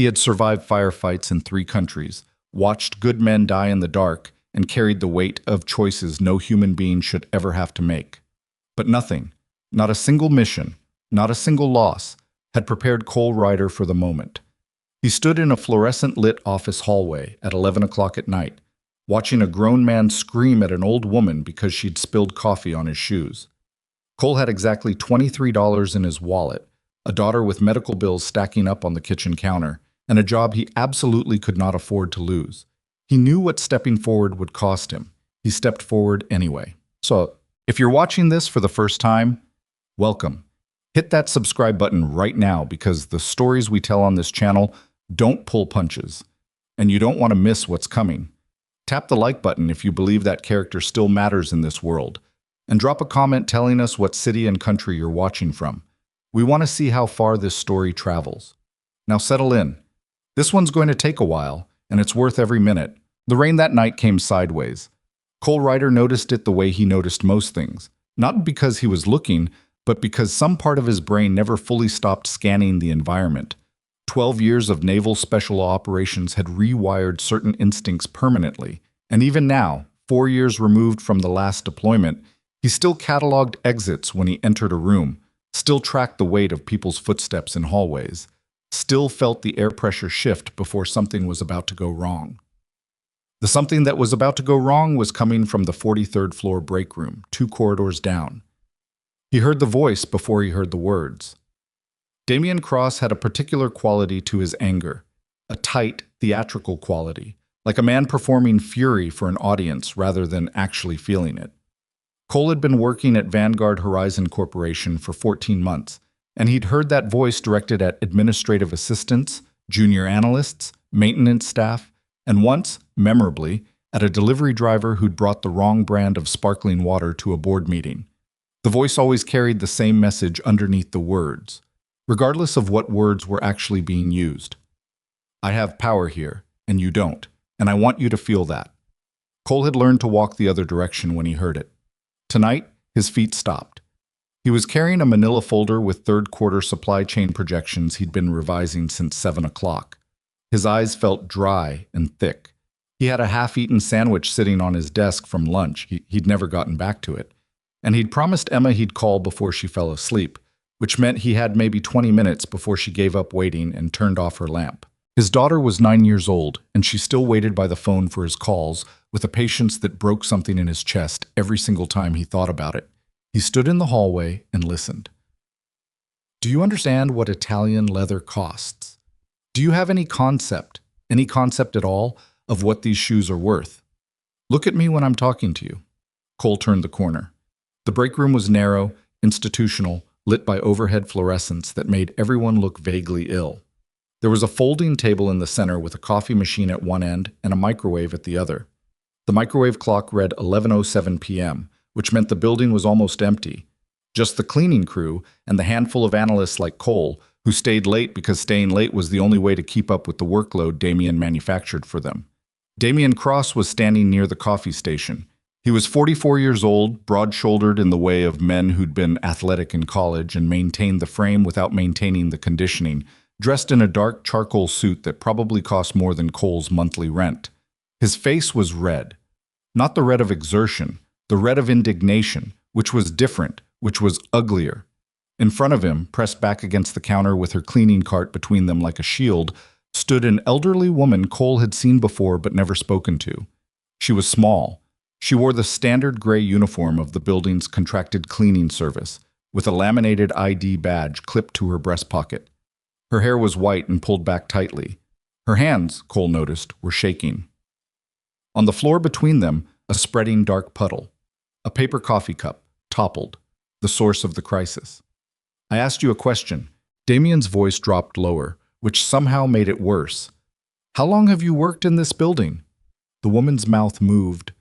He had survived firefights in 3 countries, watched good men die in the dark, and carried the weight of choices no human being should ever have to make. But nothing, not a single mission, not a single loss, had prepared Cole Ryder for the moment. He stood in a fluorescent-lit office hallway at 11 o'clock at night, watching a grown man scream at an old woman because she'd spilled coffee on his shoes. Cole had exactly $23 in his wallet, a daughter with medical bills stacking up on the kitchen counter, and a job he absolutely could not afford to lose. He knew what stepping forward would cost him. He stepped forward anyway. So, if you're watching this for the first time, welcome. Hit that subscribe button right now because the stories we tell on this channel don't pull punches, and you don't want to miss what's coming. Tap the like button if you believe that character still matters in this world, and drop a comment telling us what city and country you're watching from. We want to see how far this story travels. Now settle in. This one's going to take a while, and it's worth every minute. The rain that night came sideways. Cole Ryder noticed it the way he noticed most things, not because he was looking, but because some part of his brain never fully stopped scanning the environment. 12 years of naval special operations had rewired certain instincts permanently, and even now, 4 years removed from the last deployment, he still cataloged exits when he entered a room, still tracked the weight of people's footsteps in hallways, still felt the air pressure shift before something was about to go wrong. The something that was about to go wrong was coming from the 43rd floor break room, 2 corridors down. He heard the voice before he heard the words. Damien Cross had a particular quality to his anger, a tight, theatrical quality, like a man performing fury for an audience rather than actually feeling it. Cole had been working at Vanguard Horizon Corporation for 14 months, and he'd heard that voice directed at administrative assistants, junior analysts, maintenance staff, and once, memorably, at a delivery driver who'd brought the wrong brand of sparkling water to a board meeting. The voice always carried the same message underneath the words, regardless of what words were actually being used. I have power here, and you don't, and I want you to feel that. Cole had learned to walk the other direction when he heard it. Tonight, his feet stopped. He was carrying a manila folder with third-quarter supply chain projections he'd been revising since 7 o'clock. His eyes felt dry and thick. He had a half-eaten sandwich sitting on his desk from lunch. He'd never gotten back to it. And he'd promised Emma he'd call before she fell asleep, which meant he had maybe 20 minutes before she gave up waiting and turned off her lamp. His daughter was 9 years old, and she still waited by the phone for his calls with a patience that broke something in his chest every single time he thought about it. He stood in the hallway and listened. Do you understand what Italian leather costs? Do you have any concept at all, of what these shoes are worth? Look at me when I'm talking to you. Cole turned the corner. The break room was narrow, institutional, lit by overhead fluorescents that made everyone look vaguely ill. There was a folding table in the center with a coffee machine at one end and a microwave at the other. The microwave clock read 11:07 p.m., which meant the building was almost empty. Just the cleaning crew and the handful of analysts like Cole, who stayed late because staying late was the only way to keep up with the workload Damien manufactured for them. Damien Cross was standing near the coffee station. He was 44 years old, broad-shouldered in the way of men who'd been athletic in college and maintained the frame without maintaining the conditioning, dressed in a dark charcoal suit that probably cost more than Cole's monthly rent. His face was red. Not the red of exertion, the red of indignation, which was different, which was uglier. In front of him, pressed back against the counter with her cleaning cart between them like a shield, stood an elderly woman Cole had seen before but never spoken to. She was small. She wore the standard gray uniform of the building's contracted cleaning service, with a laminated ID badge clipped to her breast pocket. Her hair was white and pulled back tightly. Her hands, Cole noticed, were shaking. On the floor between them, a spreading dark puddle. A paper coffee cup, toppled, the source of the crisis. I asked you a question. Damien's voice dropped lower, which somehow made it worse. How long have you worked in this building? The woman's mouth moved.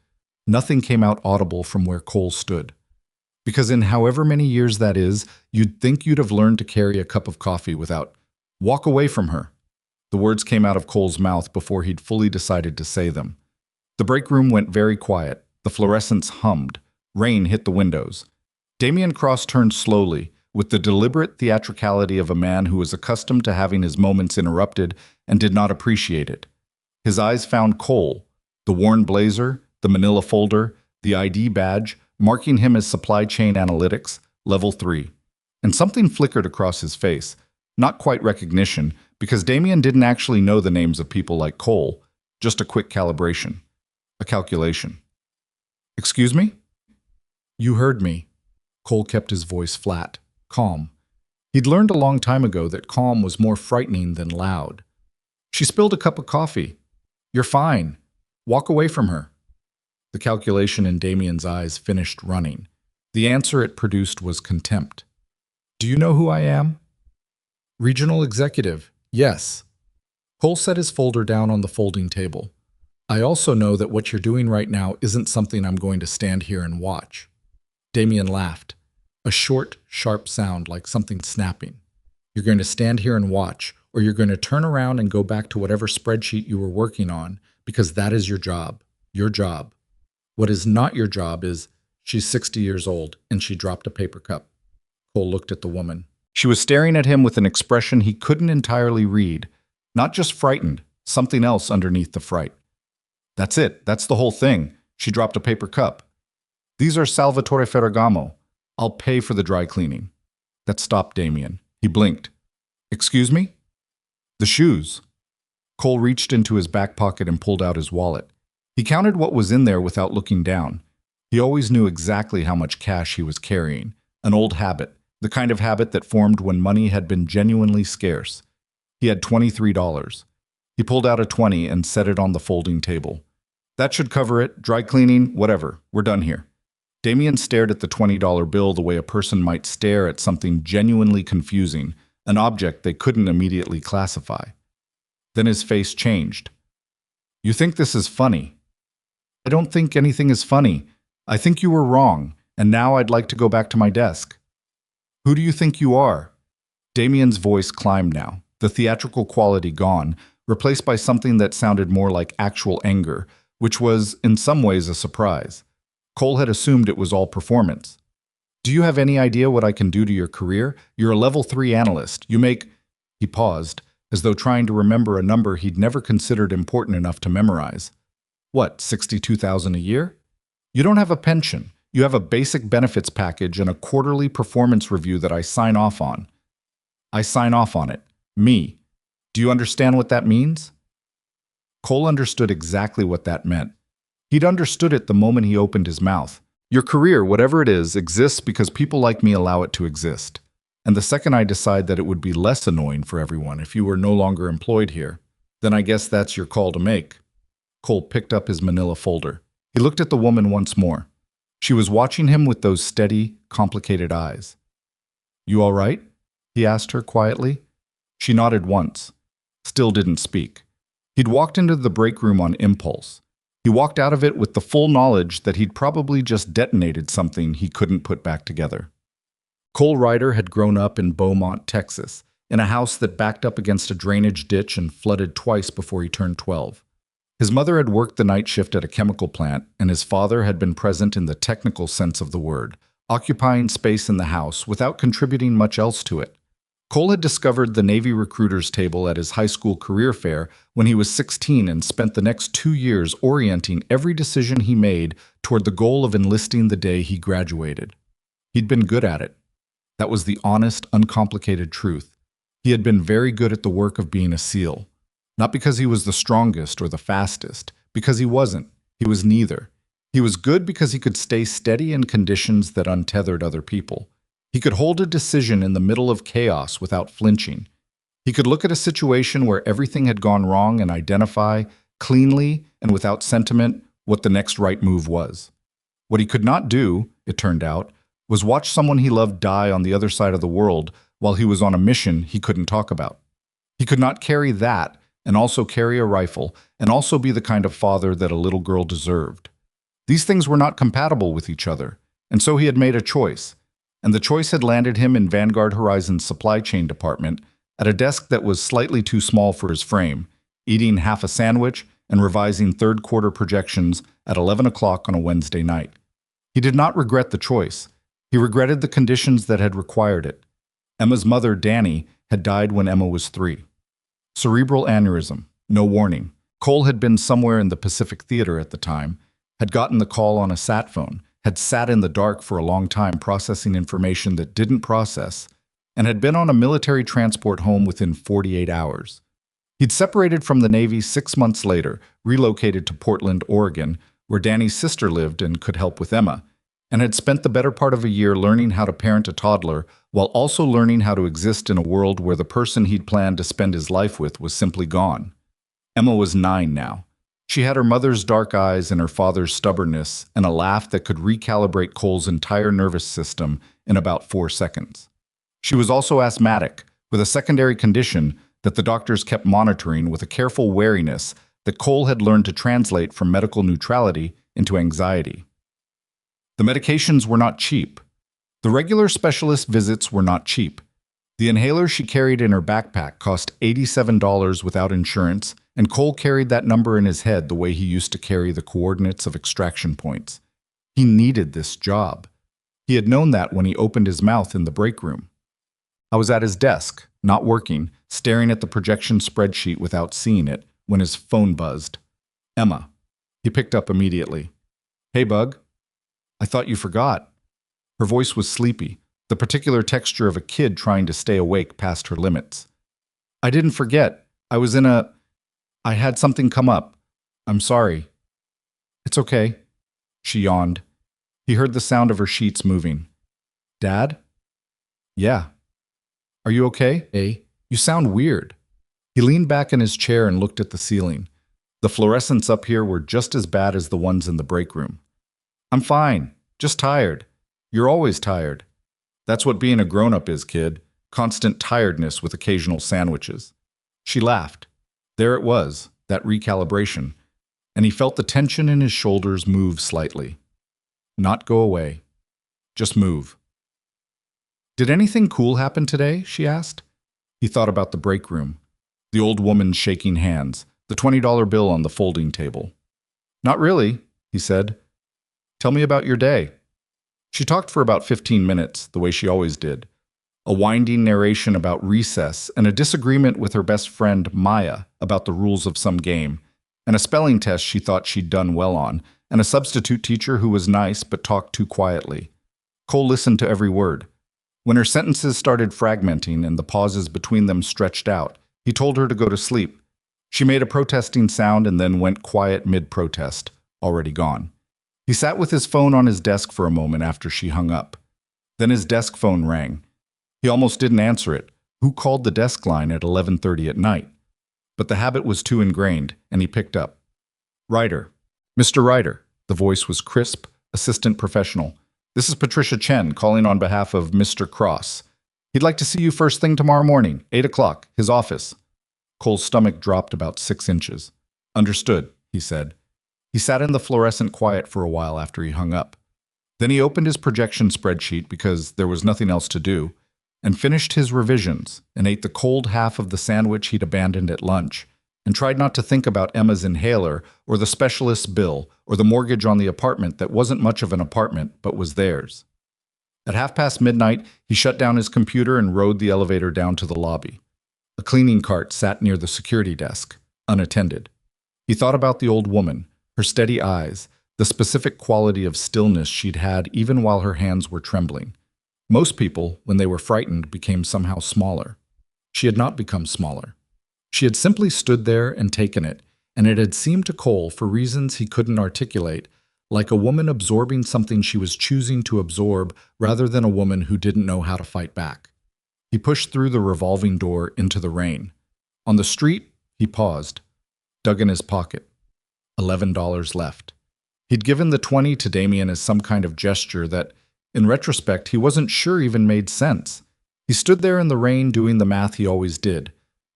Nothing came out audible from where Cole stood. Because in however many years that is, you'd think you'd have learned to carry a cup of coffee without. Walk away from her. The words came out of Cole's mouth before he'd fully decided to say them. The break room went very quiet. The fluorescents hummed. Rain hit the windows. Damien Cross turned slowly, with the deliberate theatricality of a man who was accustomed to having his moments interrupted and did not appreciate it. His eyes found Cole, the worn blazer, the manila folder, the ID badge, marking him as supply chain analytics, level 3. And something flickered across his face, not quite recognition, because Damien didn't actually know the names of people like Cole, just a quick calibration, a calculation. Excuse me? You heard me. Cole kept his voice flat, calm. He'd learned a long time ago that calm was more frightening than loud. She spilled a cup of coffee. You're fine. Walk away from her. The calculation in Damien's eyes finished running. The answer it produced was contempt. Do you know who I am? Regional executive. Yes. Cole set his folder down on the folding table. I also know that what you're doing right now isn't something I'm going to stand here and watch. Damien laughed. A short, sharp sound like something snapping. You're going to stand here and watch, or you're going to turn around and go back to whatever spreadsheet you were working on, because that is your job. Your job. What is not your job is, she's 60 years old, and she dropped a paper cup. Cole looked at the woman. She was staring at him with an expression he couldn't entirely read. Not just frightened, something else underneath the fright. That's it. That's the whole thing. She dropped a paper cup. These are Salvatore Ferragamo. I'll pay for the dry cleaning. That stopped Damien. He blinked. Excuse me? The shoes. Cole reached into his back pocket and pulled out his wallet. He counted what was in there without looking down. He always knew exactly how much cash he was carrying. An old habit, the kind of habit that formed when money had been genuinely scarce. He had $23. He pulled out a 20 and set it on the folding table. That should cover it. Dry cleaning, whatever. We're done here. Damien stared at the $20 bill the way a person might stare at something genuinely confusing, an object they couldn't immediately classify. Then his face changed. You think this is funny? I don't think anything is funny. I think you were wrong, and now I'd like to go back to my desk. Who do you think you are? Damien's voice climbed now, the theatrical quality gone, replaced by something that sounded more like actual anger, which was, in some ways, a surprise. Cole had assumed it was all performance. Do you have any idea what I can do to your career? You're a level 3 analyst. You make... He paused, as though trying to remember a number he'd never considered important enough to memorize. What, $62,000 a year? You don't have a pension. You have a basic benefits package and a quarterly performance review that I sign off on. I sign off on it. Me. Do you understand what that means? Cole understood exactly what that meant. He'd understood it the moment he opened his mouth. Your career, whatever it is, exists because people like me allow it to exist. And the second I decide that it would be less annoying for everyone if you were no longer employed here, then I guess that's your call to make. Cole picked up his manila folder. He looked at the woman once more. She was watching him with those steady, complicated eyes. You all right? He asked her quietly. She nodded once. Still didn't speak. He'd walked into the break room on impulse. He walked out of it with the full knowledge that he'd probably just detonated something he couldn't put back together. Cole Ryder had grown up in Beaumont, Texas, in a house that backed up against a drainage ditch and flooded twice before he turned 12. His mother had worked the night shift at a chemical plant, and his father had been present in the technical sense of the word, occupying space in the house without contributing much else to it. Cole had discovered the Navy recruiters table at his high school career fair when he was 16 and spent the next 2 years orienting every decision he made toward the goal of enlisting the day he graduated. He'd been good at it. That was the honest, uncomplicated truth. He had been very good at the work of being a SEAL. Not because he was the strongest or the fastest, because he wasn't. He was neither. He was good because he could stay steady in conditions that untethered other people. He could hold a decision in the middle of chaos without flinching. He could look at a situation where everything had gone wrong and identify, cleanly and without sentiment, what the next right move was. What he could not do, it turned out, was watch someone he loved die on the other side of the world while he was on a mission he couldn't talk about. He could not carry that and also carry a rifle and also be the kind of father that a little girl deserved. These things were not compatible with each other, and so he had made a choice. And the choice had landed him in Vanguard Horizon's supply chain department at a desk that was slightly too small for his frame, eating half a sandwich and revising third-quarter projections at 11 o'clock on a Wednesday night. He did not regret the choice. He regretted the conditions that had required it. Emma's mother, Danny, had died when Emma was 3. Cerebral aneurysm. No warning. Cole had been somewhere in the Pacific Theater at the time, had gotten the call on a sat phone, had sat in the dark for a long time processing information that didn't process, and had been on a military transport home within 48 hours. He'd separated from the Navy 6 months later, relocated to Portland, Oregon, where Danny's sister lived and could help with Emma, and had spent the better part of a year learning how to parent a toddler while also learning how to exist in a world where the person he'd planned to spend his life with was simply gone. Emma was 9 now. She had her mother's dark eyes and her father's stubbornness and a laugh that could recalibrate Cole's entire nervous system in about 4 seconds. She was also asthmatic, with a secondary condition that the doctors kept monitoring with a careful wariness that Cole had learned to translate from medical neutrality into anxiety. The medications were not cheap. The regular specialist visits were not cheap. The inhaler she carried in her backpack cost $87 without insurance, and Cole carried that number in his head the way he used to carry the coordinates of extraction points. He needed this job. He had known that when he opened his mouth in the break room. I was at his desk, not working, staring at the projection spreadsheet without seeing it, when his phone buzzed. Emma. He picked up immediately. "Hey, Bug. I thought you forgot." Her voice was sleepy, the particular texture of a kid trying to stay awake past her limits. "I didn't forget. I had something come up. I'm sorry." "It's okay." She yawned. He heard the sound of her sheets moving. "Dad?" "Yeah." "Are you okay? Hey, you sound weird." He leaned back in his chair and looked at the ceiling. The fluorescents up here were just as bad as the ones in the break room. "I'm fine. Just tired. You're always tired. That's what being a grown-up is, kid. Constant tiredness with occasional sandwiches." She laughed. There it was, that recalibration, and he felt the tension in his shoulders move slightly. Not go away. Just move. "Did anything cool happen today?" she asked. He thought about the break room, the old woman shaking hands, the $20 bill on the folding table. "Not really," he said. "Tell me about your day." She talked for about 15 minutes, the way she always did. A winding narration about recess and a disagreement with her best friend, Maya, about the rules of some game, and a spelling test she thought she'd done well on, and a substitute teacher who was nice but talked too quietly. Cole listened to every word. When her sentences started fragmenting and the pauses between them stretched out, he told her to go to sleep. She made a protesting sound and then went quiet mid-protest, already gone. He sat with his phone on his desk for a moment after she hung up. Then his desk phone rang. He almost didn't answer it. Who called the desk line at 11:30 at night? But the habit was too ingrained, and he picked up. "Ryder. Mr. Ryder." The voice was crisp, assistant professional. "This is Patricia Chen calling on behalf of Mr. Cross. He'd like to see you first thing tomorrow morning, 8 o'clock, his office." Cole's stomach dropped about 6 inches. "Understood," he said. He sat in the fluorescent quiet for a while after he hung up. Then he opened his projection spreadsheet because there was nothing else to do, and finished his revisions and ate the cold half of the sandwich he'd abandoned at lunch, and tried not to think about Emma's inhaler or the specialist's bill or the mortgage on the apartment that wasn't much of an apartment but was theirs. At midnight, he shut down his computer and rode the elevator down to the lobby. A cleaning cart sat near the security desk, unattended. He thought about the old woman, her steady eyes, the specific quality of stillness she'd had even while her hands were trembling. Most people, when they were frightened, became somehow smaller. She had not become smaller. She had simply stood there and taken it, and it had seemed to Cole, for reasons he couldn't articulate, like a woman absorbing something she was choosing to absorb rather than a woman who didn't know how to fight back. He pushed through the revolving door into the rain. On the street, he paused, dug in his pocket. $11 left. He'd given the 20 to Damien as some kind of gesture that, in retrospect, he wasn't sure even made sense. He stood there in the rain doing the math he always did.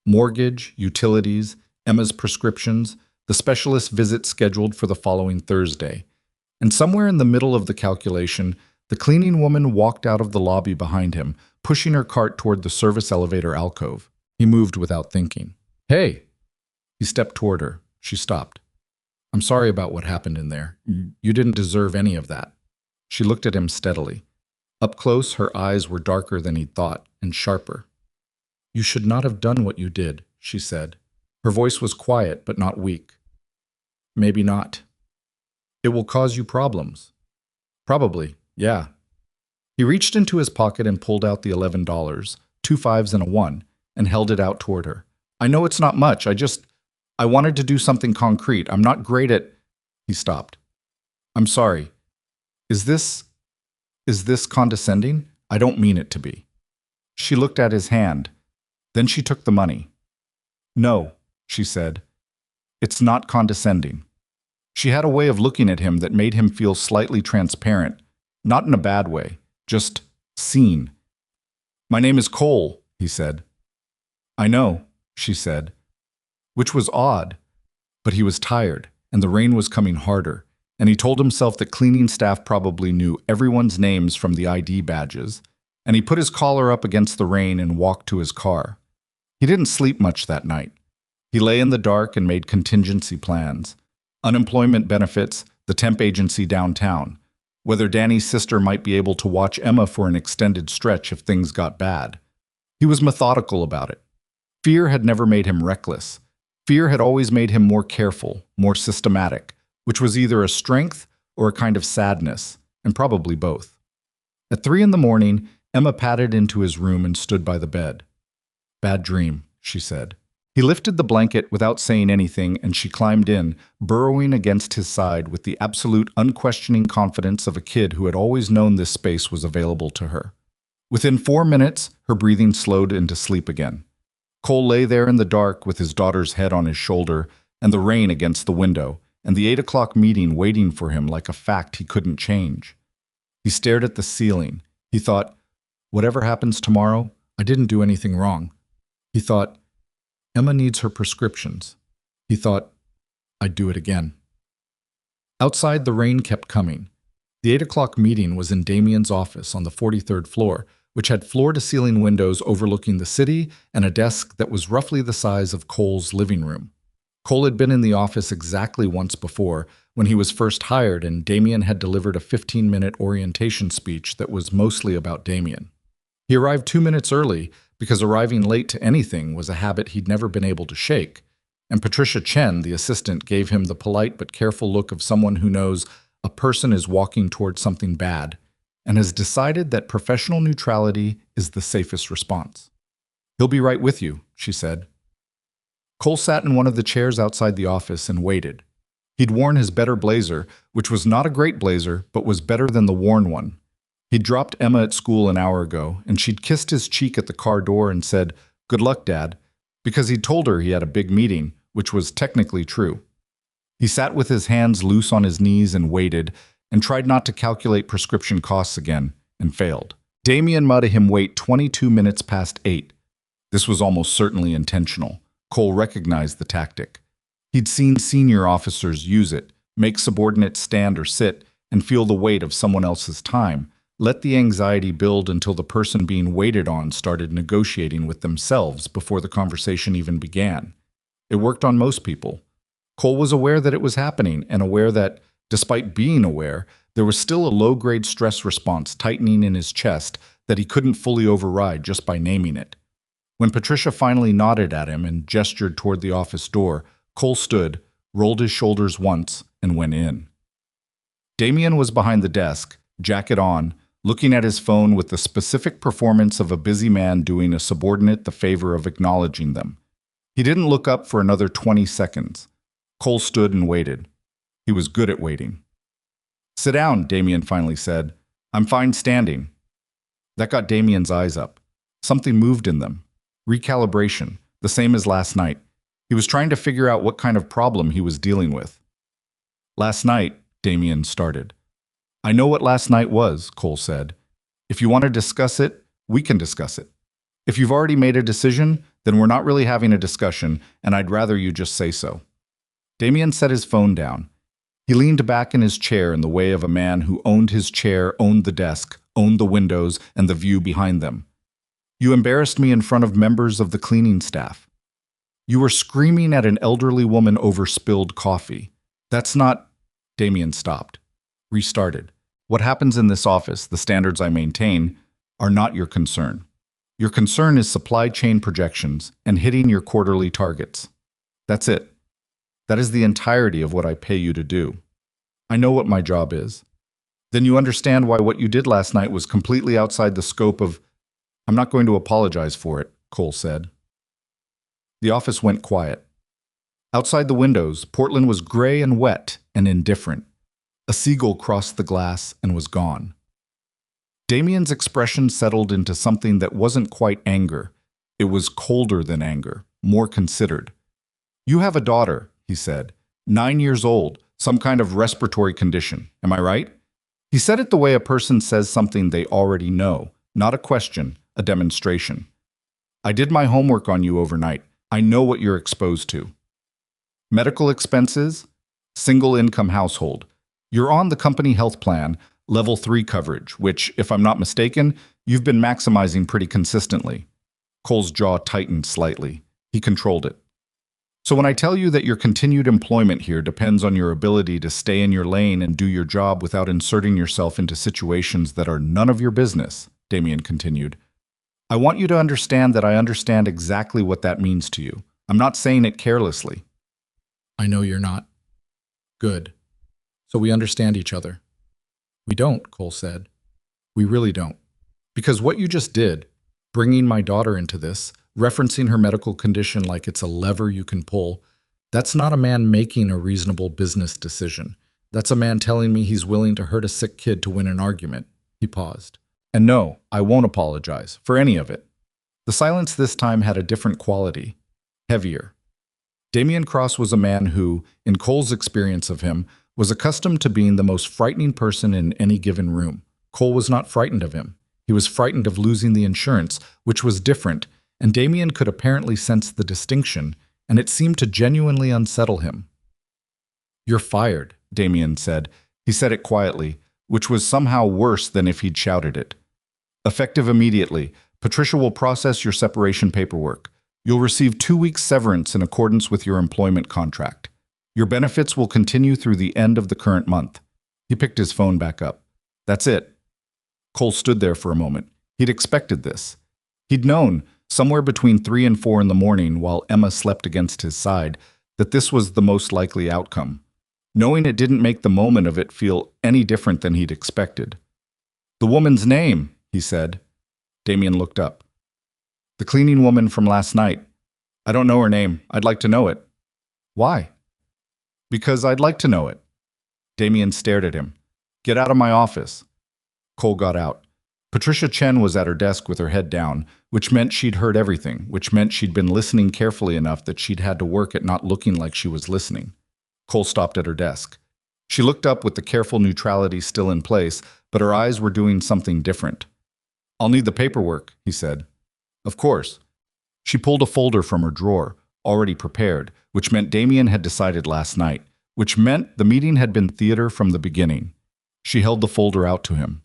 Mortgage, utilities, Emma's prescriptions, the specialist visit scheduled for the following Thursday. And somewhere in the middle of the calculation, the cleaning woman walked out of the lobby behind him, pushing her cart toward the service elevator alcove. He moved without thinking. "Hey!" He stepped toward her. She stopped. "I'm sorry about what happened in there. You didn't deserve any of that." She looked at him steadily. Up close, her eyes were darker than he'd thought, and sharper. "You should not have done what you did," she said. Her voice was quiet but not weak. Maybe not. It will cause you problems. Probably, yeah. He reached into his pocket and pulled out the $11, 2 fives and a 1, and held it out toward her. I know it's not much. I wanted to do something concrete. I'm not great at... He stopped. I'm sorry. Is this condescending? I don't mean it to be. She looked at his hand. Then she took the money. No, she said. It's not condescending. She had a way of looking at him that made him feel slightly transparent, not in a bad way, just seen. My name is Cole, he said. I know, she said, which was odd, but he was tired, and the rain was coming harder, and he told himself that cleaning staff probably knew everyone's names from the ID badges, and he put his collar up against the rain and walked to his car. He didn't sleep much that night. He lay in the dark and made contingency plans. Unemployment benefits, the temp agency downtown, whether Danny's sister might be able to watch Emma for an extended stretch if things got bad. He was methodical about it. Fear had never made him reckless. Fear had always made him more careful, more systematic, which was either a strength or a kind of sadness, and probably both. At 3 in the morning, Emma padded into his room and stood by the bed. Bad dream, she said. He lifted the blanket without saying anything, and she climbed in, burrowing against his side with the absolute, unquestioning confidence of a kid who had always known this space was available to her. Within 4 minutes, her breathing slowed into sleep again. Cole lay there in the dark with his daughter's head on his shoulder and the rain against the window, and the 8 o'clock meeting waiting for him like a fact he couldn't change. He stared at the ceiling. He thought, whatever happens tomorrow, I didn't do anything wrong. He thought, Emma needs her prescriptions. He thought, I'd do it again. Outside, the rain kept coming. The 8 o'clock meeting was in Damien's office on the 43rd floor, which had floor-to-ceiling windows overlooking the city and a desk that was roughly the size of Cole's living room. Cole had been in the office exactly once before, when he was first hired, and Damien had delivered a 15-minute orientation speech that was mostly about Damien. He arrived 2 minutes early, because arriving late to anything was a habit he'd never been able to shake, and Patricia Chen, the assistant, gave him the polite but careful look of someone who knows a person is walking toward something bad and has decided that professional neutrality is the safest response. He'll be right with you, she said. Cole sat in one of the chairs outside the office and waited. He'd worn his better blazer, which was not a great blazer, but was better than the worn one. He'd dropped Emma at school an hour ago, and she'd kissed his cheek at the car door and said, "Good luck, Dad," because he'd told her he had a big meeting, which was technically true. He sat with his hands loose on his knees and waited, and tried not to calculate prescription costs again, and failed. Damien made him wait 22 minutes past 8. This was almost certainly intentional. Cole recognized the tactic. He'd seen senior officers use it, make subordinates stand or sit, and feel the weight of someone else's time, let the anxiety build until the person being waited on started negotiating with themselves before the conversation even began. It worked on most people. Cole was aware that it was happening, and aware that, despite being aware, there was still a low-grade stress response tightening in his chest that he couldn't fully override just by naming it. When Patricia finally nodded at him and gestured toward the office door, Cole stood, rolled his shoulders once, and went in. Damien was behind the desk, jacket on, looking at his phone with the specific performance of a busy man doing a subordinate the favor of acknowledging them. He didn't look up for another 20 seconds. Cole stood and waited. He was good at waiting. "Sit down," Damien finally said. "I'm fine standing." That got Damien's eyes up. Something moved in them. Recalibration, the same as last night. He was trying to figure out what kind of problem he was dealing with. "Last night," Damien started. "I know what last night was," Cole said. "If you want to discuss it, we can discuss it. If you've already made a decision, then we're not really having a discussion, and I'd rather you just say so." Damien set his phone down. He leaned back in his chair in the way of a man who owned his chair, owned the desk, owned the windows, and the view behind them. "You embarrassed me in front of members of the cleaning staff. You were screaming at an elderly woman over spilled coffee. That's not—" Damien stopped. Restarted. "What happens in this office, the standards I maintain, are not your concern. Your concern is supply chain projections and hitting your quarterly targets. That's it. That is the entirety of what I pay you to do. I know what my job is. Then you understand why what you did last night was completely outside the scope of... I'm not going to apologize for it, Cole said. The office went quiet. Outside the windows, Portland was gray and wet and indifferent. A seagull crossed the glass and was gone. Damien's expression settled into something that wasn't quite anger. It was colder than anger, more considered. You have a daughter, he said, 9 years old, some kind of respiratory condition. Am I right? He said it the way a person says something they already know, not a question, a demonstration. I did my homework on you overnight. I know what you're exposed to. Medical expenses, single income household. You're on the company health plan, level 3 coverage, which, if I'm not mistaken, you've been maximizing pretty consistently. Cole's jaw tightened slightly. He controlled it. So when I tell you that your continued employment here depends on your ability to stay in your lane and do your job without inserting yourself into situations that are none of your business, Damien continued, I want you to understand that I understand exactly what that means to you. I'm not saying it carelessly. I know you're not. Good. So we understand each other. We don't, Cole said. We really don't. Because what you just did, bringing my daughter into this, referencing her medical condition like it's a lever you can pull, that's not a man making a reasonable business decision. That's a man telling me he's willing to hurt a sick kid to win an argument. He paused. And no, I won't apologize for any of it. The silence this time had a different quality, heavier. Damien Cross was a man who, in Cole's experience of him, was accustomed to being the most frightening person in any given room. Cole was not frightened of him. He was frightened of losing the insurance, which was different, and Damien could apparently sense the distinction, and it seemed to genuinely unsettle him. You're fired, Damien said. He said it quietly, which was somehow worse than if he'd shouted it. Effective immediately, Patricia will process your separation paperwork. You'll receive 2 weeks severance in accordance with your employment contract. Your benefits will continue through the end of the current month. He picked his phone back up. That's it. Cole stood there for a moment. He'd expected this. He'd known, somewhere between 3 and 4 in the morning while Emma slept against his side, that this was the most likely outcome. Knowing it didn't make the moment of it feel any different than he'd expected. The woman's name, he said. Damien looked up. The cleaning woman from last night. I don't know her name. I'd like to know it. Why? Because I'd like to know it. Damien stared at him. Get out of my office. Cole got out. Patricia Chen was at her desk with her head down, which meant she'd heard everything, which meant she'd been listening carefully enough that she'd had to work at not looking like she was listening. Cole stopped at her desk. She looked up with the careful neutrality still in place, but her eyes were doing something different. I'll need the paperwork, he said. Of course. She pulled a folder from her drawer, already prepared, which meant Damien had decided last night, which meant the meeting had been theater from the beginning. She held the folder out to him.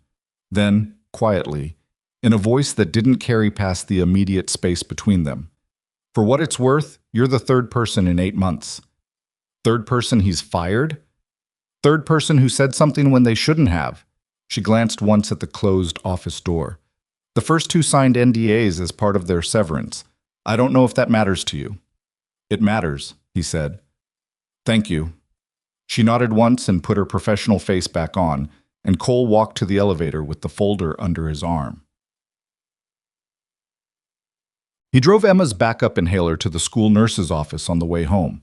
Then, quietly, in a voice that didn't carry past the immediate space between them. For what it's worth, you're the third person in 8 months. Third person he's fired? Third person who said something when they shouldn't have. She glanced once at the closed office door. The first 2 signed NDAs as part of their severance. I don't know if that matters to you. It matters, he said. Thank you. She nodded once and put her professional face back on, and Cole walked to the elevator with the folder under his arm. He drove Emma's backup inhaler to the school nurse's office on the way home.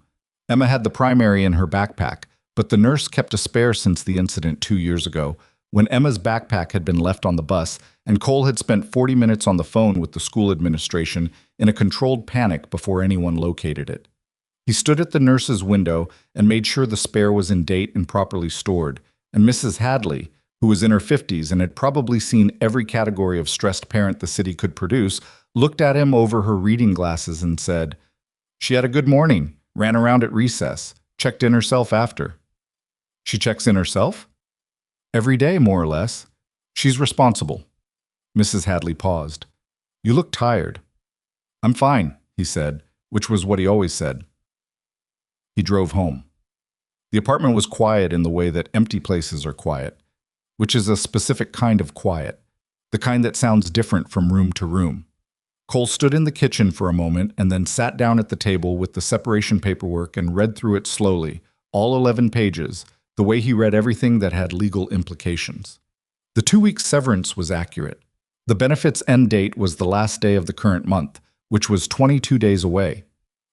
Emma had the primary in her backpack, but the nurse kept a spare since the incident 2 years ago, when Emma's backpack had been left on the bus, and Cole had spent 40 minutes on the phone with the school administration in a controlled panic before anyone located it. He stood at the nurse's window and made sure the spare was in date and properly stored, and Mrs. Hadley, who was in her 50s and had probably seen every category of stressed parent the city could produce, looked at him over her reading glasses and said, She had a good morning, ran around at recess, checked in herself after. She checks in herself? Every day, more or less. She's responsible. Mrs. Hadley paused. You look tired. I'm fine, he said, which was what he always said. He drove home. The apartment was quiet in the way that empty places are quiet, which is a specific kind of quiet, the kind that sounds different from room to room. Cole stood in the kitchen for a moment and then sat down at the table with the separation paperwork and read through it slowly, all 11 pages, the way he read everything that had legal implications. The 2-week severance was accurate. The benefits end date was the last day of the current month, which was 22 days away.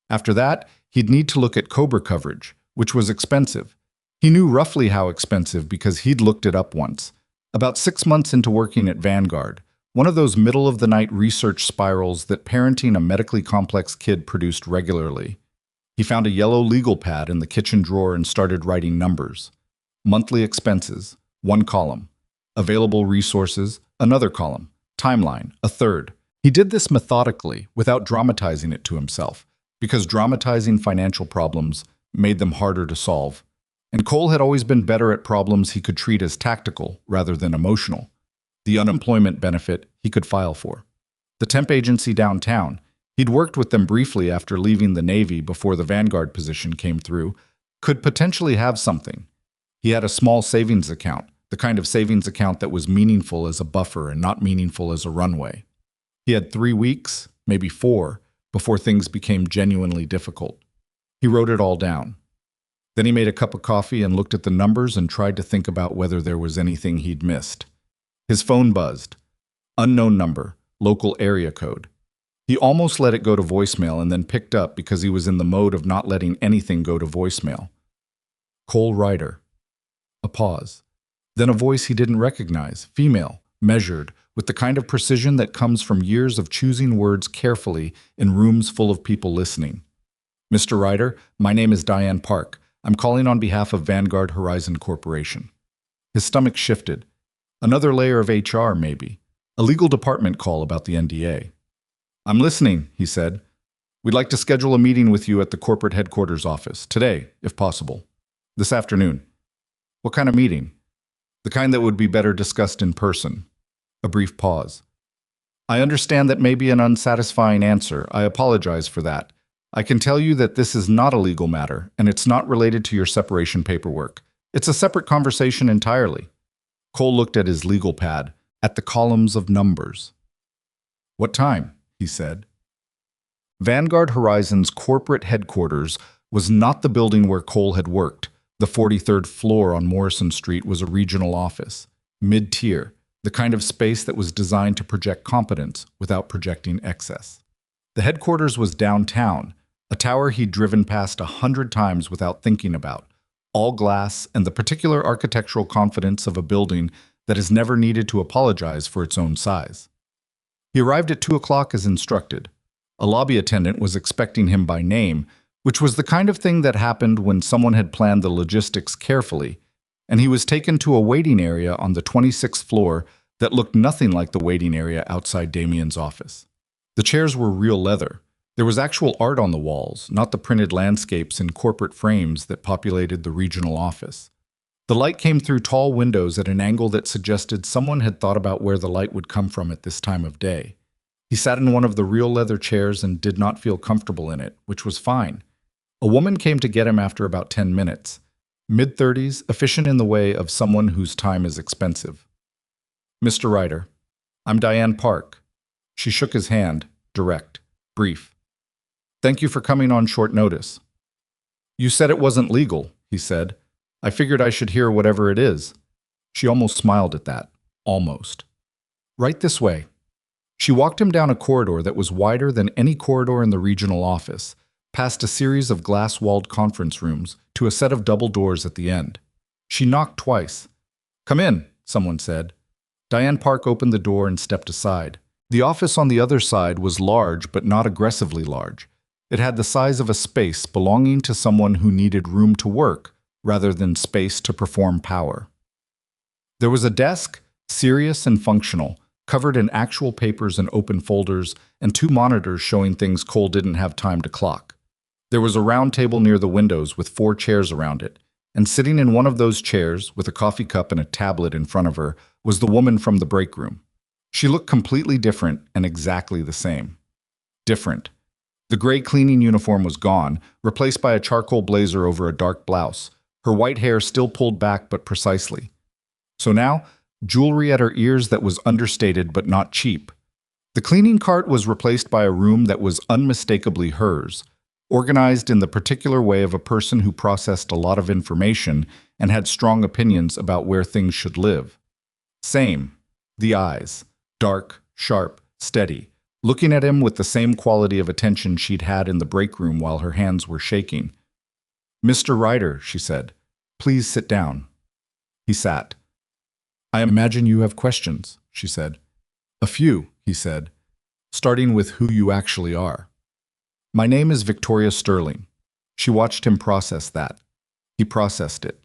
After that, he'd need to look at COBRA coverage, which was expensive. He knew roughly how expensive because he'd looked it up once. About 6 months into working at Vanguard, one of those middle-of-the-night research spirals that parenting a medically complex kid produced regularly. He found a yellow legal pad in the kitchen drawer and started writing numbers. Monthly expenses, 1 column. Available resources, another column. Timeline, a third. He did this methodically, without dramatizing it to himself, because dramatizing financial problems made them harder to solve. And Cole had always been better at problems he could treat as tactical rather than emotional. The unemployment benefit he could file for. The temp agency downtown, he'd worked with them briefly after leaving the Navy before the Vanguard position came through, could potentially have something. He had a small savings account, the kind of savings account that was meaningful as a buffer and not meaningful as a runway. He had 3 weeks, maybe 4, before things became genuinely difficult. He wrote it all down. Then he made a cup of coffee and looked at the numbers and tried to think about whether there was anything he'd missed. His phone buzzed. Unknown number, local area code. He almost let it go to voicemail and then picked up because he was in the mode of not letting anything go to voicemail. Cole Ryder. A pause. Then a voice he didn't recognize, female, measured, with the kind of precision that comes from years of choosing words carefully in rooms full of people listening. Mr. Ryder, my name is Diane Park. I'm calling on behalf of Vanguard Horizon Corporation. His stomach shifted. Another layer of HR, maybe. A legal department call about the NDA. I'm listening, he said. We'd like to schedule a meeting with you at the corporate headquarters office, today, if possible. This afternoon. What kind of meeting? The kind that would be better discussed in person. A brief pause. I understand that may be an unsatisfying answer. I apologize for that. I can tell you that this is not a legal matter, and it's not related to your separation paperwork. It's a separate conversation entirely. Cole looked at his legal pad, at the columns of numbers. What time? He said. Vanguard Horizon's corporate headquarters was not the building where Cole had worked. The 43rd floor on Morrison Street was a regional office, mid-tier, the kind of space that was designed to project competence without projecting excess. The headquarters was downtown, a tower he'd driven past 100 times without thinking about, all glass and the particular architectural confidence of a building that has never needed to apologize for its own size. He arrived at 2 o'clock as instructed. A lobby attendant was expecting him by name, which was the kind of thing that happened when someone had planned the logistics carefully, and he was taken to a waiting area on the 26th floor that looked nothing like the waiting area outside Damien's office. The chairs were real leather. There was actual art on the walls, not the printed landscapes in corporate frames that populated the regional office. The light came through tall windows at an angle that suggested someone had thought about where the light would come from at this time of day. He sat in one of the real leather chairs and did not feel comfortable in it, which was fine. A woman came to get him after about 10 minutes. Mid-30s, efficient in the way of someone whose time is expensive. Mr. Ryder, I'm Diane Park. She shook his hand, direct, brief. Thank you for coming on short notice. You said it wasn't legal, he said. I figured I should hear whatever it is. She almost smiled at that. Almost. Right this way. She walked him down a corridor that was wider than any corridor in the regional office, past a series of glass-walled conference rooms to a set of double doors at the end. She knocked twice. Come in, someone said. Diane Park opened the door and stepped aside. The office on the other side was large, but not aggressively large. It had the size of a space belonging to someone who needed room to work, rather than space to perform power. There was a desk, serious and functional, covered in actual papers and open folders, and 2 monitors showing things Cole didn't have time to clock. There was a round table near the windows with 4 chairs around it, and sitting in one of those chairs, with a coffee cup and a tablet in front of her, was the woman from the break room. She looked completely different and exactly the same. Different. The gray cleaning uniform was gone, replaced by a charcoal blazer over a dark blouse, her white hair still pulled back but precisely. So now, jewelry at her ears that was understated but not cheap. The cleaning cart was replaced by a room that was unmistakably hers, organized in the particular way of a person who processed a lot of information and had strong opinions about where things should live. Same. The eyes. Dark, sharp, steady, looking at him with the same quality of attention she'd had in the break room while her hands were shaking. "Mr. Ryder," she said, "please sit down." He sat. "I imagine you have questions," she said. "A few," he said, "starting with who you actually are." "My name is Victoria Sterling." She watched him process that. He processed it.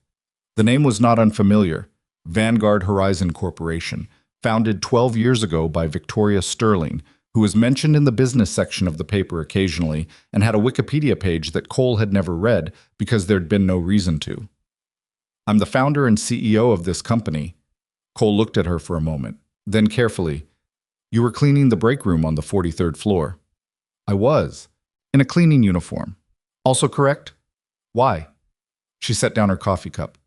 The name was not unfamiliar. Vanguard Horizon Corporation, founded 12 years ago by Victoria Sterling, who was mentioned in the business section of the paper occasionally and had a Wikipedia page that Cole had never read because there'd been no reason to. "I'm the founder and CEO of this company." Cole looked at her for a moment, then carefully. "You were cleaning the break room on the 43rd floor." "I was. In a cleaning uniform. Also correct?" "Why?" She set down her coffee cup.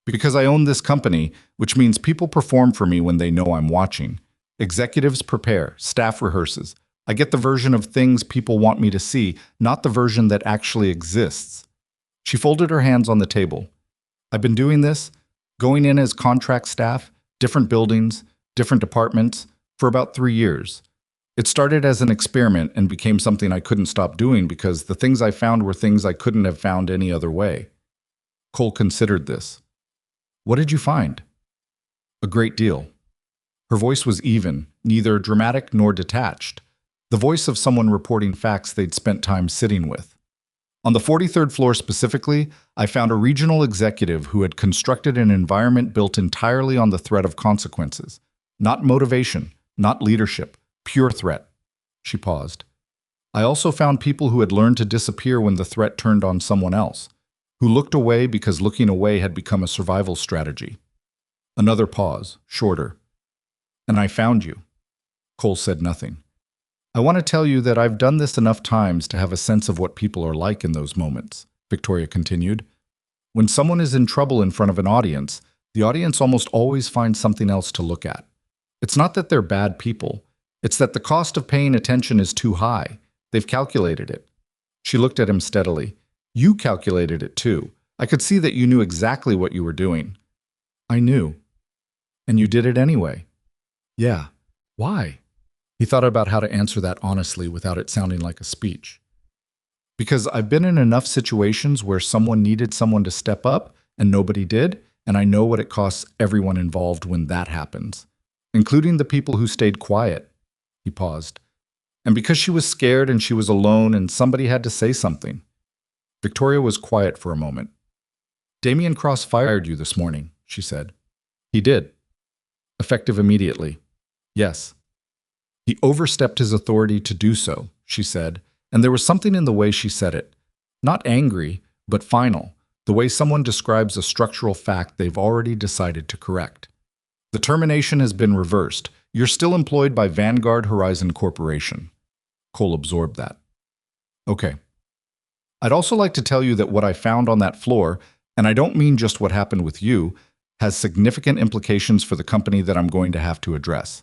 "Because I own this company, which means people perform for me when they know I'm watching. Executives prepare, staff rehearses. I get the version of things people want me to see, not the version that actually exists." She folded her hands on the table. "I've been doing this, going in as contract staff, different buildings, different departments, for about 3 years. It started as an experiment and became something I couldn't stop doing because the things I found were things I couldn't have found any other way." Cole considered this. "What did you find?" "A great deal." Her voice was even, neither dramatic nor detached. The voice of someone reporting facts they'd spent time sitting with. "On the 43rd floor specifically, I found a regional executive who had constructed an environment built entirely on the threat of consequences. Not motivation, not leadership, pure threat." She paused. "I also found people who had learned to disappear when the threat turned on someone else, who looked away because looking away had become a survival strategy." Another pause, shorter. "And I found you." Cole said nothing. "I want to tell you that I've done this enough times to have a sense of what people are like in those moments," Victoria continued. "When someone is in trouble in front of an audience, the audience almost always finds something else to look at. It's not that they're bad people. It's that the cost of paying attention is too high. They've calculated it." She looked at him steadily. "You calculated it too. I could see that you knew exactly what you were doing." "I knew." "And you did it anyway." "Yeah. Why?" He thought about how to answer that honestly without it sounding like a speech. "Because I've been in enough situations where someone needed someone to step up and nobody did, and I know what it costs everyone involved when that happens, including the people who stayed quiet." He paused. "And because she was scared and she was alone and somebody had to say something." Victoria was quiet for a moment. "Damian Cross fired you this morning," she said. "He did." "Effective immediately." "Yes." "He overstepped his authority to do so," she said, and there was something in the way she said it. Not angry, but final, the way someone describes a structural fact they've already decided to correct. "The termination has been reversed. You're still employed by Vanguard Horizon Corporation." Cole absorbed that. "Okay. I'd also like to tell you that what I found on that floor, and I don't mean just what happened with you, has significant implications for the company that I'm going to have to address.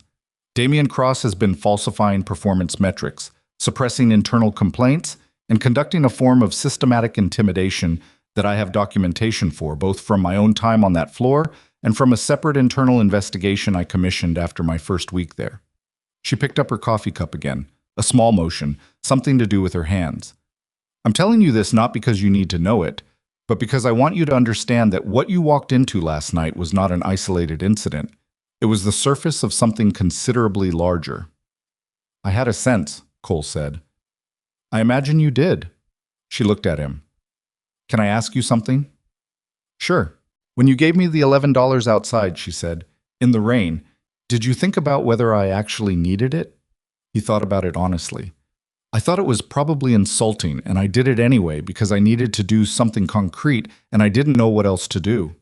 Damian Cross has been falsifying performance metrics, suppressing internal complaints, and conducting a form of systematic intimidation that I have documentation for, both from my own time on that floor and from a separate internal investigation I commissioned after my first week there." She picked up her coffee cup again, a small motion, something to do with her hands. "I'm telling you this not because you need to know it, but because I want you to understand that what you walked into last night was not an isolated incident. It was the surface of something considerably larger." "I had a sense," Cole said. "I imagine you did." She looked at him. "Can I ask you something?" "Sure." "When you gave me the $11 outside," she said, "in the rain, did you think about whether I actually needed it?" He thought about it honestly. "I thought it was probably insulting, and I did it anyway because I needed to do something concrete and I didn't know what else to do."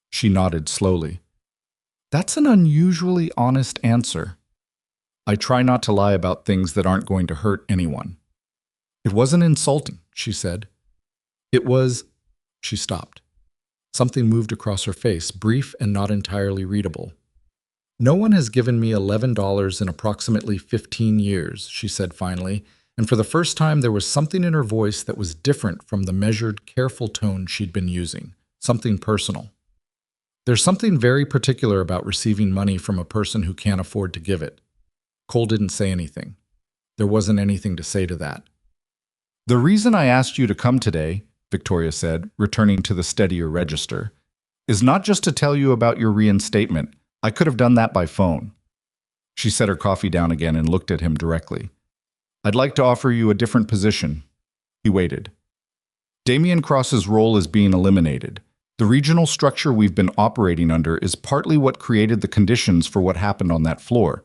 She nodded slowly. "That's an unusually honest answer." "I try not to lie about things that aren't going to hurt anyone." "It wasn't insulting," she said. "It was—" She stopped. Something moved across her face, brief and not entirely readable. No one has given me $11 in approximately 15 years, she said finally, and for the first time there was something in her voice that was different from the measured, careful tone she'd been using, something personal. There's something very particular about receiving money from a person who can't afford to give it. Cole didn't say anything. There wasn't anything to say to that. The reason I asked you to come today, Victoria said, returning to the steadier register, is not just to tell you about your reinstatement. I could have done that by phone. She set her coffee down again and looked at him directly. I'd like to offer you a different position. He waited. Damian Cross's role is being eliminated. The regional structure we've been operating under is partly what created the conditions for what happened on that floor.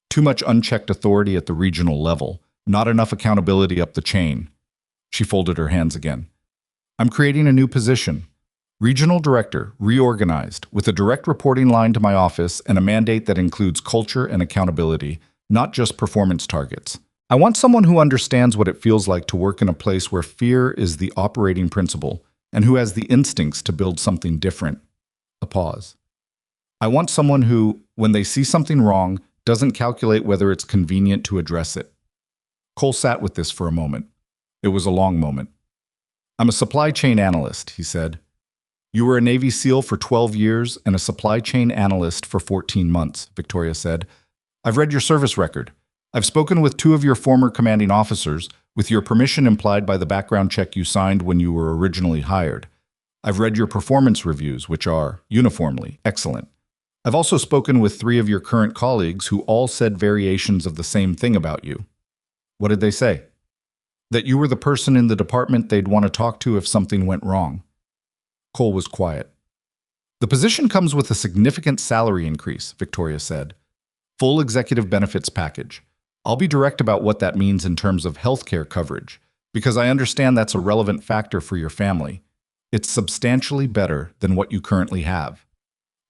Too much unchecked authority at the regional level, not enough accountability up the chain. She folded her hands again. I'm creating a new position. Regional Director, reorganized, with a direct reporting line to my office and a mandate that includes culture and accountability, not just performance targets. I want someone who understands what it feels like to work in a place where fear is the operating principle and who has the instincts to build something different. A pause. I want someone who, when they see something wrong, doesn't calculate whether it's convenient to address it. Cole sat with this for a moment. It was a long moment. I'm a supply chain analyst, he said. You were a Navy SEAL for 12 years and a supply chain analyst for 14 months, Victoria said. I've read your service record. I've spoken with 2 of your former commanding officers, with your permission implied by the background check you signed when you were originally hired. I've read your performance reviews, which are, uniformly, excellent. I've also spoken with 3 of your current colleagues who all said variations of the same thing about you. What did they say? That you were the person in the department they'd want to talk to if something went wrong. Cole was quiet. The position comes with a significant salary increase, Victoria said. Full executive benefits package. I'll be direct about what that means in terms of healthcare coverage, because I understand that's a relevant factor for your family. It's substantially better than what you currently have.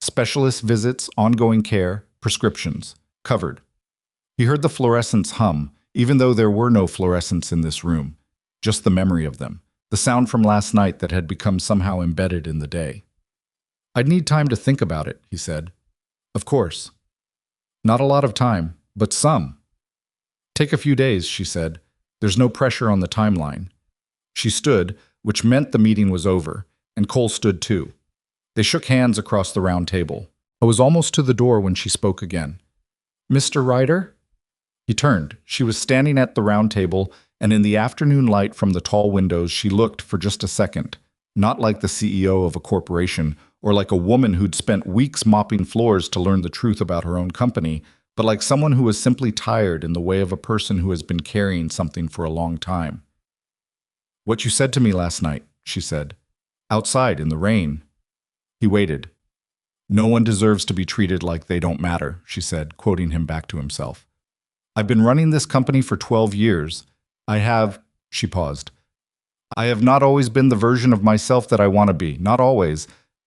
Specialist visits, ongoing care, prescriptions, covered. He heard the fluorescents hum, even though there were no fluorescents in this room, just the memory of them, the sound from last night that had become somehow embedded in the day. I'd need time to think about it, he said. Of course. Not a lot of time, but some. Take a few days, she said. There's no pressure on the timeline. She stood, which meant the meeting was over, and Cole stood too. They shook hands across the round table. I was almost to the door when she spoke again. Mr. Ryder? He turned. She was standing at the round table, and in the afternoon light from the tall windows she looked for just a second, not like the CEO of a corporation or like a woman who'd spent weeks mopping floors to learn the truth about her own company, but like someone who was simply tired in the way of a person who has been carrying something for a long time. What you said to me last night, she said. Outside, in the rain. He waited. No one deserves to be treated like they don't matter, she said, quoting him back to himself. I've been running this company for 12 years. She paused. I have not always been the version of myself that I want to be, not always.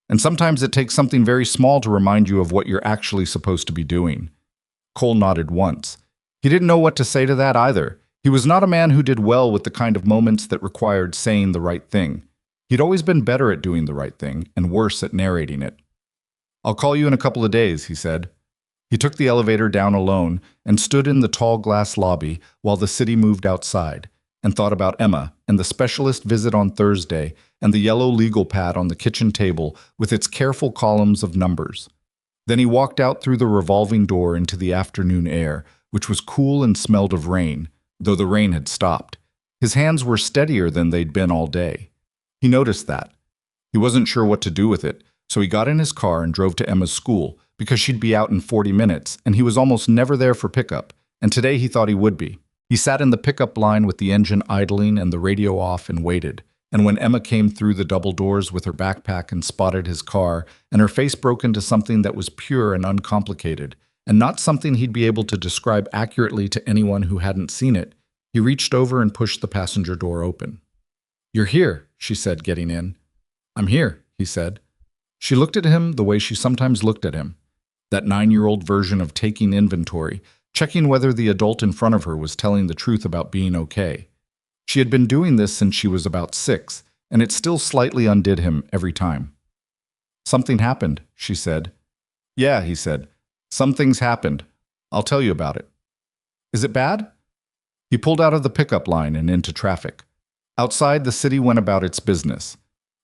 And sometimes it takes something very small to remind you of what you're actually supposed to be doing. Cole nodded once. He didn't know what to say to that either. He was not a man who did well with the kind of moments that required saying the right thing. He'd always been better at doing the right thing, and worse at narrating it. I'll call you in a couple of days, he said. He took the elevator down alone and stood in the tall glass lobby while the city moved outside, and thought about Emma and the specialist visit on Thursday and the yellow legal pad on the kitchen table with its careful columns of numbers. Then he walked out through the revolving door into the afternoon air, which was cool and smelled of rain, though the rain had stopped. His hands were steadier than they'd been all day. He noticed that. He wasn't sure what to do with it, so he got in his car and drove to Emma's school, because she'd be out in 40 minutes, and he was almost never there for pickup, and today he thought he would be. He sat in the pickup line with the engine idling and the radio off and waited, and when Emma came through the double doors with her backpack and spotted his car, and her face broke into something that was pure and uncomplicated, and not something he'd be able to describe accurately to anyone who hadn't seen it, he reached over and pushed the passenger door open. You're here, she said, getting in. I'm here, he said. She looked at him the way she sometimes looked at him, that 9-year-old version of taking inventory, checking whether the adult in front of her was telling the truth about being okay. She had been doing this since she was about 6, and it still slightly undid him every time. Something happened, she said. Yeah, he said. Some things happened. I'll tell you about it. Is it bad? He pulled out of the pickup line and into traffic. Outside, the city went about its business.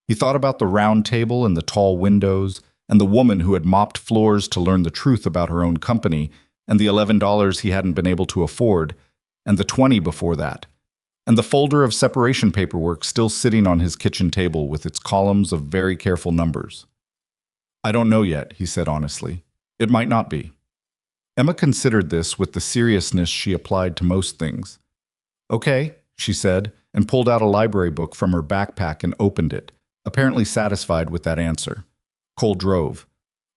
He thought about the round table and the tall windows, and the woman who had mopped floors to learn the truth about her own company, and the $11 he hadn't been able to afford, and the 20 before that, and the folder of separation paperwork still sitting on his kitchen table with its columns of very careful numbers. I don't know yet, he said honestly. It might not be. Emma considered this with the seriousness she applied to most things. Okay, she said, and pulled out a library book from her backpack and opened it, apparently satisfied with that answer. Cole drove.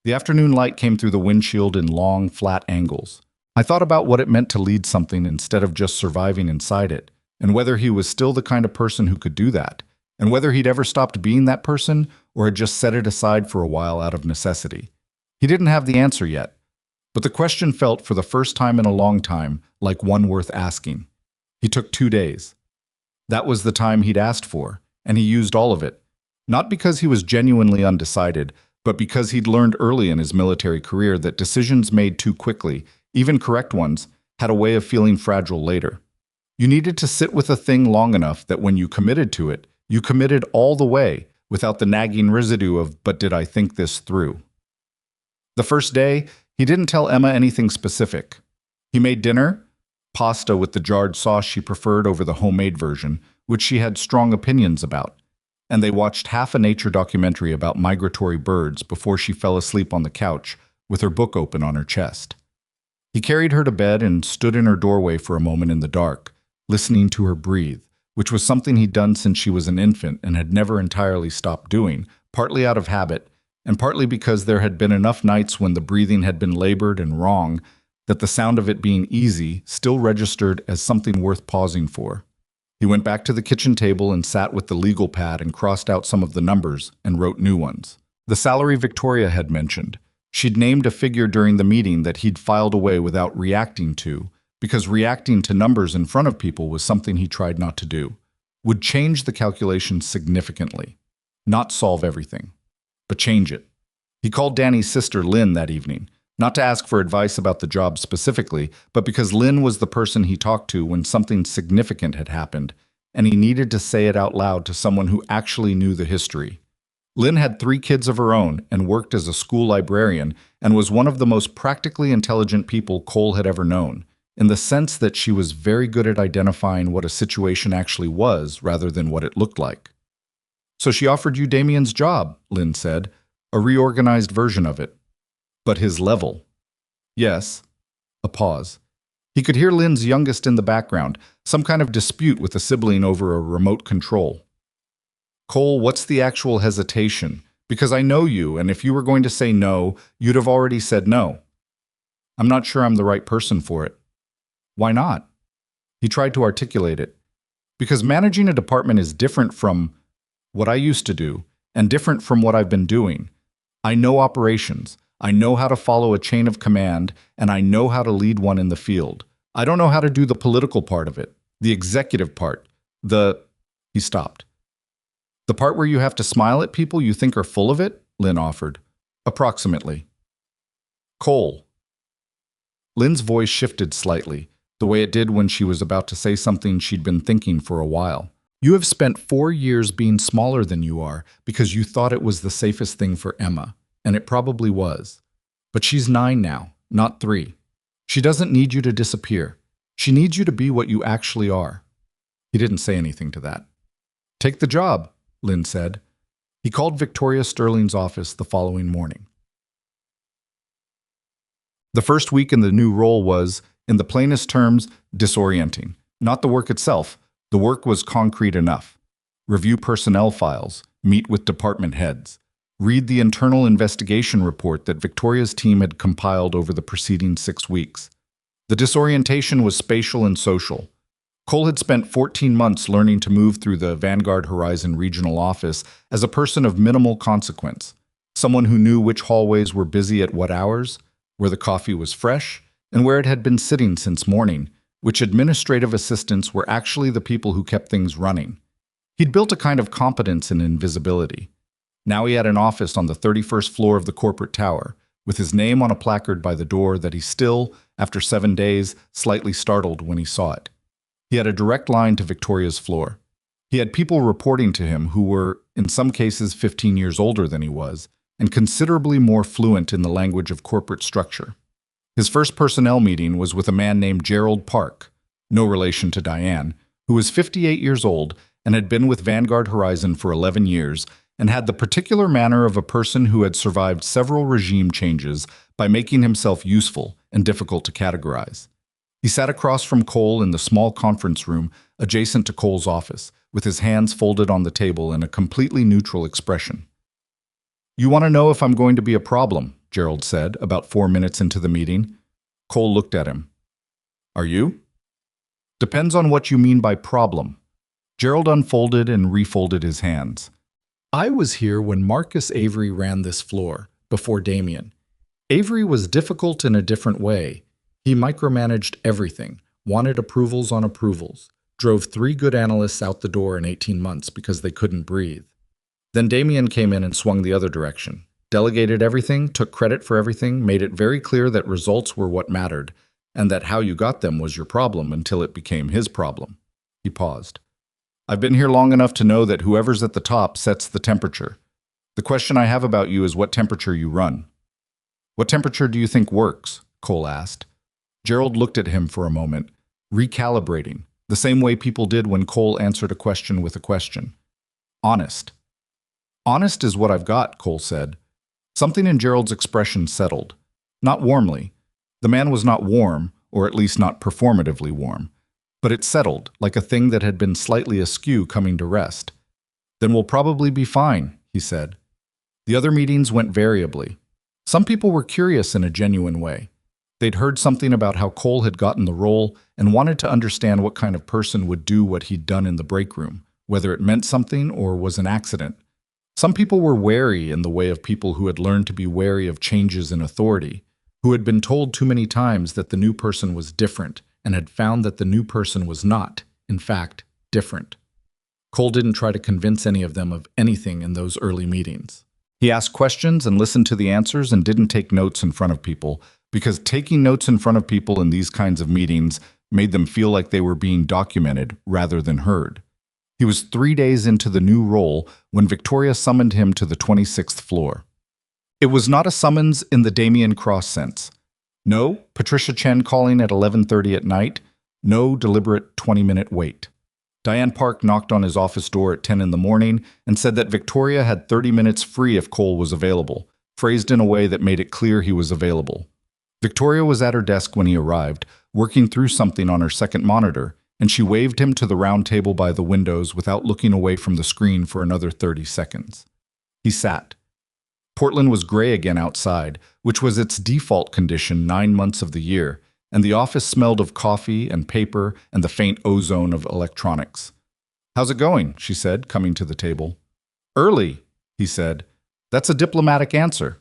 The afternoon light came through the windshield in long, flat angles. I thought about what it meant to lead something instead of just surviving inside it, and whether he was still the kind of person who could do that, and whether he'd ever stopped being that person or had just set it aside for a while out of necessity. He didn't have the answer yet, but the question felt for the first time in a long time like one worth asking. He took 2 days. That was the time he'd asked for, and he used all of it, not because he was genuinely undecided, but because he'd learned early in his military career that decisions made too quickly, even correct ones, had a way of feeling fragile later. You needed to sit with a thing long enough that when you committed to it, you committed all the way, without the nagging residue of, but did I think this through? The first day, he didn't tell Emma anything specific. He made dinner, pasta with the jarred sauce she preferred over the homemade version, which she had strong opinions about, and they watched half a nature documentary about migratory birds before she fell asleep on the couch with her book open on her chest. He carried her to bed and stood in her doorway for a moment in the dark, listening to her breathe, which was something he'd done since she was an infant and had never entirely stopped doing, partly out of habit, and partly because there had been enough nights when the breathing had been labored and wrong that the sound of it being easy still registered as something worth pausing for. He went back to the kitchen table and sat with the legal pad and crossed out some of the numbers and wrote new ones. The salary Victoria had mentioned. She'd named a figure during the meeting that he'd filed away without reacting to, because reacting to numbers in front of people was something he tried not to do. Would change the calculation significantly. Not solve everything, but change it. He called Danny's sister Lynn that evening, not to ask for advice about the job specifically, but because Lynn was the person he talked to when something significant had happened, and he needed to say it out loud to someone who actually knew the history. Lynn had 3 kids of her own and worked as a school librarian and was one of the most practically intelligent people Cole had ever known, in the sense that she was very good at identifying what a situation actually was rather than what it looked like. So she offered you Damien's job, Lynn said, a reorganized version of it. But his level. Yes. A pause. He could hear Lynn's youngest in the background, some kind of dispute with a sibling over a remote control. Cole, what's the actual hesitation? Because I know you, and if you were going to say no, you'd have already said no. I'm not sure I'm the right person for it. Why not? He tried to articulate it. Because managing a department is different from what I used to do, and different from what I've been doing. I know operations. I know how to follow a chain of command, and I know how to lead one in the field. I don't know how to do the political part of it, the executive part, He stopped. The part where you have to smile at people you think are full of it, Lynn offered. Approximately. Cole. Lynn's voice shifted slightly, the way it did when she was about to say something she'd been thinking for a while. You have spent 4 years being smaller than you are because you thought it was the safest thing for Emma. And it probably was. But she's 9 now, not 3. She doesn't need you to disappear. She needs you to be what you actually are. He didn't say anything to that. Take the job, Lynn said. He called Victoria Sterling's office the following morning. The first week in the new role was, in the plainest terms, disorienting. Not the work itself. The work was concrete enough. Review personnel files, meet with department heads. Read the internal investigation report that Victoria's team had compiled over the preceding 6 weeks. The disorientation was spatial and social. Cole had spent 14 months learning to move through the Vanguard Horizon regional office as a person of minimal consequence, someone who knew which hallways were busy at what hours, where the coffee was fresh, and where it had been sitting since morning, which administrative assistants were actually the people who kept things running. He'd built a kind of competence in invisibility. Now he had an office on the 31st floor of the corporate tower, with his name on a placard by the door that he still, after 7 days, slightly startled when he saw it. He had a direct line to Victoria's floor. He had people reporting to him who were, in some cases, 15 years older than he was, and considerably more fluent in the language of corporate structure. His first personnel meeting was with a man named Gerald Park, no relation to Diane, who was 58 years old and had been with Vanguard Horizon for 11 years and had the particular manner of a person who had survived several regime changes by making himself useful and difficult to categorize. He sat across from Cole in the small conference room adjacent to Cole's office, with his hands folded on the table in a completely neutral expression. "You want to know if I'm going to be a problem," Gerald said, about 4 minutes into the meeting. Cole looked at him. "Are you?" "Depends on what you mean by problem." Gerald unfolded and refolded his hands. "I was here when Marcus Avery ran this floor, before Damien. Avery was difficult in a different way. He micromanaged everything, wanted approvals on approvals, drove 3 good analysts out the door in 18 months because they couldn't breathe. Then Damien came in and swung the other direction, delegated everything, took credit for everything, made it very clear that results were what mattered, and that how you got them was your problem until it became his problem." He paused. "I've been here long enough to know that whoever's at the top sets the temperature. The question I have about you is what temperature you run." "What temperature do you think works?" Cole asked. Gerald looked at him for a moment, recalibrating, the same way people did when Cole answered a question with a question. "Honest." "Honest is what I've got," Cole said. Something in Gerald's expression settled. Not warmly. The man was not warm, or at least not performatively warm. But it settled, like a thing that had been slightly askew coming to rest. "Then we'll probably be fine," he said. The other meetings went variably. Some people were curious in a genuine way. They'd heard something about how Cole had gotten the role and wanted to understand what kind of person would do what he'd done in the break room, whether it meant something or was an accident. Some people were wary in the way of people who had learned to be wary of changes in authority, who had been told too many times that the new person was different and had found that the new person was not, in fact, different. Cole didn't try to convince any of them of anything in those early meetings. He asked questions and listened to the answers and didn't take notes in front of people, because taking notes in front of people in these kinds of meetings made them feel like they were being documented rather than heard. He was 3 days into the new role when Victoria summoned him to the 26th floor. It was not a summons in the Damien Cross sense. No Patricia Chen calling at 11:30 at night, no deliberate 20-minute wait. Diane Park knocked on his office door at 10 in the morning and said that Victoria had 30 minutes free if Cole was available, phrased in a way that made it clear he was available. Victoria was at her desk when he arrived, working through something on her second monitor, and she waved him to the round table by the windows without looking away from the screen for another 30 seconds. He sat. Portland was gray again outside, which was its default condition 9 months of the year, and the office smelled of coffee and paper and the faint ozone of electronics. "How's it going?" she said, coming to the table. "Early," he said. "That's a diplomatic answer."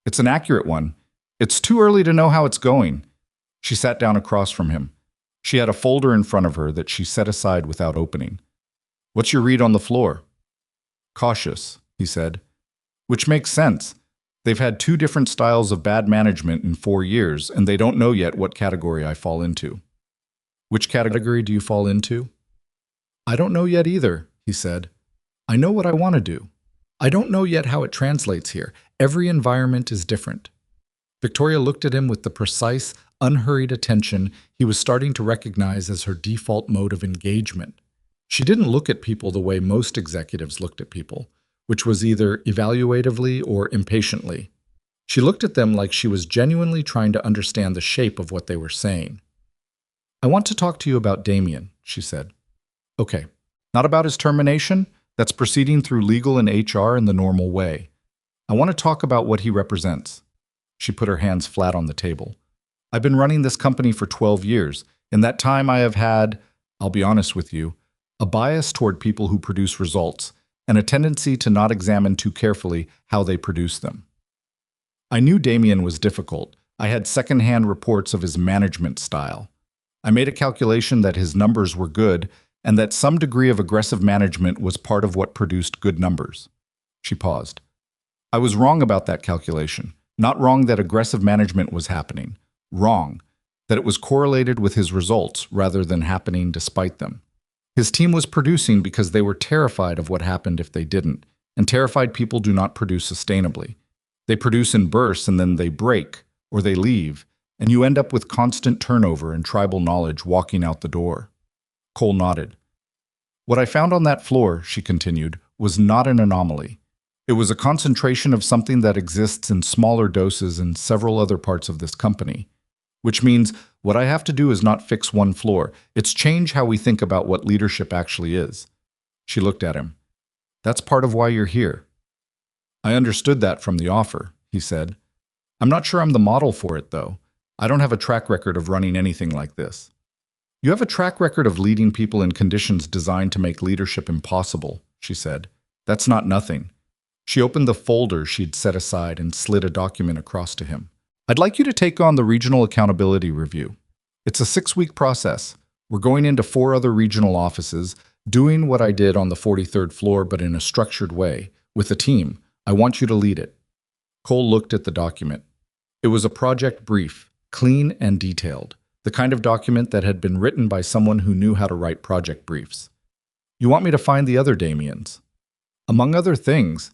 "It's an accurate one. It's too early to know how it's going." She sat down across from him. She had a folder in front of her that she set aside without opening. "What's your read on the floor?" "Cautious," he said. "Which makes sense. They've had 2 different styles of bad management in 4 years, and they don't know yet what category I fall into." "Which category do you fall into?" "I don't know yet either," he said. "I know what I want to do. I don't know yet how it translates here. Every environment is different." Victoria looked at him with the precise, unhurried attention he was starting to recognize as her default mode of engagement. She didn't look at people the way most executives looked at people, which was either evaluatively or impatiently. She looked at them like she was genuinely trying to understand the shape of what they were saying. "I want to talk to you about Damien," she said. "Okay. Not about his termination? That's proceeding through legal and HR in the normal way. I want to talk about what he represents." She put her hands flat on the table. "I've been running this company for 12 years. In that time I have had, I'll be honest with you, a bias toward people who produce results, and a tendency to not examine too carefully how they produce them. I knew Damien was difficult. I had second-hand reports of his management style. I made a calculation that his numbers were good and that some degree of aggressive management was part of what produced good numbers." She paused. "I was wrong about that calculation. Not wrong that aggressive management was happening. Wrong that it was correlated with his results rather than happening despite them. His team was producing because they were terrified of what happened if they didn't, and terrified people do not produce sustainably. They produce in bursts and then they break, or they leave, and you end up with constant turnover and tribal knowledge walking out the door. Cole nodded. What I found on that floor, she continued, was not an anomaly. It was a concentration of something that exists in smaller doses in several other parts of this company. Which means what I have to do is not fix one floor, it's change how we think about what leadership actually is. She looked at him. That's part of why you're here. I understood that from the offer, he said. I'm not sure I'm the model for it, though. I don't have a track record of running anything like this. You have a track record of leading people in conditions designed to make leadership impossible, she said. That's not nothing. She opened the folder she'd set aside and slid a document across to him. I'd like you to take on the Regional Accountability Review. It's a 6-week process. We're going into 4 other regional offices, doing what I did on the 43rd floor but in a structured way, with a team. I want you to lead it. Cole looked at the document. It was a project brief, clean and detailed, the kind of document that had been written by someone who knew how to write project briefs. You want me to find the other Damians? Among other things,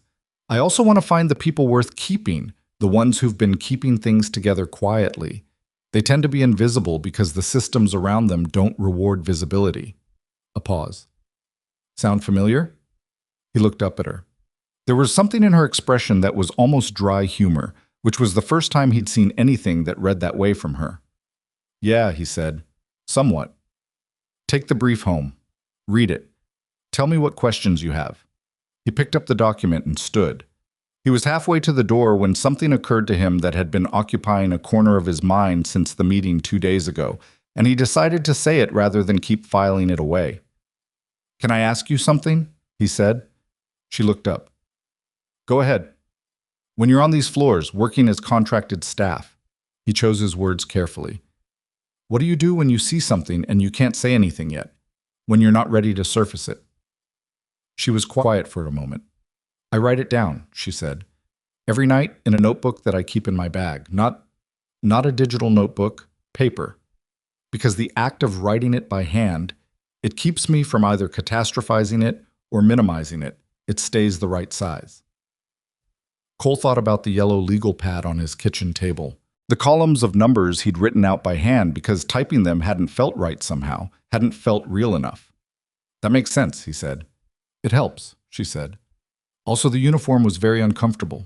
I also want to find the people worth keeping, the ones who've been keeping things together quietly. They tend to be invisible because the systems around them don't reward visibility. A pause. Sound familiar? He looked up at her. There was something in her expression that was almost dry humor, which was the first time he'd seen anything that read that way from her. Yeah, he said. Somewhat. Take the brief home. Read it. Tell me what questions you have. He picked up the document and stood. He was halfway to the door when something occurred to him that had been occupying a corner of his mind since the meeting 2 days ago, and he decided to say it rather than keep filing it away. Can I ask you something? He said. She looked up. Go ahead. When you're on these floors, working as contracted staff, he chose his words carefully. What do you do when you see something and you can't say anything yet? When you're not ready to surface it? She was quiet for a moment. I write it down, she said. Every night in a notebook that I keep in my bag. Not a digital notebook, paper. Because the act of writing it by hand, it keeps me from either catastrophizing it or minimizing it. It stays the right size. Cole thought about the yellow legal pad on his kitchen table. The columns of numbers he'd written out by hand because typing them hadn't felt right somehow, hadn't felt real enough. That makes sense, he said. It helps, she said. Also, the uniform was very uncomfortable.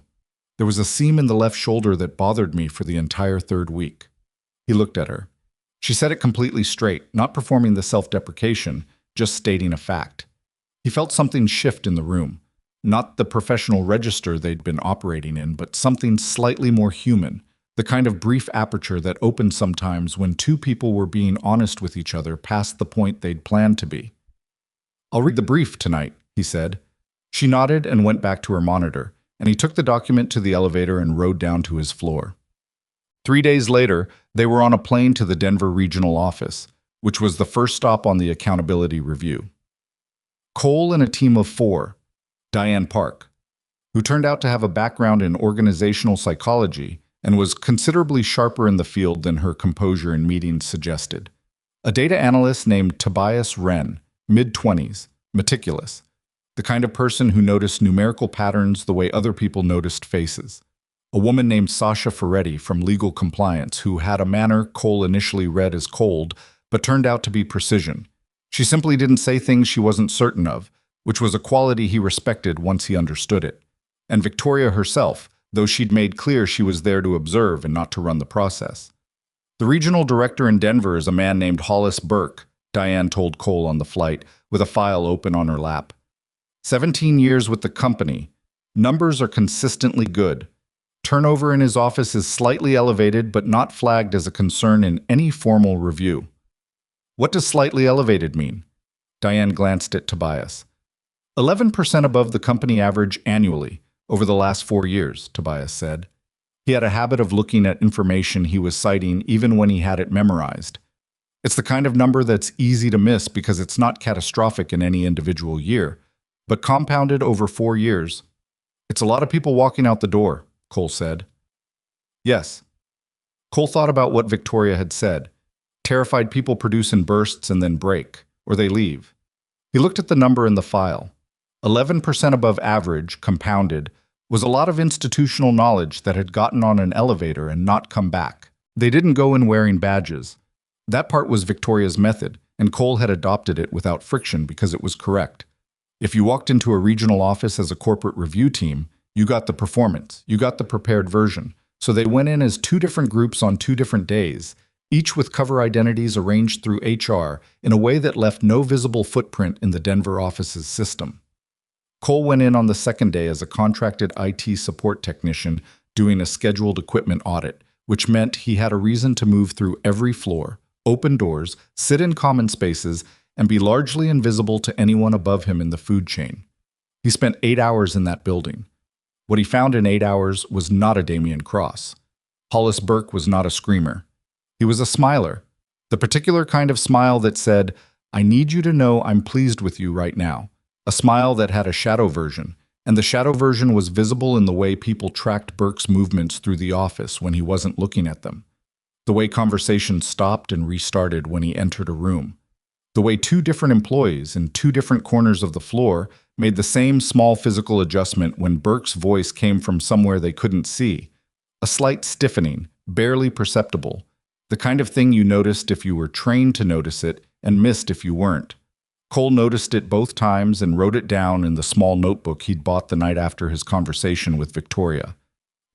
There was a seam in the left shoulder that bothered me for the entire 3rd week. He looked at her. She said it completely straight, not performing the self-deprecation, just stating a fact. He felt something shift in the room. Not the professional register they'd been operating in, but something slightly more human, the kind of brief aperture that opened sometimes when 2 people were being honest with each other past the point they'd planned to be. I'll read the brief tonight, he said. She nodded and went back to her monitor, and he took the document to the elevator and rode down to his floor. 3 days later, they were on a plane to the Denver regional office, which was the first stop on the accountability review. Cole and a team of 4, Diane Park, who turned out to have a background in organizational psychology and was considerably sharper in the field than her composure in meetings suggested. A data analyst named Tobias Wren, mid-20s, meticulous, the kind of person who noticed numerical patterns the way other people noticed faces. A woman named Sasha Ferretti from legal compliance who had a manner Cole initially read as cold, but turned out to be precision. She simply didn't say things she wasn't certain of, which was a quality he respected once he understood it. And Victoria herself, though she'd made clear she was there to observe and not to run the process. The regional director in Denver is a man named Hollis Burke, Diane told Cole on the flight, with a file open on her lap. 17 years with the company. Numbers are consistently good. Turnover in his office is slightly elevated but not flagged as a concern in any formal review. What does slightly elevated mean? Diane glanced at Tobias. 11% above the company average annually over the last 4 years, Tobias said. He had a habit of looking at information he was citing even when he had it memorized. It's the kind of number that's easy to miss because it's not catastrophic in any individual year, but compounded over 4 years. It's a lot of people walking out the door, Cole said. Yes. Cole thought about what Victoria had said. Terrified people produce in bursts and then break, or they leave. He looked at the number in the file. 11% above average, compounded, was a lot of institutional knowledge that had gotten on an elevator and not come back. They didn't go in wearing badges. That part was Victoria's method, and Cole had adopted it without friction because it was correct. If you walked into a regional office as a corporate review team, you got the performance, you got the prepared version. So they went in as two different groups on two different days, each with cover identities arranged through HR in a way that left no visible footprint in the Denver office's system. Cole went in on the second day as a contracted IT support technician doing a scheduled equipment audit, which meant he had a reason to move through every floor, open doors, sit in common spaces, and be largely invisible to anyone above him in the food chain. He spent 8 hours in that building. What he found in 8 hours was not a Damien Cross. Hollis Burke was not a screamer. He was a smiler, the particular kind of smile that said, "I need you to know I'm pleased with you right now." A smile that had a shadow version, and the shadow version was visible in the way people tracked Burke's movements through the office when he wasn't looking at them. The way conversations stopped and restarted when he entered a room. The way two different employees in two different corners of the floor made the same small physical adjustment when Burke's voice came from somewhere they couldn't see. A slight stiffening, barely perceptible. The kind of thing you noticed if you were trained to notice it and missed if you weren't. Cole noticed it both times and wrote it down in the small notebook he'd bought the night after his conversation with Victoria.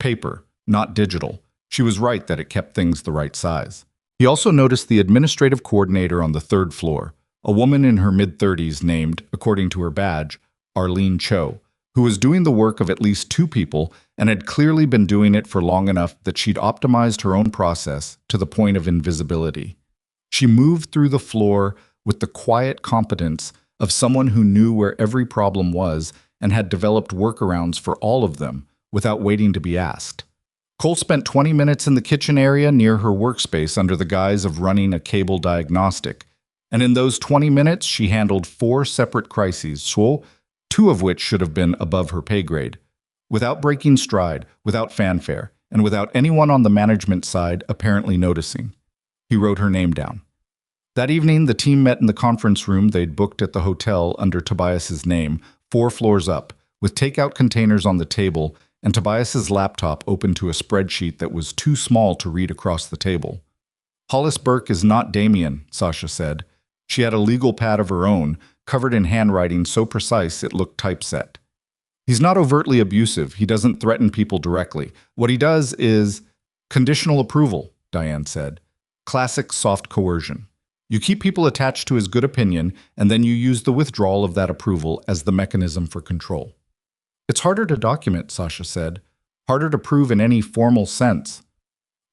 Paper, not digital. She was right that it kept things the right size. He also noticed the administrative coordinator on the third floor, a woman in her mid-30s named, according to her badge, Arlene Cho, who was doing the work of at least two people and had clearly been doing it for long enough that she'd optimized her own process to the point of invisibility. She moved through the floor with the quiet competence of someone who knew where every problem was and had developed workarounds for all of them without waiting to be asked. Cole spent 20 minutes in the kitchen area near her workspace under the guise of running a cable diagnostic, and in those 20 minutes she handled 4 separate crises, so 2 of which should have been above her pay grade, without breaking stride, without fanfare, and without anyone on the management side apparently noticing. He wrote her name down. That evening, the team met in the conference room they'd booked at the hotel under Tobias's name, 4 floors up, with takeout containers on the table and Tobias's laptop open to a spreadsheet that was too small to read across the table. Hollis Burke is not Damien, Sasha said. She had a legal pad of her own, covered in handwriting so precise it looked typeset. He's not overtly abusive. He doesn't threaten people directly. What he does is conditional approval, Diane said. Classic soft coercion. You keep people attached to his good opinion, and then you use the withdrawal of that approval as the mechanism for control. It's harder to document, Sasha said. Harder to prove in any formal sense.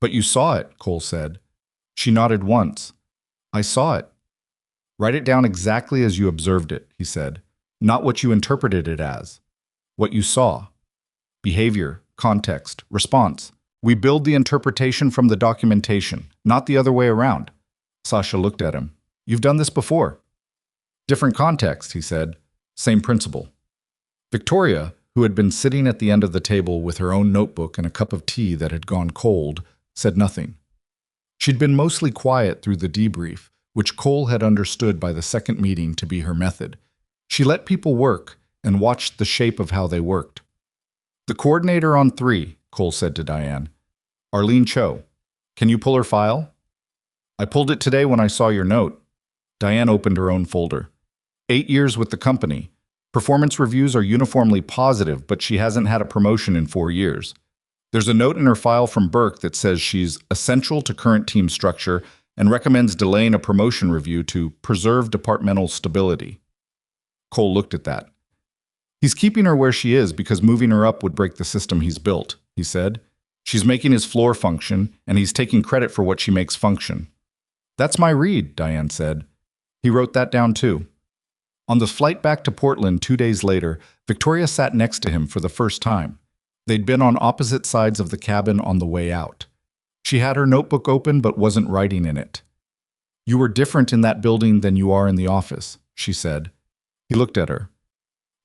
But you saw it, Cole said. She nodded once. I saw it. Write it down exactly as you observed it, he said. Not what you interpreted it as. What you saw. Behavior, context, response. We build the interpretation from the documentation, not the other way around. Sasha looked at him. You've done this before. Different context, he said. Same principle. Victoria, who had been sitting at the end of the table with her own notebook and a cup of tea that had gone cold, said nothing. She'd been mostly quiet through the debrief, which Cole had understood by the second meeting to be her method. She let people work and watched the shape of how they worked. The coordinator on 3, Cole said to Diane. Arlene Cho. Can you pull her file? I pulled it today when I saw your note. Diane opened her own folder. 8 years with the company. Performance reviews are uniformly positive, but she hasn't had a promotion in 4 years. There's a note in her file from Burke that says she's essential to current team structure and recommends delaying a promotion review to preserve departmental stability. Cole looked at that. He's keeping her where she is because moving her up would break the system he's built, he said. She's making his floor function, and he's taking credit for what she makes function. That's my read, Diane said. He wrote that down too. On the flight back to Portland 2 days later, Victoria sat next to him for the first time. They'd been on opposite sides of the cabin on the way out. She had her notebook open but wasn't writing in it. You were different in that building than you are in the office, she said. He looked at her.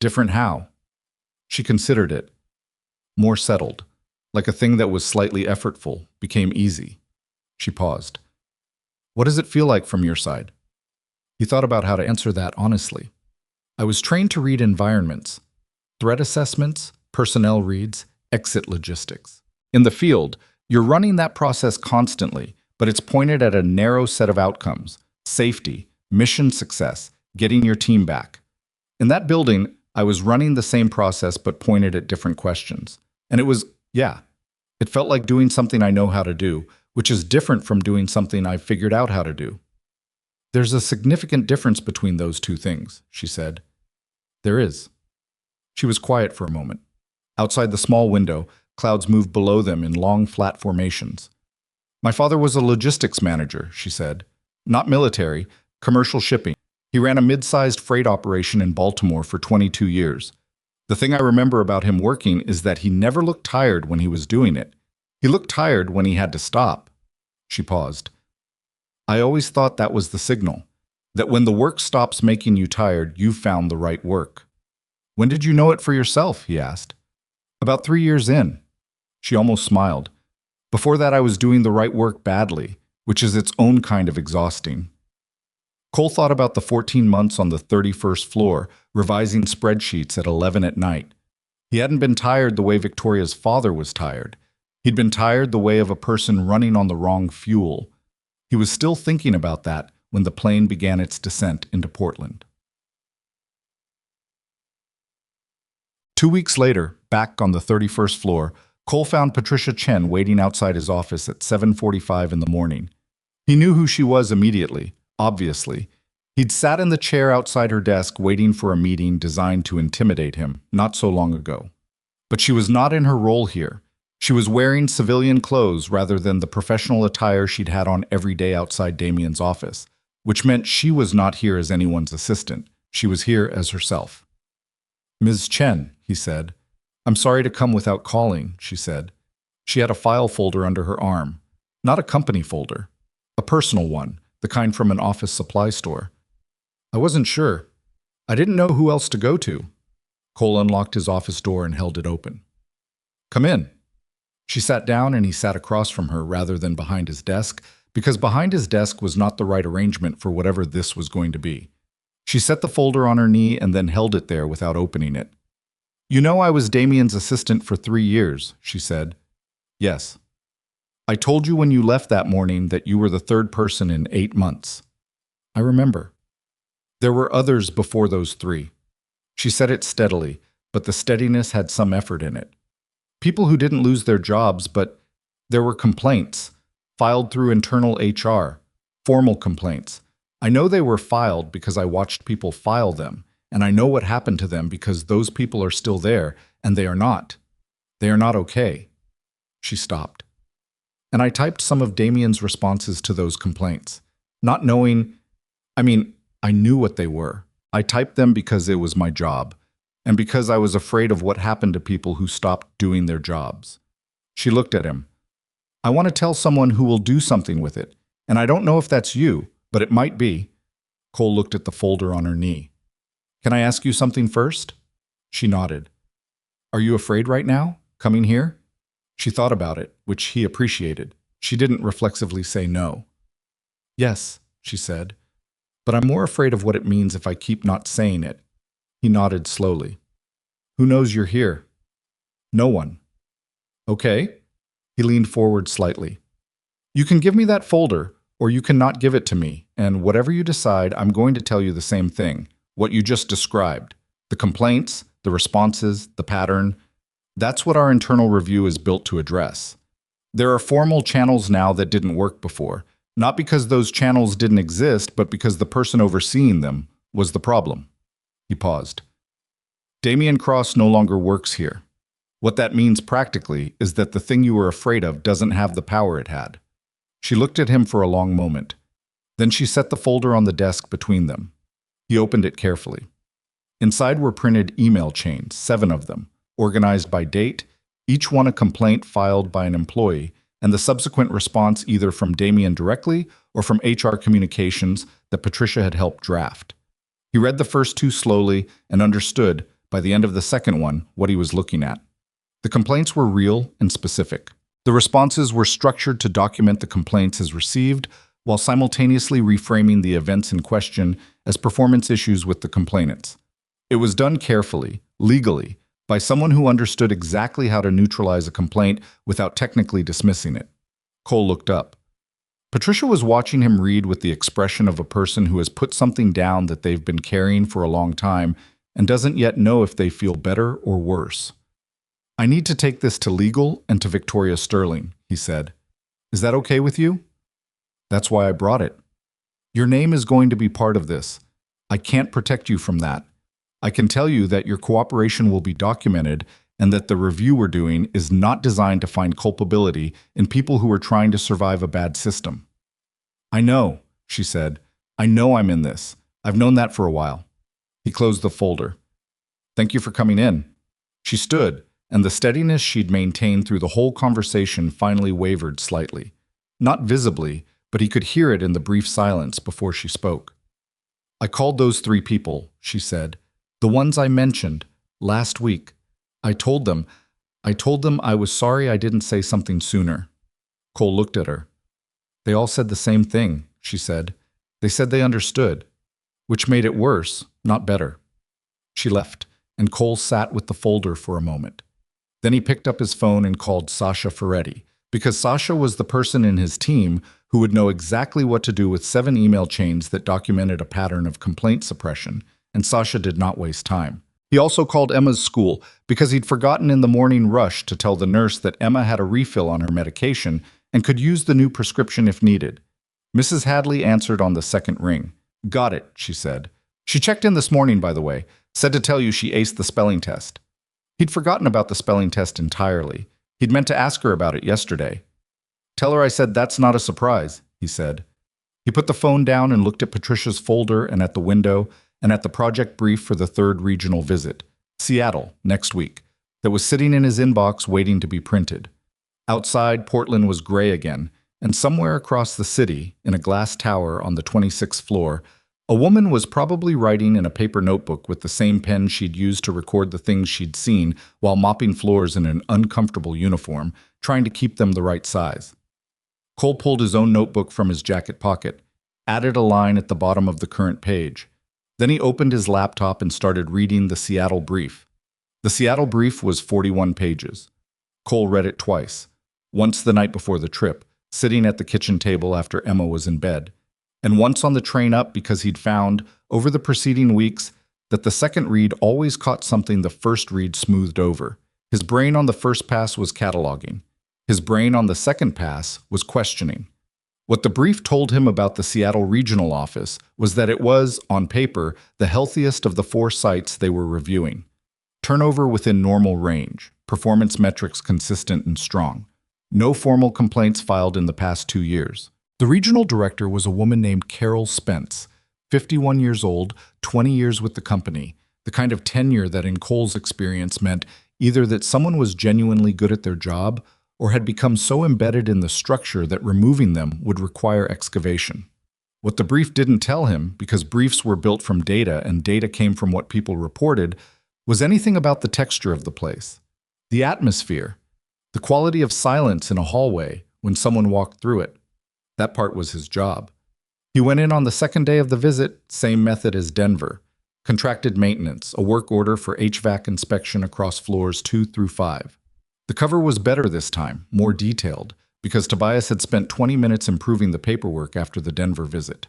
Different how? She considered it. More settled. like a thing that was slightly effortful, became easy. She paused. What does it feel like from your side? He thought about how to answer that honestly. I was trained to read environments, threat assessments, personnel reads, exit logistics. In the field, you're running that process constantly, but it's pointed at a narrow set of outcomes: safety, mission success, getting your team back. In that building, I was running the same process but pointed at different questions. And it felt like doing something I know how to do, which is different from doing something I figured out how to do. There's a significant difference between those two things, she said. There is. She was quiet for a moment. Outside the small window, clouds moved below them in long, flat formations. My father was a logistics manager, she said. Not military, commercial shipping. He ran a mid-sized freight operation in Baltimore for 22 years. The thing I remember about him working is that he never looked tired when he was doing it. He looked tired when he had to stop. She paused. I always thought that was the signal, that when the work stops making you tired, you've found the right work. When did you know it for yourself? He asked. About 3 years in. She almost smiled. Before that, I was doing the right work badly, which is its own kind of exhausting. Cole thought about the 14 months on the 31st floor, revising spreadsheets at 11 at night. He hadn't been tired the way Victoria's father was tired. He'd been tired the way of a person running on the wrong fuel. He was still thinking about that when the plane began its descent into Portland. 2 weeks later, back on the 31st floor, Cole found Patricia Chen waiting outside his office at 7:45 in the morning. He knew who she was immediately, obviously. He'd sat in the chair outside her desk waiting for a meeting designed to intimidate him not so long ago. But she was not in her role here. She was wearing civilian clothes rather than the professional attire she'd had on every day outside Damien's office, which meant she was not here as anyone's assistant. She was here as herself. Ms. Chen, he said. I'm sorry to come without calling, she said. She had a file folder under her arm. Not a company folder. A personal one, the kind from an office supply store. I wasn't sure. I didn't know who else to go to. Cole unlocked his office door and held it open. Come in. She sat down and he sat across from her rather than behind his desk, because behind his desk was not the right arrangement for whatever this was going to be. She set the folder on her knee and then held it there without opening it. You know I was Damien's assistant for 3 years, she said. Yes. I told you when you left that morning that you were the third person in 8 months. I remember. There were others before those 3. She said it steadily, but the steadiness had some effort in it. People who didn't lose their jobs, but there were complaints, filed through internal HR, formal complaints. I know they were filed because I watched people file them, and I know what happened to them because those people are still there, and they are not. They are not okay. She stopped. And I typed some of Damien's responses to those complaints, not knowing, I knew what they were. I typed them because it was my job, and because I was afraid of what happened to people who stopped doing their jobs. She looked at him. I want to tell someone who will do something with it, and I don't know if that's you, but it might be. Cole looked at the folder on her knee. Can I ask you something first? She nodded. Are you afraid right now, coming here? She thought about it, which he appreciated. She didn't reflexively say no. Yes, she said, but I'm more afraid of what it means if I keep not saying it. He nodded slowly. Who knows you're here? No one. Okay. He leaned forward slightly. You can give me that folder, or you can not give it to me, and whatever you decide, I'm going to tell you the same thing, what you just described. The complaints, the responses, the pattern. That's what our internal review is built to address. There are formal channels now that didn't work before, not because those channels didn't exist, but because the person overseeing them was the problem. He paused. Damien Cross no longer works here. What that means practically is that the thing you were afraid of doesn't have the power it had. She looked at him for a long moment. Then she set the folder on the desk between them. He opened it carefully. Inside were printed email chains, 7 of them, organized by date, each one a complaint filed by an employee, and the subsequent response either from Damien directly or from HR communications that Patricia had helped draft. He read the first 2 slowly and understood, by the end of the second one, what he was looking at. The complaints were real and specific. The responses were structured to document the complaints as received, while simultaneously reframing the events in question as performance issues with the complainants. It was done carefully, legally, by someone who understood exactly how to neutralize a complaint without technically dismissing it. Cole looked up. Patricia was watching him read with the expression of a person who has put something down that they've been carrying for a long time and doesn't yet know if they feel better or worse. "I need to take this to legal and to Victoria Sterling," he said. "Is that okay with you?" "That's why I brought it. Your name is going to be part of this. I can't protect you from that. I can tell you that your cooperation will be documented and that the review we're doing is not designed to find culpability in people who are trying to survive a bad system." "I know," she said. "I know I'm in this. I've known that for a while." He closed the folder. "Thank you for coming in." She stood, and the steadiness she'd maintained through the whole conversation finally wavered slightly. Not visibly, but he could hear it in the brief silence before she spoke. "I called those 3 people," she said. "The ones I mentioned, last week. I told them I was sorry I didn't say something sooner." Cole looked at her. "They all said the same thing," she said. "They said they understood, which made it worse, not better." She left, and Cole sat with the folder for a moment. Then he picked up his phone and called Sasha Ferretti, because Sasha was the person in his team who would know exactly what to do with 7 email chains that documented a pattern of complaint suppression, and Sasha did not waste time. He also called Emma's school because he'd forgotten in the morning rush to tell the nurse that Emma had a refill on her medication and could use the new prescription if needed. Mrs. Hadley answered on the second ring. "Got it," she said. "She checked in this morning, by the way. Said to tell you she aced the spelling test." He'd forgotten about the spelling test entirely. He'd meant to ask her about it yesterday. "Tell her I said that's not a surprise," he said. He put the phone down and looked at Patricia's folder and at the window and at the project brief for the 3rd regional visit, Seattle, next week, that was sitting in his inbox waiting to be printed. Outside, Portland was gray again, and somewhere across the city, in a glass tower on the 26th floor, a woman was probably writing in a paper notebook with the same pen she'd used to record the things she'd seen while mopping floors in an uncomfortable uniform, trying to keep them the right size. Cole pulled his own notebook from his jacket pocket, added a line at the bottom of the current page. Then he opened his laptop and started reading the Seattle brief. The Seattle brief was 41 pages. Cole read it twice, once the night before the trip, sitting at the kitchen table after Emma was in bed, and once on the train up because he'd found, over the preceding weeks, that the second read always caught something the first read smoothed over. His brain on the first pass was cataloging. His brain on the second pass was questioning. What the brief told him about the Seattle regional office was that it was, on paper, the healthiest of the 4 sites they were reviewing. Turnover within normal range, performance metrics consistent and strong. No formal complaints filed in the past 2 years. The regional director was a woman named Carol Spence, 51 years old, 20 years with the company, the kind of tenure that in Cole's experience meant either that someone was genuinely good at their job or had become so embedded in the structure that removing them would require excavation. What the brief didn't tell him, because briefs were built from data and data came from what people reported, was anything about the texture of the place, the atmosphere, the quality of silence in a hallway when someone walked through it. That part was his job. He went in on the second day of the visit, same method as Denver. Contracted maintenance, a work order for HVAC inspection across floors 2 through 5. The cover was better this time, more detailed, because Tobias had spent 20 minutes improving the paperwork after the Denver visit.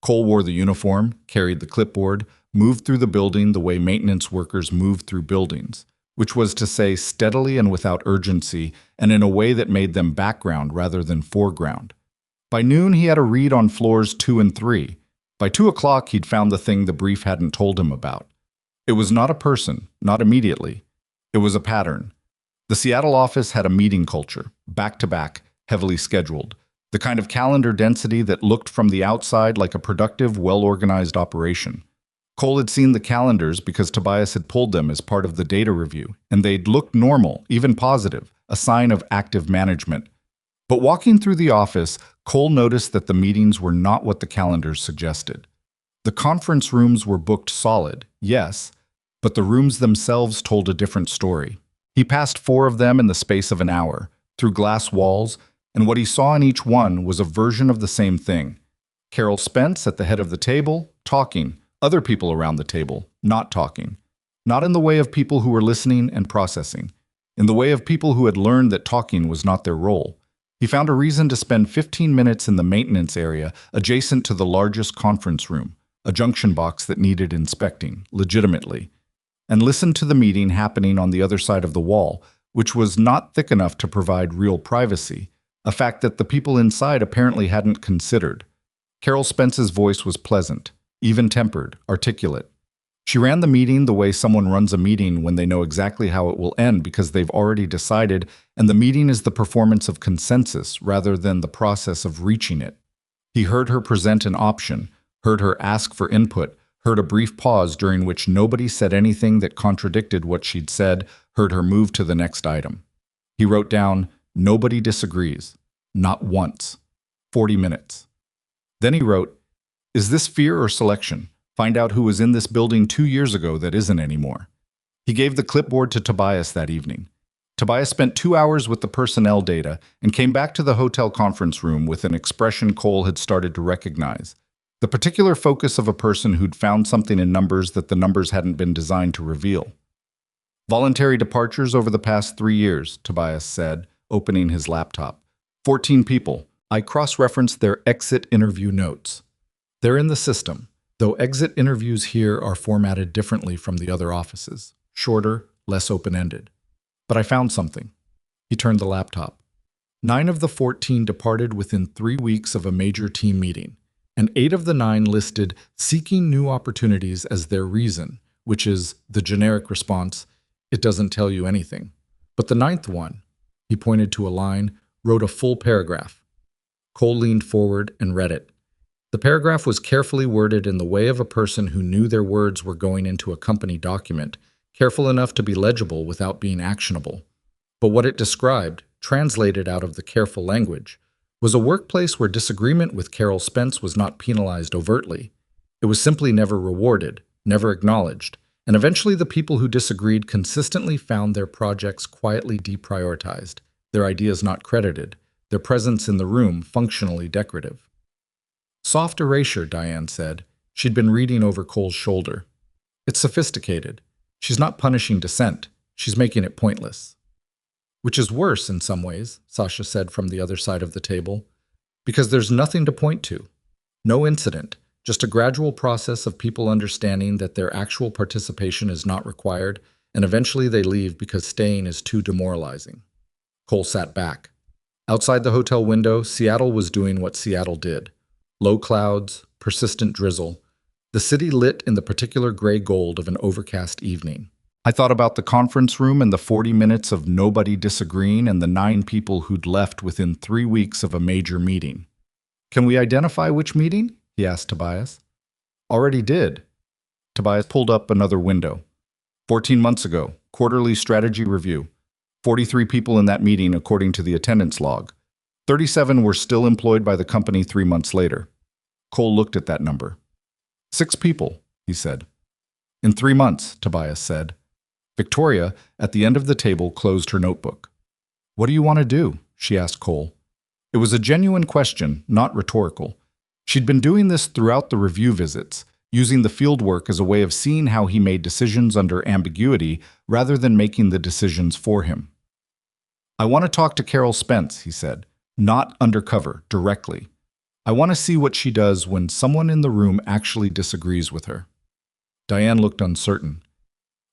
Cole wore the uniform, carried the clipboard, moved through the building the way maintenance workers moved through buildings, which was to say steadily and without urgency, and in a way that made them background rather than foreground. By noon, he had a read on floors 2 and 3. By 2 o'clock, he'd found the thing the brief hadn't told him about. It was not a person, not immediately. It was a pattern. The Seattle office had a meeting culture, back-to-back, heavily scheduled, the kind of calendar density that looked from the outside like a productive, well-organized operation. Cole had seen the calendars because Tobias had pulled them as part of the data review, and they'd looked normal, even positive, a sign of active management. But walking through the office, Cole noticed that the meetings were not what the calendars suggested. The conference rooms were booked solid, yes, but the rooms themselves told a different story. He passed 4 of them in the space of an hour, through glass walls, and what he saw in each one was a version of the same thing. Carol Spence at the head of the table, talking, other people around the table, not talking. Not in the way of people who were listening and processing, in the way of people who had learned that talking was not their role. He found a reason to spend 15 minutes in the maintenance area adjacent to the largest conference room, a junction box that needed inspecting, legitimately, and listened to the meeting happening on the other side of the wall, which was not thick enough to provide real privacy, a fact that the people inside apparently hadn't considered. Carol Spence's voice was pleasant, even-tempered, articulate. She ran the meeting the way someone runs a meeting when they know exactly how it will end because they've already decided, and the meeting is the performance of consensus rather than the process of reaching it. He heard her present an option, heard her ask for input, heard a brief pause during which nobody said anything that contradicted what she'd said, heard her move to the next item. He wrote down, "Nobody disagrees. Not once. 40 minutes." Then he wrote, "Is this fear or selection? Find out who was in this building 2 years ago that isn't anymore." He gave the clipboard to Tobias that evening. Tobias spent 2 hours with the personnel data and came back to the hotel conference room with an expression Cole had started to recognize. The particular focus of a person who'd found something in numbers that the numbers hadn't been designed to reveal. "Voluntary departures over the past 3 years, Tobias said, opening his laptop. 14 people. I cross-referenced their exit interview notes. They're in the system, though exit interviews here are formatted differently from the other offices. Shorter, less open-ended. But I found something." He turned the laptop. 9 of the 14 departed within 3 weeks of a major team meeting, and 8 of the 9 listed seeking new opportunities as their reason, which is the generic response, "It doesn't tell you anything." But the 9th one, he pointed to a line, wrote a full paragraph. Cole leaned forward and read it. The paragraph was carefully worded in the way of a person who knew their words were going into a company document, careful enough to be legible without being actionable. But what it described, translated out of the careful language, was a workplace where disagreement with Carol Spence was not penalized overtly. It was simply never rewarded, never acknowledged, and eventually the people who disagreed consistently found their projects quietly deprioritized, their ideas not credited, their presence in the room functionally decorative. "Soft erasure," Diane said. She'd been reading over Cole's shoulder. "It's sophisticated. She's not punishing dissent. She's making it pointless." "Which is worse in some ways," Sasha said from the other side of the table, "because there's nothing to point to. No incident, just a gradual process of people understanding that their actual participation is not required, and eventually they leave because staying is too demoralizing." Cole sat back. Outside the hotel window, Seattle was doing what Seattle did. Low clouds, persistent drizzle, the city lit in the particular gray gold of an overcast evening. I thought about the conference room and the 40 minutes of nobody disagreeing and the 9 people who'd left within 3 weeks of a major meeting. "Can we identify which meeting?" he asked Tobias. "Already did." Tobias pulled up another window. 14 months ago, quarterly strategy review. 43 people in that meeting according to the attendance log. 37 were still employed by the company 3 months later. Cole looked at that number. 6 people, he said. "In 3 months," Tobias said. Victoria, at the end of the table, closed her notebook. "What do you want to do?" she asked Cole. It was a genuine question, not rhetorical. She'd been doing this throughout the review visits, using the fieldwork as a way of seeing how he made decisions under ambiguity rather than making the decisions for him. "I want to talk to Carol Spence," he said. "Not undercover, directly. I want to see what she does when someone in the room actually disagrees with her." Diane looked uncertain.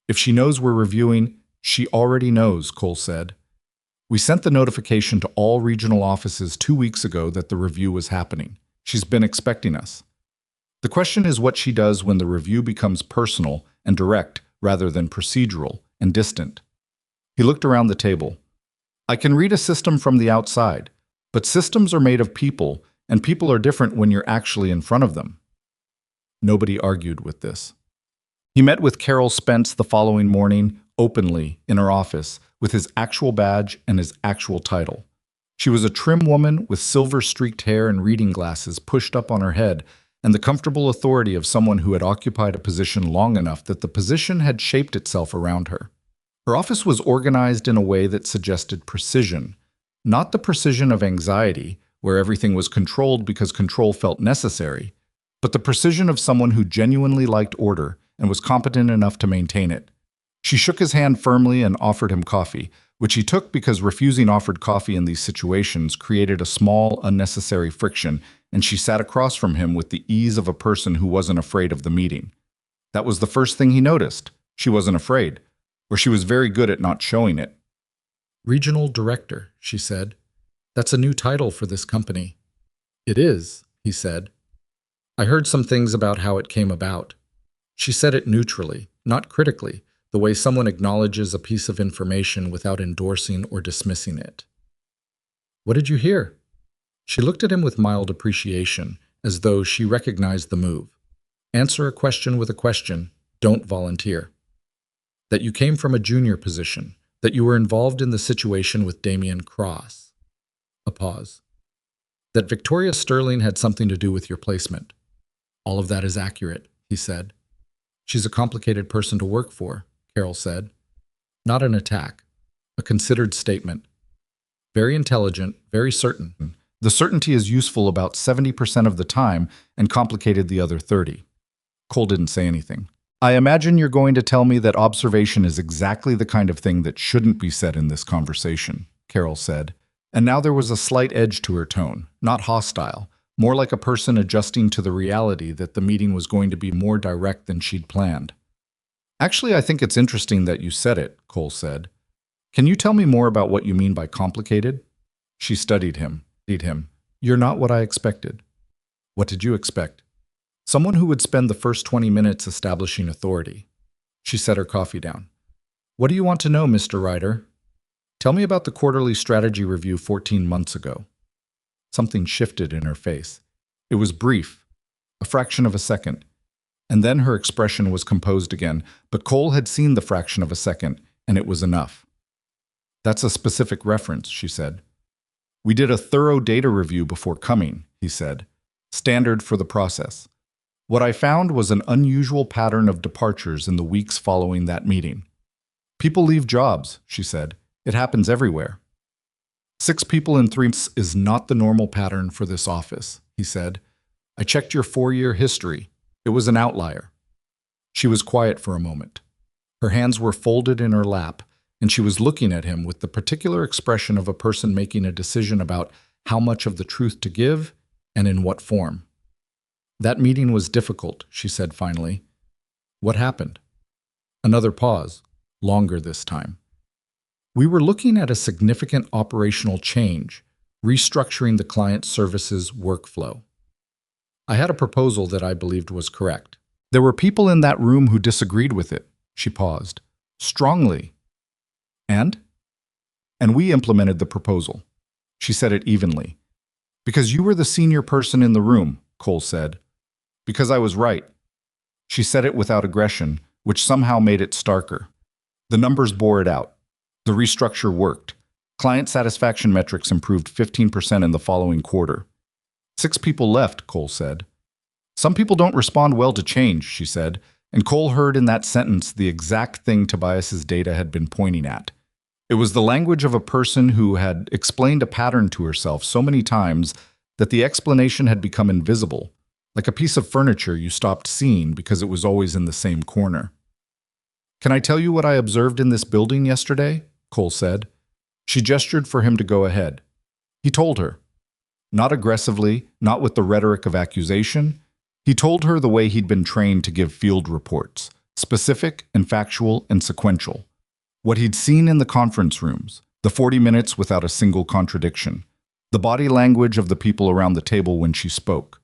"If she knows we're reviewing, she already knows," Cole said. "We sent the notification to all regional offices 2 weeks ago that the review was happening. She's been expecting us. The question is what she does when the review becomes personal and direct rather than procedural and distant." He looked around the table. "I can read a system from the outside, but systems are made of people, and people are different when you're actually in front of them." Nobody argued with this. He met with Carol Spence the following morning, openly, in her office, with his actual badge and his actual title. She was a trim woman with silver-streaked hair and reading glasses pushed up on her head, and the comfortable authority of someone who had occupied a position long enough that the position had shaped itself around her. Her office was organized in a way that suggested precision, not the precision of anxiety, where everything was controlled because control felt necessary, but the precision of someone who genuinely liked order and was competent enough to maintain it. She shook his hand firmly and offered him coffee, which he took because refusing offered coffee in these situations created a small, unnecessary friction, and she sat across from him with the ease of a person who wasn't afraid of the meeting. That was the first thing he noticed. She wasn't afraid, or she was very good at not showing it. "Regional Director," she said. "That's a new title for this company." "It is," he said. "I heard some things about how it came about." She said it neutrally, not critically, the way someone acknowledges a piece of information without endorsing or dismissing it. "What did you hear?" She looked at him with mild appreciation, as though she recognized the move. "Answer a question with a question. Don't volunteer." "That you came from a junior position, that you were involved in the situation with Damien Cross." A pause. "That Victoria Sterling had something to do with your placement." "All of that is accurate," he said. "She's a complicated person to work for," Carol said. Not an attack, a considered statement. Very intelligent, very certain. The certainty is useful about 70% of the time and complicated the other 30. Cole didn't say anything. "I imagine you're going to tell me that observation is exactly the kind of thing that shouldn't be said in this conversation," Carol said. And now there was a slight edge to her tone, not hostile, more like a person adjusting to the reality that the meeting was going to be more direct than she'd planned. "Actually, I think it's interesting that you said it," Cole said. "Can you tell me more about what you mean by complicated?" She studied him. "You're not what I expected." "What did you expect?" "Someone who would spend the first 20 minutes establishing authority." She set her coffee down. "What do you want to know, Mr. Ryder?" "Tell me about the quarterly strategy review 14 months ago." Something shifted in her face. It was brief, a fraction of a second. And then her expression was composed again, but Cole had seen the fraction of a second, and it was enough. "That's a specific reference," she said. "We did a thorough data review before coming," he said. "Standard for the process. What I found was an unusual pattern of departures in the weeks following that meeting. People leave jobs," she said. "It happens everywhere." 6 people in 3 months is not the normal pattern for this office," he said. "I checked your 4-year history. It was an outlier." She was quiet for a moment. Her hands were folded in her lap, and she was looking at him with the particular expression of a person making a decision about how much of the truth to give and in what form. "That meeting was difficult," she said finally. "What happened?" Another pause, longer this time. "We were looking at a significant operational change, restructuring the client services workflow. I had a proposal that I believed was correct. There were people in that room who disagreed with it." She paused. "Strongly. And we implemented the proposal." She said it evenly. "Because you were the senior person in the room," Cole said. "Because I was right." She said it without aggression, which somehow made it starker. The numbers bore it out. The restructure worked. Client satisfaction metrics improved 15% in the following quarter. 6 people left, Cole said. "Some people don't respond well to change," she said, and Cole heard in that sentence the exact thing Tobias's data had been pointing at. It was the language of a person who had explained a pattern to herself so many times that the explanation had become invisible, like a piece of furniture you stopped seeing because it was always in the same corner. "Can I tell you what I observed in this building yesterday?" Cole said. She gestured for him to go ahead. He told her. Not aggressively, not with the rhetoric of accusation. He told her the way he'd been trained to give field reports, specific and factual and sequential. What he'd seen in the conference rooms, the 40 minutes without a single contradiction, the body language of the people around the table when she spoke.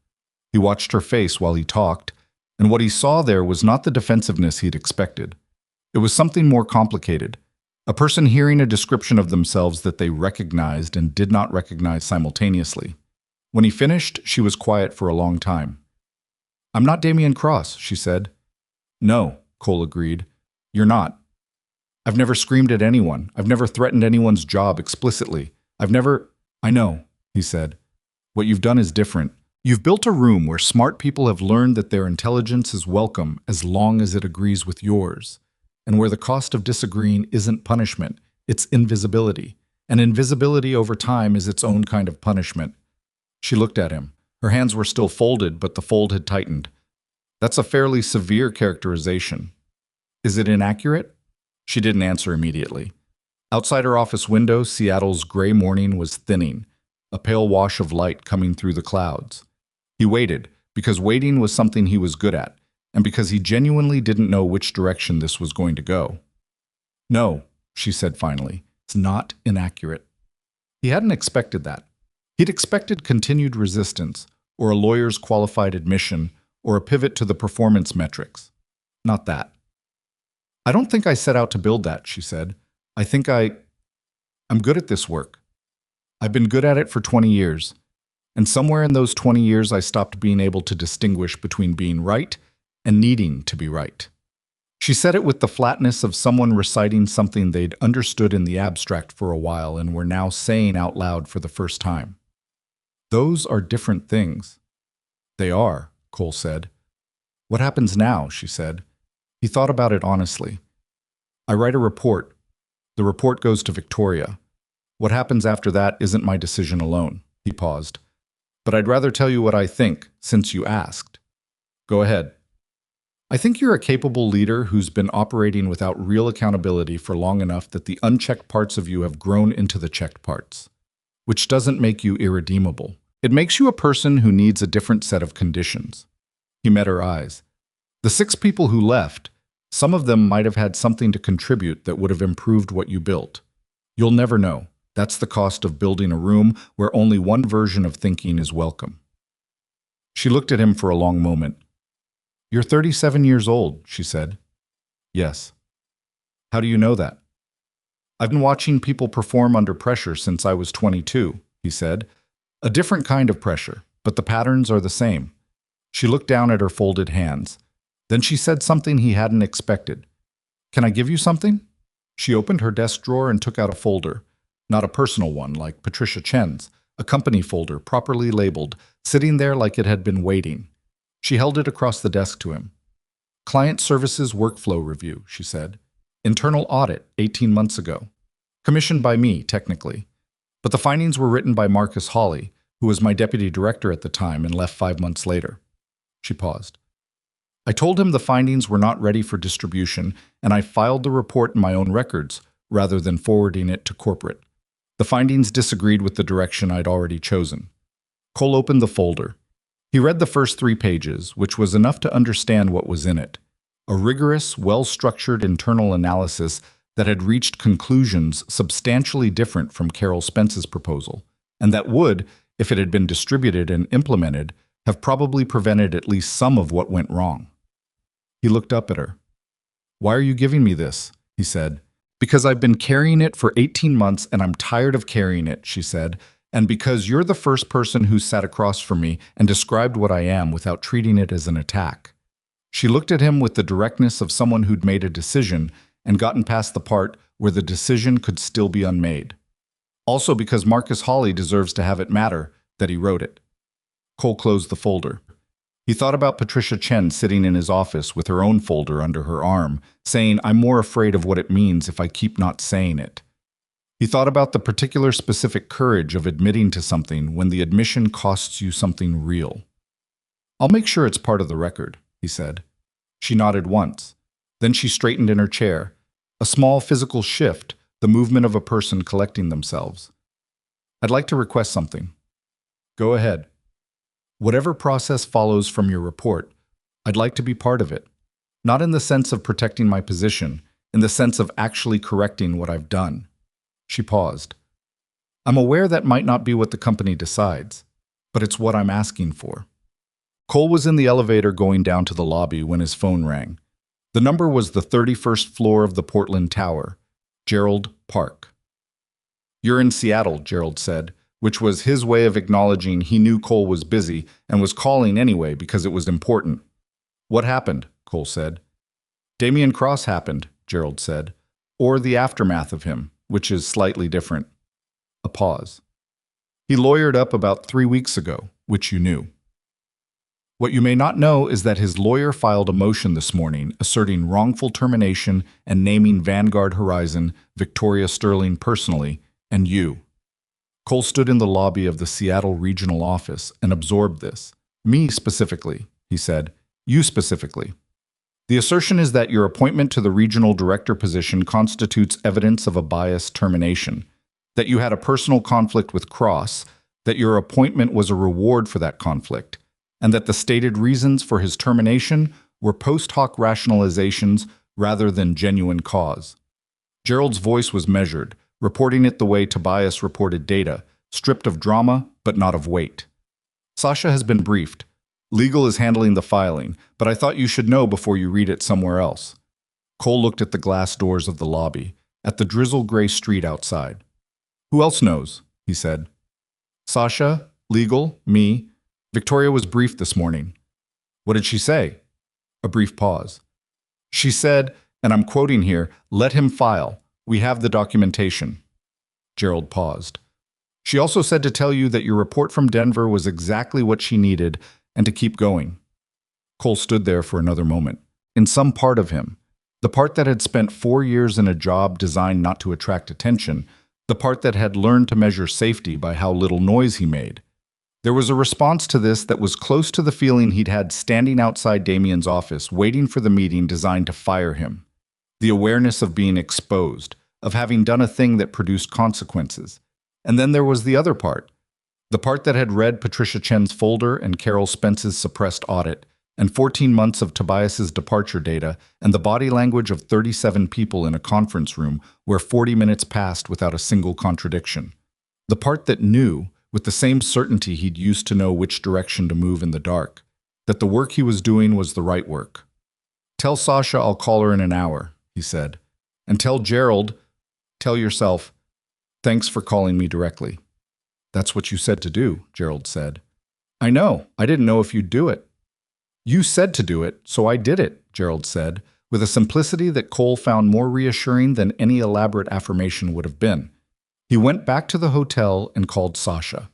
He watched her face while he talked, and what he saw there was not the defensiveness he'd expected. It was something more complicated. A person hearing a description of themselves that they recognized and did not recognize simultaneously. When he finished, she was quiet for a long time. "I'm not Damien Cross," she said. "No," Cole agreed. "You're not. I've never screamed at anyone. I've never threatened anyone's job explicitly. I know," he said. "What you've done is different. You've built a room where smart people have learned that their intelligence is welcome as long as it agrees with yours. and where the cost of disagreeing isn't punishment, it's invisibility. And invisibility over time is its own kind of punishment. She looked at him. Her hands were still folded, but the fold had tightened. That's a fairly severe characterization. Is it inaccurate? She didn't answer immediately. Outside her office window, Seattle's gray morning was thinning, a pale wash of light coming through the clouds. He waited, because waiting was something he was good at, and because he genuinely didn't know which direction this was going to go. No, she said finally, it's not inaccurate. He hadn't expected that. He'd expected continued resistance, or a lawyer's qualified admission, or a pivot to the performance metrics. Not that. I don't think I set out to build that, she said. I think I'm good at this work. I've been good at it for 20 years. And somewhere in those 20 years, I stopped being able to distinguish between being right and needing to be right. She said it with the flatness of someone reciting something they'd understood in the abstract for a while and were now saying out loud for the first time. Those are different things. They are, Cole said. What happens now, she said. He thought about it honestly. I write a report. The report goes to Victoria. What happens after that isn't my decision alone. He paused. But I'd rather tell you what I think, since you asked. Go ahead. I think you're a capable leader who's been operating without real accountability for long enough that the unchecked parts of you have grown into the checked parts, which doesn't make you irredeemable. It makes you a person who needs a different set of conditions. He met her eyes. The 6 people who left, some of them might have had something to contribute that would have improved what you built. You'll never know. That's the cost of building a room where only one version of thinking is welcome. She looked at him for a long moment. You're 37 years old, she said. Yes. How do you know that? I've been watching people perform under pressure since I was 22, he said. A different kind of pressure, but the patterns are the same. She looked down at her folded hands. Then she said something he hadn't expected. Can I give you something? She opened her desk drawer and took out a folder. Not a personal one like Patricia Chen's, a company folder properly labeled, sitting there like it had been waiting. She held it across the desk to him. Client Services Workflow Review, she said. Internal audit 18 months ago. Commissioned by me, technically. But the findings were written by Marcus Hawley, who was my deputy director at the time and left 5 months later. She paused. I told him the findings were not ready for distribution, and I filed the report in my own records, rather than forwarding it to corporate. The findings disagreed with the direction I'd already chosen. Cole opened the folder. He read the first 3 pages, which was enough to understand what was in it. A rigorous, well-structured internal analysis that had reached conclusions substantially different from Carol Spence's proposal, and that would, if it had been distributed and implemented, have probably prevented at least some of what went wrong. He looked up at her. Why are you giving me this? He said. Because I've been carrying it for 18 months and I'm tired of carrying it, she said, and because you're the first person who sat across from me and described what I am without treating it as an attack. She looked at him with the directness of someone who'd made a decision and gotten past the part where the decision could still be unmade. Also because Marcus Hawley deserves to have it matter that he wrote it. Cole closed the folder. He thought about Patricia Chen sitting in his office with her own folder under her arm, saying, I'm more afraid of what it means if I keep not saying it. He thought about the particular specific courage of admitting to something when the admission costs you something real. I'll make sure it's part of the record, he said. She nodded once. Then she straightened in her chair. A small physical shift, the movement of a person collecting themselves. I'd like to request something. Go ahead. Whatever process follows from your report, I'd like to be part of it. Not in the sense of protecting my position, in the sense of actually correcting what I've done. She paused. I'm aware that might not be what the company decides, but it's what I'm asking for. Cole was in the elevator going down to the lobby when his phone rang. The number was the 31st floor of the Portland Tower, Gerald Park. You're in Seattle, Gerald said, which was his way of acknowledging he knew Cole was busy and was calling anyway because it was important. What happened? Cole said. Damian Cross happened, Gerald said, or the aftermath of him, which is slightly different. A pause. He lawyered up about 3 weeks ago, which you knew. What you may not know is that his lawyer filed a motion this morning asserting wrongful termination and naming Vanguard Horizon, Victoria Sterling personally, and you. Cole stood in the lobby of the Seattle regional office and absorbed this. Me specifically, he said. You specifically. The assertion is that your appointment to the regional director position constitutes evidence of a biased termination, that you had a personal conflict with Cross, that your appointment was a reward for that conflict, and that the stated reasons for his termination were post hoc rationalizations rather than genuine cause. Gerald's voice was measured, reporting it the way Tobias reported data, stripped of drama but not of weight. Sasha has been briefed. Legal is handling the filing, but I thought you should know before you read it somewhere else. Cole looked at the glass doors of the lobby, at the drizzle-gray street outside. Who else knows? He said. Sasha, legal, me. Victoria was briefed this morning. What did she say? A brief pause. She said, and I'm quoting here, "Let him file. We have the documentation." Gerald paused. She also said to tell you that your report from Denver was exactly what she needed and to keep going. Cole stood there for another moment. In some part of him, the part that had spent 4 years in a job designed not to attract attention, the part that had learned to measure safety by how little noise he made. There was a response to this that was close to the feeling he'd had standing outside Damien's office, waiting for the meeting designed to fire him. The awareness of being exposed, of having done a thing that produced consequences. And then there was the other part. The part that had read Patricia Chen's folder and Carol Spence's suppressed audit, and 14 months of Tobias's departure data, and the body language of 37 people in a conference room where 40 minutes passed without a single contradiction. The part that knew, with the same certainty he'd used to know which direction to move in the dark, that the work he was doing was the right work. Tell Sasha I'll call her in an hour, he said. And tell Gerald, tell yourself, thanks for calling me directly. That's what you said to do, Gerald said. I know. I didn't know if you'd do it. You said to do it, so I did it, Gerald said, with a simplicity that Cole found more reassuring than any elaborate affirmation would have been. He went back to the hotel and called Sasha.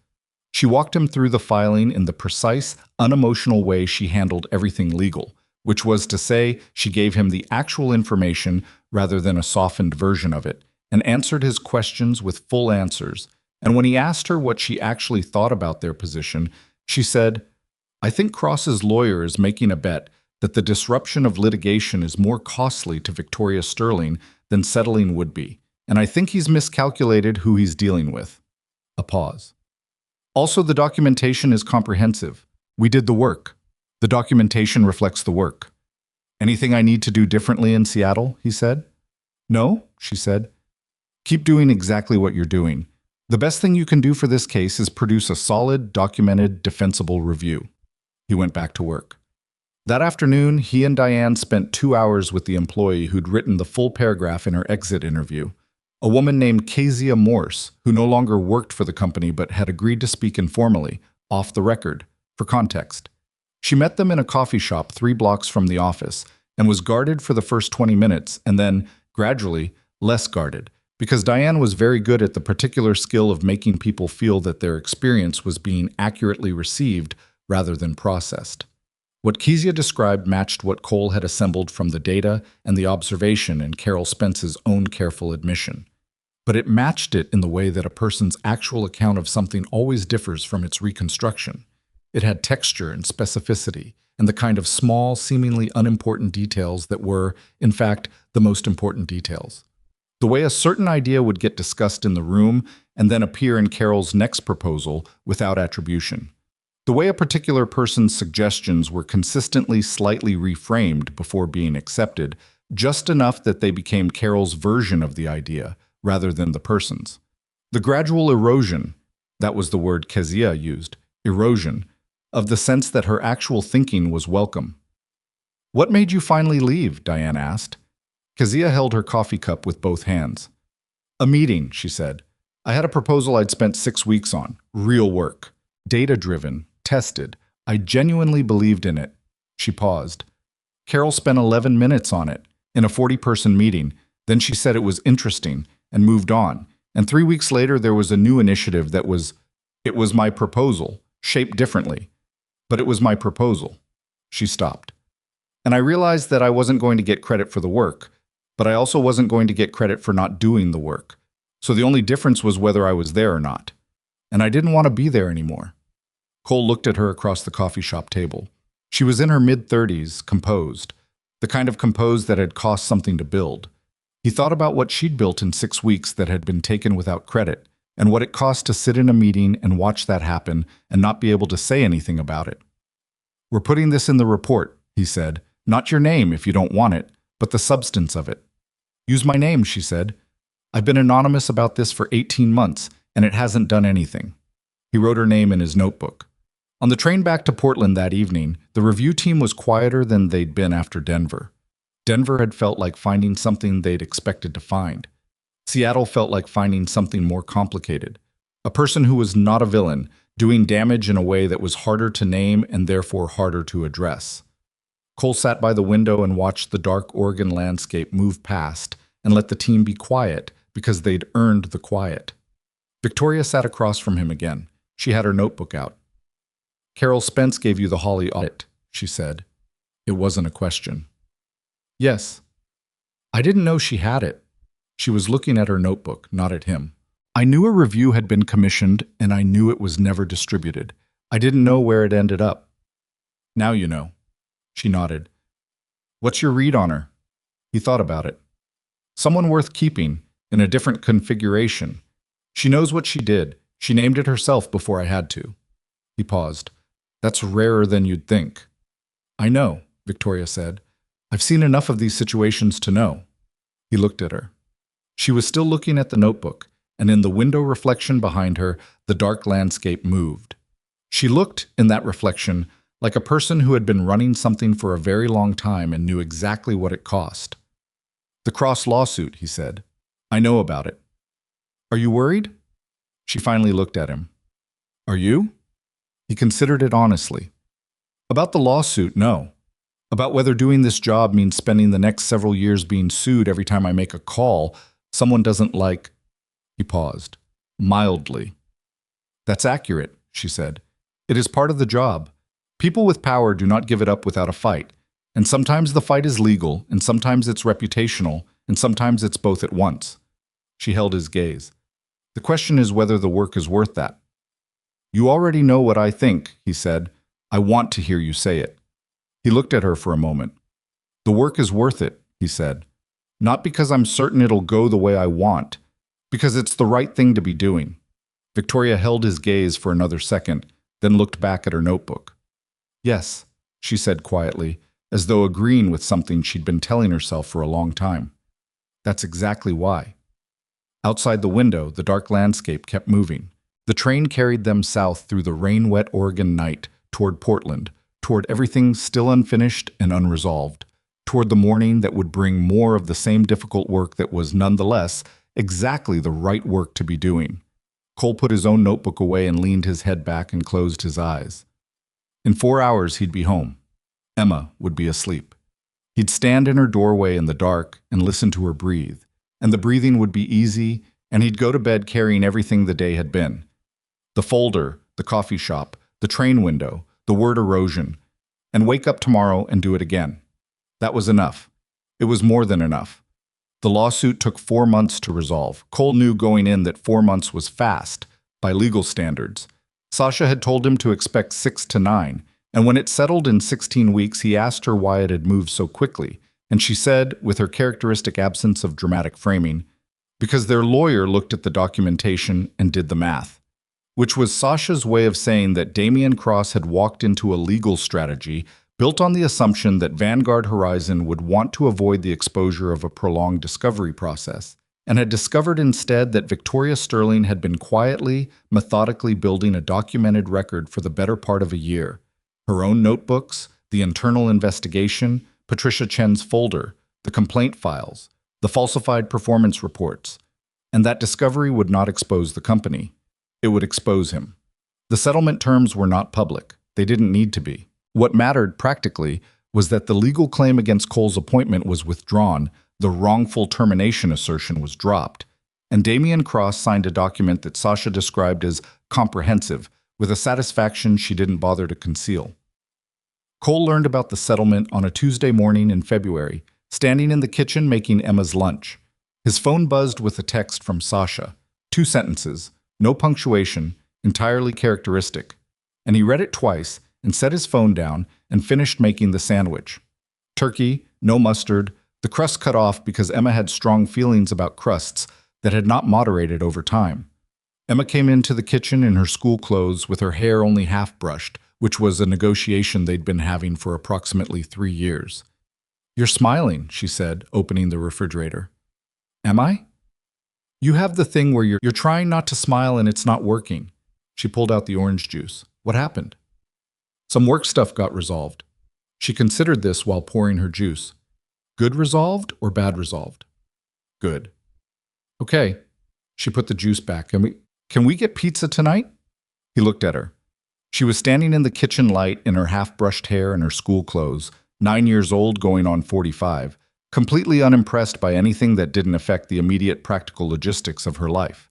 She walked him through the filing in the precise, unemotional way she handled everything legal, which was to say she gave him the actual information rather than a softened version of it, and answered his questions with full answers. And when he asked her what she actually thought about their position, she said, I think Cross's lawyer is making a bet that the disruption of litigation is more costly to Victoria Sterling than settling would be, and I think he's miscalculated who he's dealing with. A pause. Also, the documentation is comprehensive. We did the work. The documentation reflects the work. Anything I need to do differently in Seattle? He said. No, she said. Keep doing exactly what you're doing. The best thing you can do for this case is produce a solid, documented, defensible review. He went back to work. That afternoon, he and Diane spent 2 hours with the employee who'd written the full paragraph in her exit interview, a woman named Kezia Morse, who no longer worked for the company but had agreed to speak informally, off the record, for context. She met them in a coffee shop 3 blocks from the office and was guarded for the first 20 minutes and then, gradually, less guarded, because Diane was very good at the particular skill of making people feel that their experience was being accurately received rather than processed. What Kezia described matched what Cole had assembled from the data and the observation in Carol Spence's own careful admission. But it matched it in the way that a person's actual account of something always differs from its reconstruction. It had texture and specificity, and the kind of small, seemingly unimportant details that were, in fact, the most important details. The way a certain idea would get discussed in the room and then appear in Carol's next proposal without attribution. The way a particular person's suggestions were consistently slightly reframed before being accepted, just enough that they became Carol's version of the idea rather than the person's. The gradual erosion, that was the word Kezia used, erosion, of the sense that her actual thinking was welcome. What made you finally leave? Diane asked. Kezia held her coffee cup with both hands. A meeting, she said. I had a proposal I'd spent 6 weeks on. Real work. Data-driven. Tested. I genuinely believed in it. She paused. Carol spent 11 minutes on it, in a 40-person meeting. Then she said it was interesting, and moved on. And 3 weeks later, there was a new initiative that was... It was my proposal, shaped differently. But it was my proposal. She stopped. And I realized that I wasn't going to get credit for the work, but I also wasn't going to get credit for not doing the work. So the only difference was whether I was there or not. And I didn't want to be there anymore. Cole looked at her across the coffee shop table. She was in her mid-30s, composed. The kind of composed that had cost something to build. He thought about what she'd built in 6 weeks that had been taken without credit, and what it cost to sit in a meeting and watch that happen and not be able to say anything about it. "We're putting this in the report," he said. "Not your name if you don't want it, but the substance of it." "Use my name," she said. "I've been anonymous about this for 18 months, and it hasn't done anything." He wrote her name in his notebook. On the train back to Portland that evening, the review team was quieter than they'd been after Denver. Denver had felt like finding something they'd expected to find. Seattle felt like finding something more complicated. A person who was not a villain, doing damage in a way that was harder to name and therefore harder to address. Cole sat by the window and watched the dark Oregon landscape move past and let the team be quiet because they'd earned the quiet. Victoria sat across from him again. She had her notebook out. "Carol Spence gave you the Holly audit," she said. It wasn't a question. "Yes." "I didn't know she had it." She was looking at her notebook, not at him. "I knew a review had been commissioned, and I knew it was never distributed. I didn't know where it ended up." "Now you know." She nodded. "What's your read on her?" He thought about it. "Someone worth keeping, in a different configuration. She knows what she did. She named it herself before I had to." He paused. "That's rarer than you'd think." "I know," Victoria said. "I've seen enough of these situations to know." He looked at her. She was still looking at the notebook, and in the window reflection behind her, the dark landscape moved. She looked, in that reflection, like a person who had been running something for a very long time and knew exactly what it cost. "The Cross lawsuit," he said. "I know about it." "Are you worried?" She finally looked at him. "Are you?" He considered it honestly. "About the lawsuit, no. About whether doing this job means spending the next several years being sued every time I make a call someone doesn't like." He paused. "Mildly." "That's accurate," she said. "It is part of the job. People with power do not give it up without a fight, and sometimes the fight is legal, and sometimes it's reputational, and sometimes it's both at once." She held his gaze. "The question is whether the work is worth that." "You already know what I think," he said. "I want to hear you say it." He looked at her for a moment. "The work is worth it," he said. "Not because I'm certain it'll go the way I want, because it's the right thing to be doing." Victoria held his gaze for another second, then looked back at her notebook. "Yes," she said quietly, as though agreeing with something she'd been telling herself for a long time. "That's exactly why." Outside the window, the dark landscape kept moving. The train carried them south through the rain-wet Oregon night, toward Portland, toward everything still unfinished and unresolved, toward the morning that would bring more of the same difficult work that was nonetheless exactly the right work to be doing. Cole put his own notebook away and leaned his head back and closed his eyes. In 4 hours he'd be home. Emma would be asleep. He'd stand in her doorway in the dark and listen to her breathe, and the breathing would be easy, and he'd go to bed carrying everything the day had been. The folder, the coffee shop, the train window, the word erosion, and wake up tomorrow and do it again. That was enough. It was more than enough. The lawsuit took 4 months to resolve. Cole knew going in that 4 months was fast, by legal standards. Sasha had told him to expect 6 to 9, and when it settled in 16 weeks, he asked her why it had moved so quickly, and she said, with her characteristic absence of dramatic framing, because their lawyer looked at the documentation and did the math. Which was Sasha's way of saying that Damian Cross had walked into a legal strategy built on the assumption that Vanguard Horizon would want to avoid the exposure of a prolonged discovery process, and had discovered instead that Victoria Sterling had been quietly, methodically building a documented record for the better part of a year. Her own notebooks, the internal investigation, Patricia Chen's folder, the complaint files, the falsified performance reports, and that discovery would not expose the company. It would expose him. The settlement terms were not public. They didn't need to be. What mattered, practically, was that the legal claim against Cole's appointment was withdrawn, the wrongful termination assertion was dropped, and Damian Cross signed a document that Sasha described as comprehensive, with a satisfaction she didn't bother to conceal. Cole learned about the settlement on a Tuesday morning in February, standing in the kitchen making Emma's lunch. His phone buzzed with a text from Sasha. 2 sentences, no punctuation, entirely characteristic. And he read it twice and set his phone down and finished making the sandwich. Turkey, no mustard, the crust cut off because Emma had strong feelings about crusts that had not moderated over time. Emma came into the kitchen in her school clothes with her hair only half brushed, which was a negotiation they'd been having for approximately 3 years. "You're smiling," she said, opening the refrigerator. "Am I?" "You have the thing where you're trying not to smile and it's not working." She pulled out the orange juice. "What happened?" "Some work stuff got resolved." She considered this while pouring her juice. "Good resolved or bad resolved?" "Good." "Okay." She put the juice back. Can we get pizza tonight?" He looked at her. She was standing in the kitchen light in her half-brushed hair and her school clothes, 9 years old going on 45, completely unimpressed by anything that didn't affect the immediate practical logistics of her life.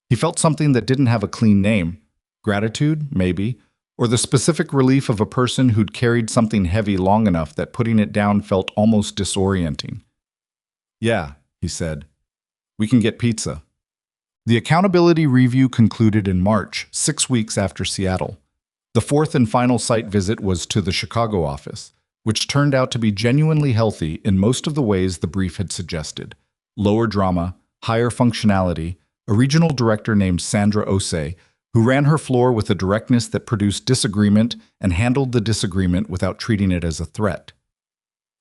He felt something that didn't have a clean name. Gratitude, maybe, or the specific relief of a person who'd carried something heavy long enough that putting it down felt almost disorienting. "Yeah," he said. "We can get pizza." The accountability review concluded in March, 6 weeks after Seattle. The 4th and final site visit was to the Chicago office, which turned out to be genuinely healthy in most of the ways the brief had suggested. Lower drama, higher functionality, a regional director named Sandra Osei, who ran her floor with a directness that produced disagreement and handled the disagreement without treating it as a threat.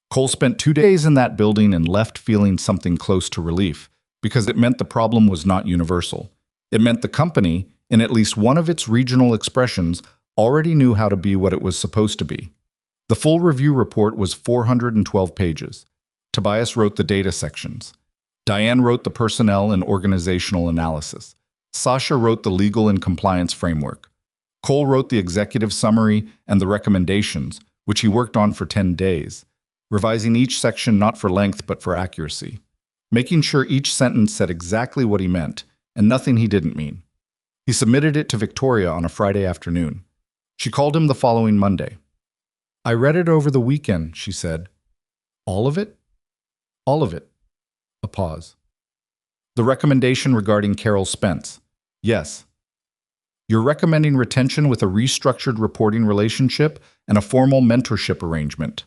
Cole spent 2 days in that building and left feeling something close to relief, because it meant the problem was not universal. It meant the company, in at least one of its regional expressions, already knew how to be what it was supposed to be. The full review report was 412 pages. Tobias wrote the data sections. Diane wrote the personnel and organizational analysis. Sasha wrote the legal and compliance framework. Cole wrote the executive summary and the recommendations, which he worked on for 10 days, revising each section not for length but for accuracy, making sure each sentence said exactly what he meant and nothing he didn't mean. He submitted it to Victoria on a Friday afternoon. She called him the following Monday. "I read it over the weekend," she said. "All of it?" "All of it." A pause. "The recommendation regarding Carol Spence." "Yes." "You're recommending retention with a restructured reporting relationship and a formal mentorship arrangement."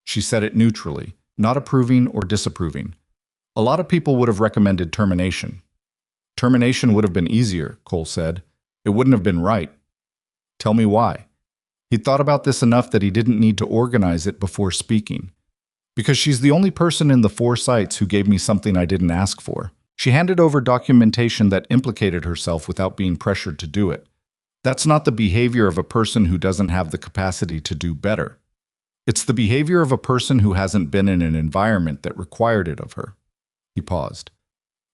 She said it neutrally, not approving or disapproving. "A lot of people would have recommended termination." "Termination would have been easier," Cole said. "It wouldn't have been right." "Tell me why." He'd thought about this enough that he didn't need to organize it before speaking. "Because she's the only person in the 4 sites who gave me something I didn't ask for. She handed over documentation that implicated herself without being pressured to do it. That's not the behavior of a person who doesn't have the capacity to do better. It's the behavior of a person who hasn't been in an environment that required it of her." He paused.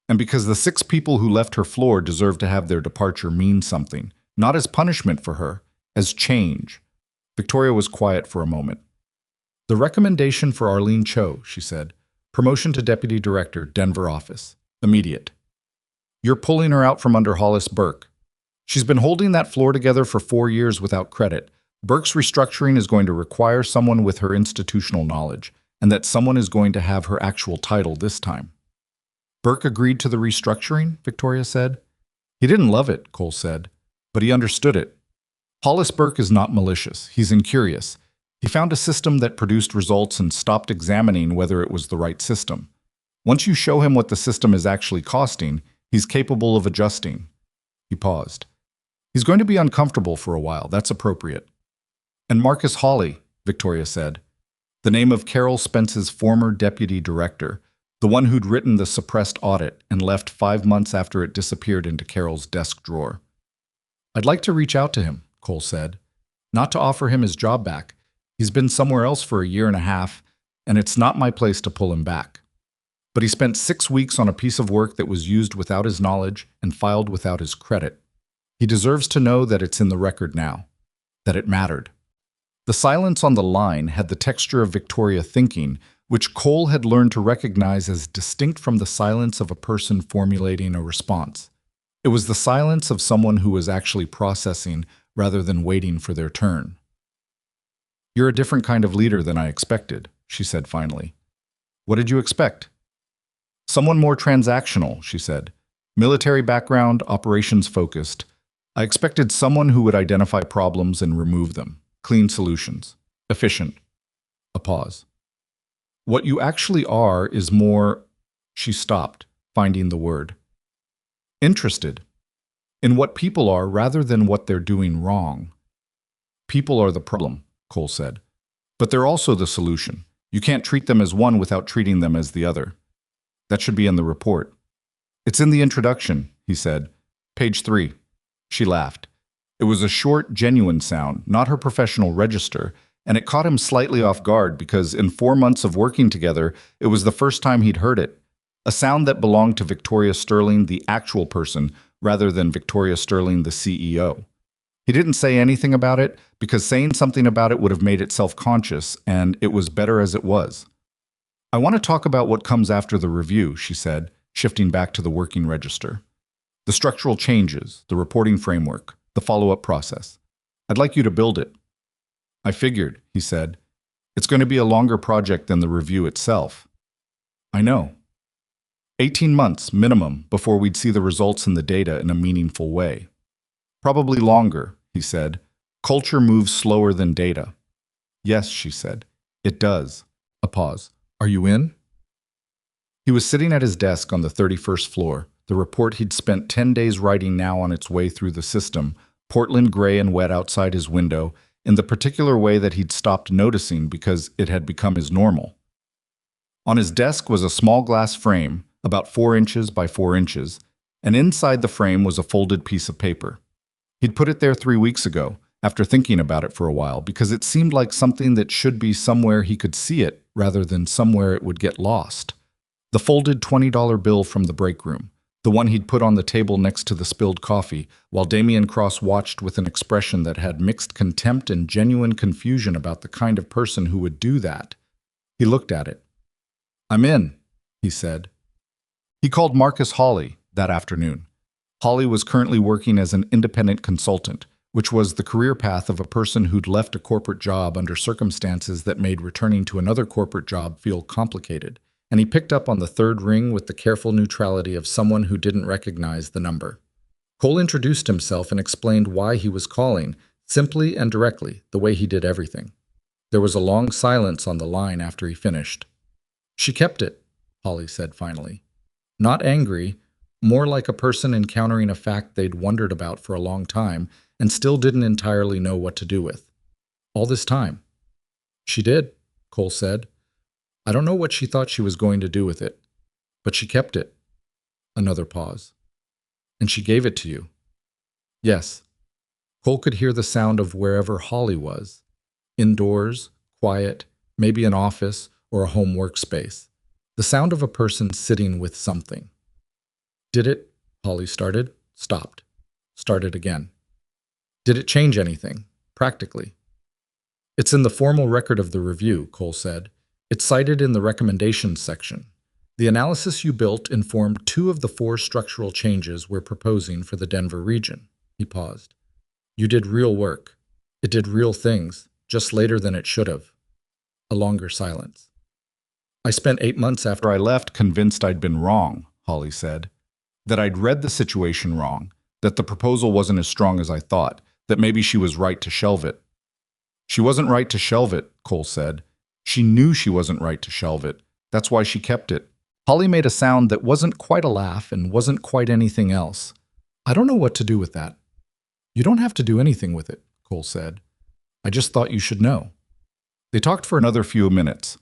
"And because the 6 people who left her floor deserve to have their departure mean something, not as punishment for her, as change." Victoria was quiet for a moment. "The recommendation for Arlene Cho," she said. "Promotion to Deputy Director, Denver office. Immediate. You're pulling her out from under Hollis Burke. She's been holding that floor together for 4 years without credit. Burke's restructuring is going to require someone with her institutional knowledge, and that someone is going to have her actual title this time." "Burke agreed to the restructuring?" Victoria said. "He didn't love it," Cole said, "but he understood it. Hollis Burke is not malicious. He's incurious. He found a system that produced results and stopped examining whether it was the right system. Once you show him what the system is actually costing, he's capable of adjusting." He paused. "He's going to be uncomfortable for a while. That's appropriate." "And Marcus Hawley," Victoria said. The name of Carol Spence's former deputy director, the one who'd written the suppressed audit and left 5 months after it disappeared into Carol's desk drawer. "I'd like to reach out to him," Cole said. "Not to offer him his job back. He's been somewhere else for a year and a half, and it's not my place to pull him back. But he spent 6 weeks on a piece of work that was used without his knowledge and filed without his credit. He deserves to know that it's in the record now, that it mattered." The silence on the line had the texture of Victoria thinking, which Cole had learned to recognize as distinct from the silence of a person formulating a response. It was the silence of someone who was actually processing rather than waiting for their turn. "You're a different kind of leader than I expected," she said finally. "What did you expect?" "Someone more transactional," she said. "Military background, operations focused. I expected someone who would identify problems and remove them. Clean solutions. Efficient." A pause. "What you actually are is more—" She stopped, finding the word. "Interested. In what people are rather than what they're doing wrong." "People are the problem," Cole said. "But they're also the solution. You can't treat them as one without treating them as the other. That should be in the report." "It's in the introduction," he said. "Page 3. She laughed. It was a short, genuine sound, not her professional register, and it caught him slightly off guard because in 4 months of working together, it was the first time he'd heard it. A sound that belonged to Victoria Sterling, the actual person, rather than Victoria Sterling, the CEO. He didn't say anything about it because saying something about it would have made it self-conscious, and it was better as it was. "I want to talk about what comes after the review," she said, shifting back to the working register. "The structural changes, the reporting framework, the follow-up process. I'd like you to build it." "I figured," he said. "It's going to be a longer project than the review itself." "I know. 18 months, minimum, before we'd see the results in the data in a meaningful way." "Probably longer," he said. "Culture moves slower than data." "Yes," she said. "It does." A pause. "Are you in?" He was sitting at his desk on the 31st floor, the report he'd spent 10 days writing now on its way through the system, Portland gray and wet outside his window, in the particular way that he'd stopped noticing because it had become his normal. On his desk was a small glass frame, about 4 inches by 4 inches, and inside the frame was a folded piece of paper. He'd put it there 3 weeks ago, after thinking about it for a while, because it seemed like something that should be somewhere he could see it, rather than somewhere it would get lost. The folded $20 bill from the break room, the one he'd put on the table next to the spilled coffee, while Damian Cross watched with an expression that had mixed contempt and genuine confusion about the kind of person who would do that. He looked at it. "I'm in," he said. He called Marcus Hawley that afternoon. Hawley was currently working as an independent consultant, which was the career path of a person who'd left a corporate job under circumstances that made returning to another corporate job feel complicated, and he picked up on the third ring with the careful neutrality of someone who didn't recognize the number. Cole introduced himself and explained why he was calling, simply and directly, the way he did everything. There was a long silence on the line after he finished. "She kept it," Hawley said finally. Not angry, more like a person encountering a fact they'd wondered about for a long time and still didn't entirely know what to do with. "All this time." "She did," Cole said. "I don't know what she thought she was going to do with it, but she kept it." Another pause. "And she gave it to you?" "Yes." Cole could hear the sound of wherever Hawley was. Indoors, quiet, maybe an office or a home workspace. The sound of a person sitting with something. "Did it?" Hawley started, stopped, started again. "Did it change anything, practically?" "It's in the formal record of the review," Cole said. "It's cited in the recommendations section. The analysis you built informed 2 of the 4 structural changes we're proposing for the Denver region." He paused. "You did real work. It did real things, just later than it should have." A longer silence. "I spent 8 months after I left convinced I'd been wrong," Hawley said. "That I'd read the situation wrong, that the proposal wasn't as strong as I thought, that maybe she was right to shelve it." "She wasn't right to shelve it," Cole said. "She knew she wasn't right to shelve it. That's why she kept it." Hawley made a sound that wasn't quite a laugh and wasn't quite anything else. "I don't know what to do with that." "You don't have to do anything with it," Cole said. "I just thought you should know." They talked for another few minutes.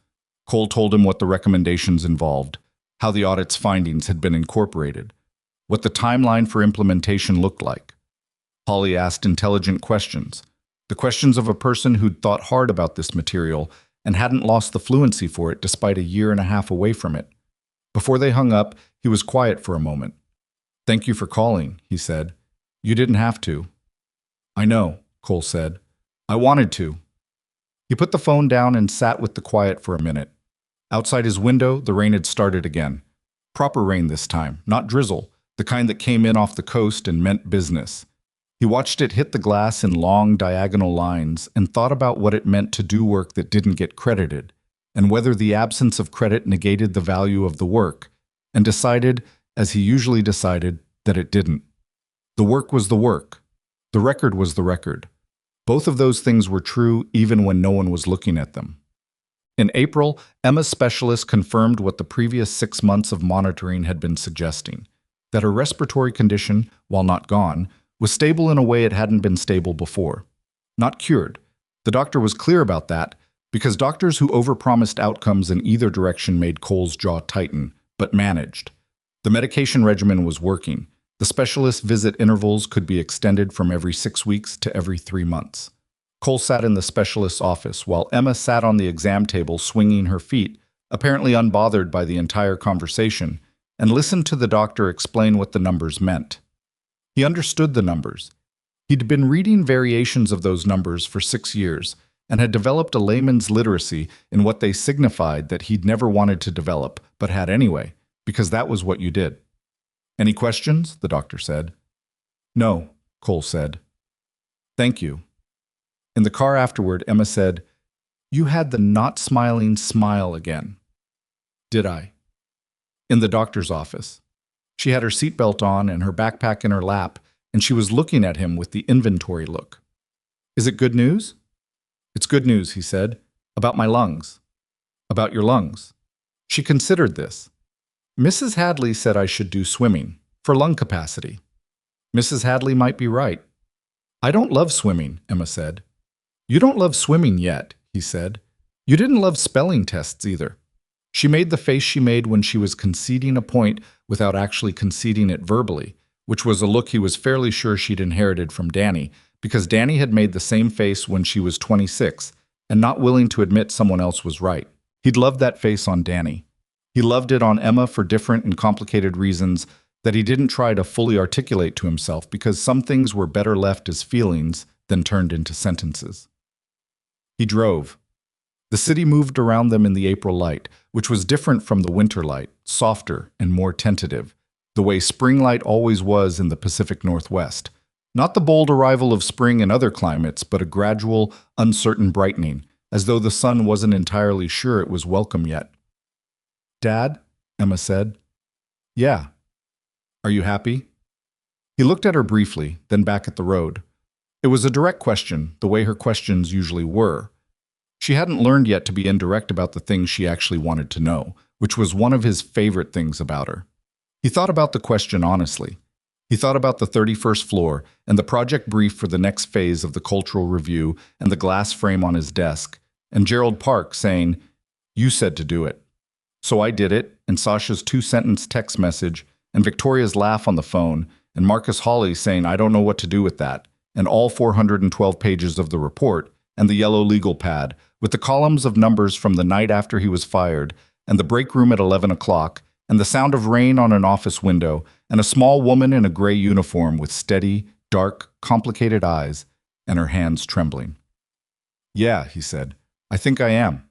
Cole told him what the recommendations involved, how the audit's findings had been incorporated, what the timeline for implementation looked like. Hawley asked intelligent questions, the questions of a person who'd thought hard about this material and hadn't lost the fluency for it despite a year and a half away from it. Before they hung up, he was quiet for a moment. "Thank you for calling," he said. "You didn't have to." "I know," Cole said. "I wanted to." He put the phone down and sat with the quiet for a minute. Outside his window, the rain had started again. Proper rain this time, not drizzle, the kind that came in off the coast and meant business. He watched it hit the glass in long, diagonal lines and thought about what it meant to do work that didn't get credited, and whether the absence of credit negated the value of the work, and decided, as he usually decided, that it didn't. The work was the work. The record was the record. Both of those things were true even when no one was looking at them. In April, Emma's specialist confirmed what the previous 6 months of monitoring had been suggesting, that her respiratory condition, while not gone, was stable in a way it hadn't been stable before. Not cured. The doctor was clear about that, because doctors who overpromised outcomes in either direction made Cole's jaw tighten, but managed. The medication regimen was working. The specialist's visit intervals could be extended from every 6 weeks to every 3 months. Cole sat in the specialist's office while Emma sat on the exam table swinging her feet, apparently unbothered by the entire conversation, and listened to the doctor explain what the numbers meant. He understood the numbers. He'd been reading variations of those numbers for 6 years and had developed a layman's literacy in what they signified that he'd never wanted to develop, but had anyway, because that was what you did. "Any questions?" the doctor said. "No," Cole said. "Thank you." In the car afterward, Emma said, "You had the not smiling smile again." "Did I?" In the doctor's office. She had her seatbelt on and her backpack in her lap, and she was looking at him with the inventory look. "Is it good news?" "It's good news," he said. "About my lungs." "About your lungs." She considered this. "Mrs. Hadley said I should do swimming, for lung capacity." Mrs. Hadley might be right. "I don't love swimming," Emma said. "You don't love swimming yet," he said. "You didn't love spelling tests either." She made the face she made when she was conceding a point without actually conceding it verbally, which was a look he was fairly sure she'd inherited from Danny, because Danny had made the same face when she was 26, and not willing to admit someone else was right. He'd loved that face on Danny. He loved it on Emma for different and complicated reasons that he didn't try to fully articulate to himself, because some things were better left as feelings than turned into sentences. He drove. The city moved around them in the April light, which was different from the winter light, softer and more tentative, the way spring light always was in the Pacific Northwest. Not the bold arrival of spring in other climates, but a gradual, uncertain brightening, as though the sun wasn't entirely sure it was welcome yet. "Dad?" Emma said. "Yeah." "Are you happy?" He looked at her briefly, then back at the road. It was a direct question, the way her questions usually were. She hadn't learned yet to be indirect about the things she actually wanted to know, which was one of his favorite things about her. He thought about the question honestly. He thought about the 31st floor and the project brief for the next phase of the cultural review and the glass frame on his desk, and Gerald Park saying, "You said to do it." So I did it, and Sasha's 2-sentence text message, and Victoria's laugh on the phone, and Marcus Hawley saying, "I don't know what to do with that," and all 412 pages of the report, and the yellow legal pad, with the columns of numbers from the night after he was fired, and the break room at 11 o'clock, and the sound of rain on an office window, and a small woman in a gray uniform with steady, dark, complicated eyes, and her hands trembling. "Yeah," he said, "I think I am."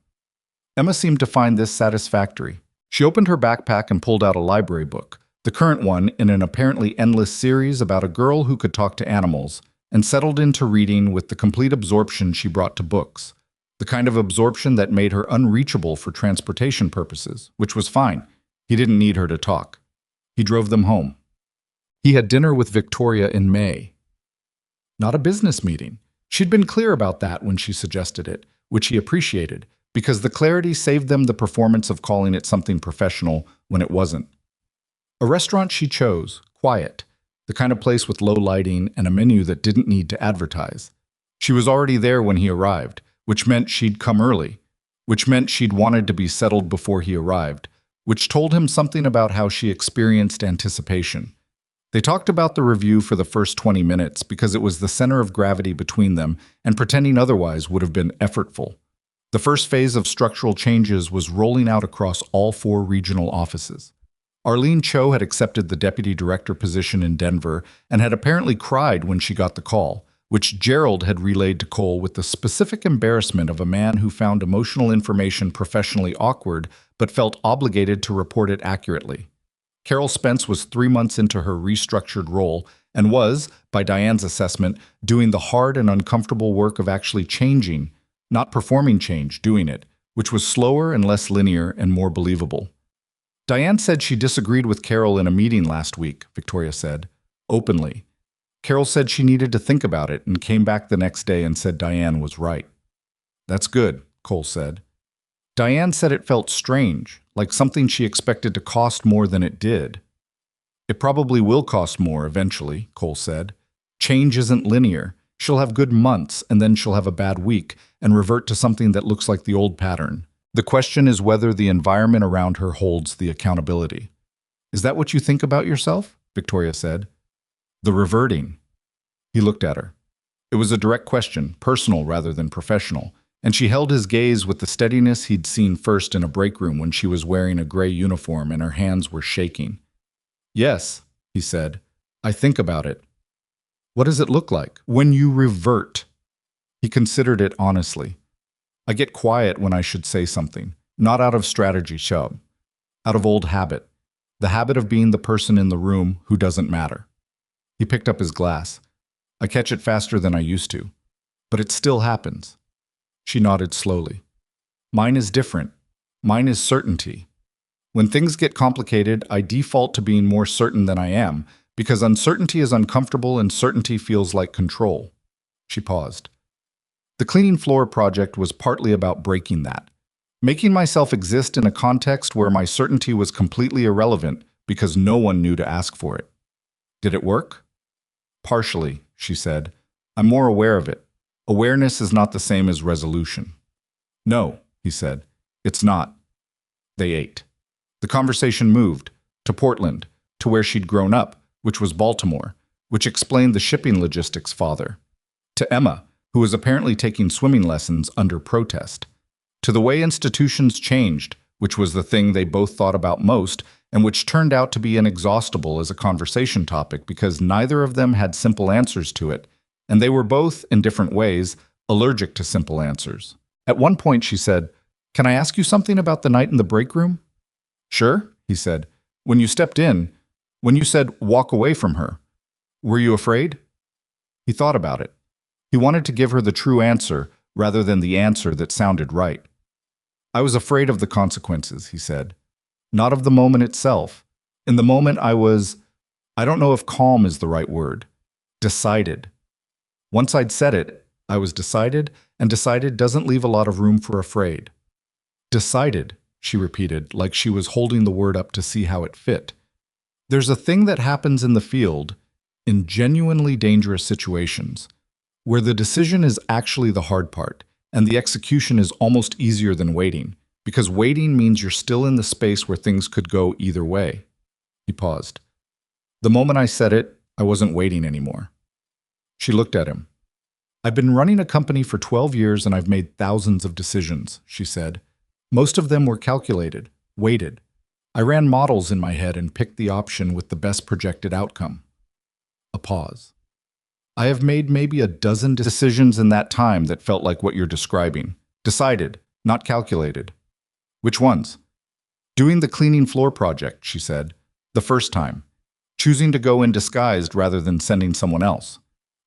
Emma seemed to find this satisfactory. She opened her backpack and pulled out a library book, the current one in an apparently endless series about a girl who could talk to animals, and settled into reading with the complete absorption she brought to books, the kind of absorption that made her unreachable for transportation purposes, which was fine. He didn't need her to talk. He drove them home. He had dinner with Victoria in May. Not a business meeting. She'd been clear about that when she suggested it, which he appreciated, because the clarity saved them the performance of calling it something professional when it wasn't. A restaurant she chose, quiet, the kind of place with low lighting and a menu that didn't need to advertise. She was already there when he arrived, which meant she'd come early, which meant she'd wanted to be settled before he arrived, which told him something about how she experienced anticipation. They talked about the review for the first 20 minutes because it was the center of gravity between them, and pretending otherwise would have been effortful. The first phase of structural changes was rolling out across all 4 regional offices. Arlene Cho had accepted the deputy director position in Denver and had apparently cried when she got the call, which Gerald had relayed to Cole with the specific embarrassment of a man who found emotional information professionally awkward but felt obligated to report it accurately. Carol Spence was 3 months into her restructured role and was, by Diane's assessment, doing the hard and uncomfortable work of actually changing, not performing change, doing it, which was slower and less linear and more believable. Diane said she disagreed with Carol in a meeting last week, Victoria said, openly. Carol said she needed to think about it and came back the next day and said Diane was right. That's good, Cole said. Diane said it felt strange, like something she expected to cost more than it did. It probably will cost more eventually, Cole said. Change isn't linear. She'll have good months and then she'll have a bad week and revert to something that looks like the old pattern. The question is whether the environment around her holds the accountability. Is that what you think about yourself? Victoria said. The reverting. He looked at her. It was a direct question, personal rather than professional, and she held his gaze with the steadiness he'd seen first in a break room when she was wearing a gray uniform and her hands were shaking. Yes, he said, I think about it. What does it look like when you revert? He considered it honestly. I get quiet when I should say something, not out of strategy, shove, out of old habit, the habit of being the person in the room who doesn't matter. He picked up his glass. I catch it faster than I used to, but it still happens. She nodded slowly. Mine is different. Mine is certainty. When things get complicated, I default to being more certain than I am, because uncertainty is uncomfortable and certainty feels like control. She paused. The cleaning floor project was partly about breaking that, making myself exist in a context where my certainty was completely irrelevant because no one knew to ask for it. Did it work? Partially, she said. I'm more aware of it. Awareness is not the same as resolution. No, he said. It's not. They ate. The conversation moved to Portland, to where she'd grown up, which was Baltimore, which explained the shipping logistics father. To Emma, who was apparently taking swimming lessons under protest. To the way institutions changed, which was the thing they both thought about most, and which turned out to be inexhaustible as a conversation topic because neither of them had simple answers to it, and they were both, in different ways, allergic to simple answers. At one point she said, Can I ask you something about the night in the break room? Sure, he said. When you stepped in, when you said walk away from her, were you afraid? He thought about it. He wanted to give her the true answer rather than the answer that sounded right. I was afraid of the consequences, he said. Not of the moment itself. In the moment I don't know if calm is the right word, decided. Once I'd said it, I was decided, and decided doesn't leave a lot of room for afraid. Decided, she repeated, like she was holding the word up to see how it fit. There's a thing that happens in the field, in genuinely dangerous situations, where the decision is actually the hard part, and the execution is almost easier than waiting, because waiting means you're still in the space where things could go either way. He paused. The moment I said it, I wasn't waiting anymore. She looked at him. I've been running a company for 12 years and I've made thousands of decisions, she said. Most of them were calculated, weighted. I ran models in my head and picked the option with the best projected outcome. A pause. I have made maybe a dozen decisions in that time that felt like what you're describing. Decided, not calculated. Which ones? Doing the cleaning floor project, she said. The first time. Choosing to go in disguised rather than sending someone else.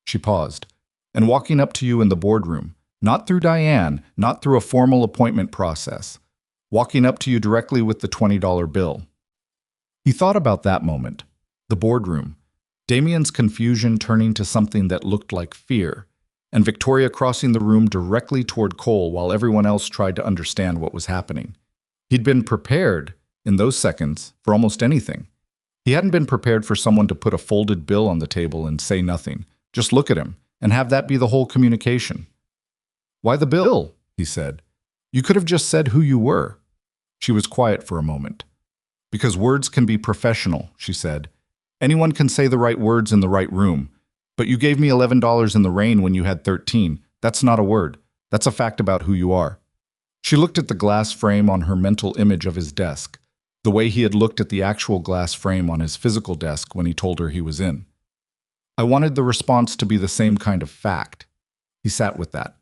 She paused. And walking up to you in the boardroom. Not through Diane, not through a formal appointment process. Walking up to you directly with the $20 bill. He thought about that moment. The boardroom. Damien's confusion turning to something that looked like fear, and Victoria crossing the room directly toward Cole while everyone else tried to understand what was happening. He'd been prepared, in those seconds, for almost anything. He hadn't been prepared for someone to put a folded bill on the table and say nothing, just look at him, and have that be the whole communication. Why the bill? He said. You could have just said who you were. She was quiet for a moment. Because words can be professional, she said. Anyone can say the right words in the right room. But you gave me $11 in the rain when you had 13. That's not a word. That's a fact about who you are. She looked at the glass frame on her mental image of his desk, the way he had looked at the actual glass frame on his physical desk when he told her he was in. I wanted the response to be the same kind of fact. He sat with that.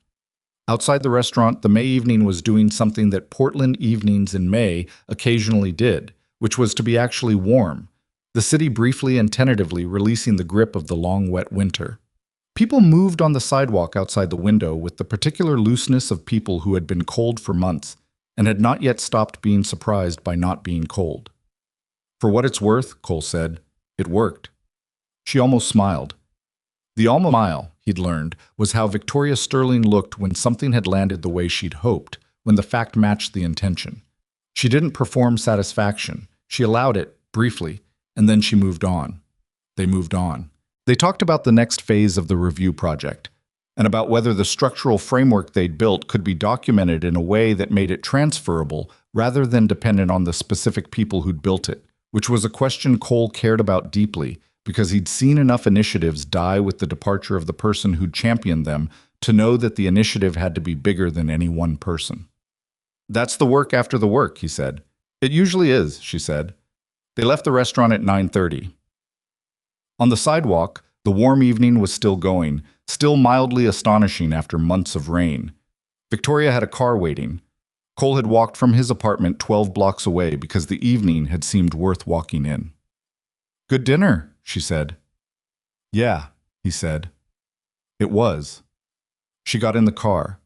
Outside the restaurant, the May evening was doing something that Portland evenings in May occasionally did, which was to be actually warm. the city briefly and tentatively releasing the grip of the long, wet winter. People moved on the sidewalk outside the window with the particular looseness of people who had been cold for months and had not yet stopped being surprised by not being cold. For what it's worth, Cole said, it worked. She almost smiled. The almost smile, he'd learned, was how Victoria Sterling looked when something had landed the way she'd hoped, when the fact matched the intention. She didn't perform satisfaction. She allowed it, briefly, and then she moved on. They moved on. They talked about the next phase of the review project, and about whether the structural framework they'd built could be documented in a way that made it transferable rather than dependent on the specific people who'd built it, which was a question Cole cared about deeply because he'd seen enough initiatives die with the departure of the person who'd championed them to know that the initiative had to be bigger than any one person. That's the work after the work, he said. It usually is, she said. They left the restaurant at 9:30. On the sidewalk, the warm evening was still going, still mildly astonishing after months of rain. Victoria had a car waiting. Cole had walked from his apartment 12 blocks away because the evening had seemed worth walking in. Good dinner, she said. Yeah, he said. It was. She got in the car.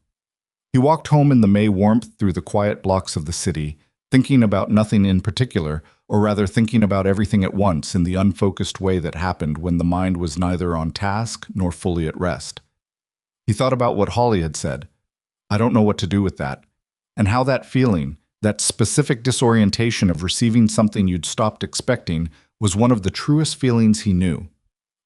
He walked home in the May warmth through the quiet blocks of the city, thinking about nothing in particular, or rather thinking about everything at once in the unfocused way that happened when the mind was neither on task nor fully at rest. He thought about what Holly had said. I don't know what to do with that. And how that feeling, that specific disorientation of receiving something you'd stopped expecting, was one of the truest feelings he knew.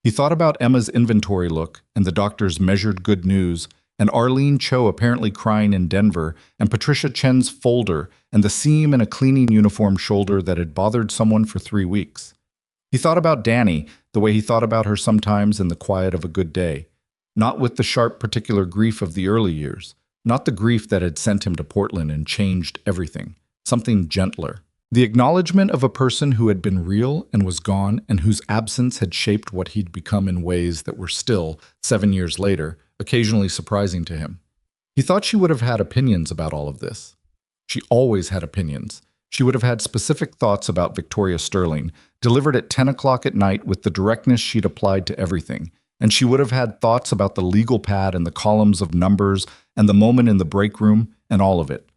He thought about Emma's inventory look and the doctor's measured good news, and Arlene Cho apparently crying in Denver, and Patricia Chen's folder, and the seam in a cleaning uniform shoulder that had bothered someone for 3 weeks. He thought about Danny, the way he thought about her sometimes in the quiet of a good day, not with the sharp particular grief of the early years, not the grief that had sent him to Portland and changed everything, something gentler. The acknowledgement of a person who had been real and was gone and whose absence had shaped what he'd become in ways that were still, 7 years later, occasionally surprising to him. He thought she would have had opinions about all of this. She always had opinions. She would have had specific thoughts about Victoria Sterling, delivered at 10 o'clock at night with the directness she'd applied to everything, and she would have had thoughts about the legal pad and the columns of numbers and the moment in the break room and all of it.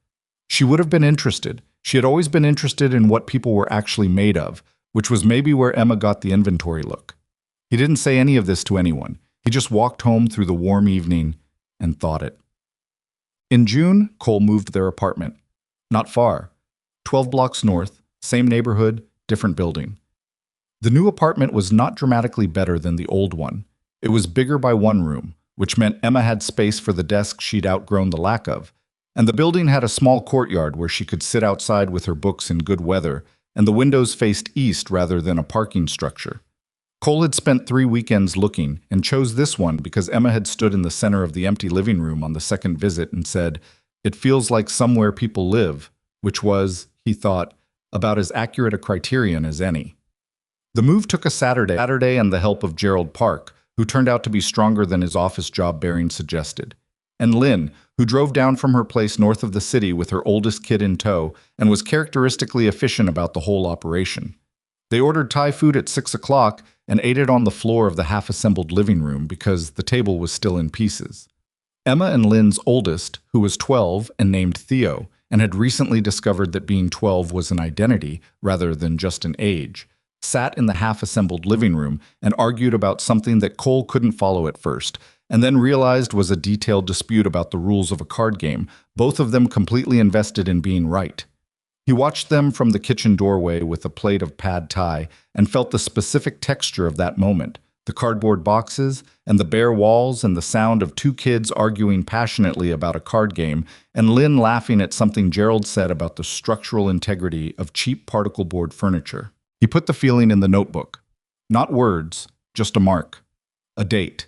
She would have been interested. She had always been interested in what people were actually made of, which was maybe where Emma got the inventory look. He didn't say any of this to anyone. He just walked home through the warm evening and thought it. In June, Cole moved their apartment. Not far. 12 blocks north, same neighborhood, different building. The new apartment was not dramatically better than the old one. It was bigger by one room, which meant Emma had space for the desk she'd outgrown the lack of, and the building had a small courtyard where she could sit outside with her books in good weather, and the windows faced east rather than a parking structure. Cole had spent 3 weekends looking and chose this one because Emma had stood in the center of the empty living room on the second visit and said, "It feels like somewhere people live," which was, he thought, about as accurate a criterion as any. The move took a Saturday and the help of Gerald Park, who turned out to be stronger than his office job bearing suggested, and Lynn, who drove down from her place north of the city with her oldest kid in tow and was characteristically efficient about the whole operation. They ordered Thai food at 6 o'clock and ate it on the floor of the half-assembled living room because the table was still in pieces. Emma and Lynn's oldest, who was 12 and named Theo, and had recently discovered that being 12 was an identity rather than just an age, sat in the half-assembled living room and argued about something that Cole couldn't follow at first, and then realized was a detailed dispute about the rules of a card game, both of them completely invested in being right. He watched them from the kitchen doorway with a plate of pad thai and felt the specific texture of that moment, the cardboard boxes and the bare walls and the sound of 2 kids arguing passionately about a card game and Lynn laughing at something Gerald said about the structural integrity of cheap particle board furniture. He put the feeling in the notebook. Not words, just a mark. A date.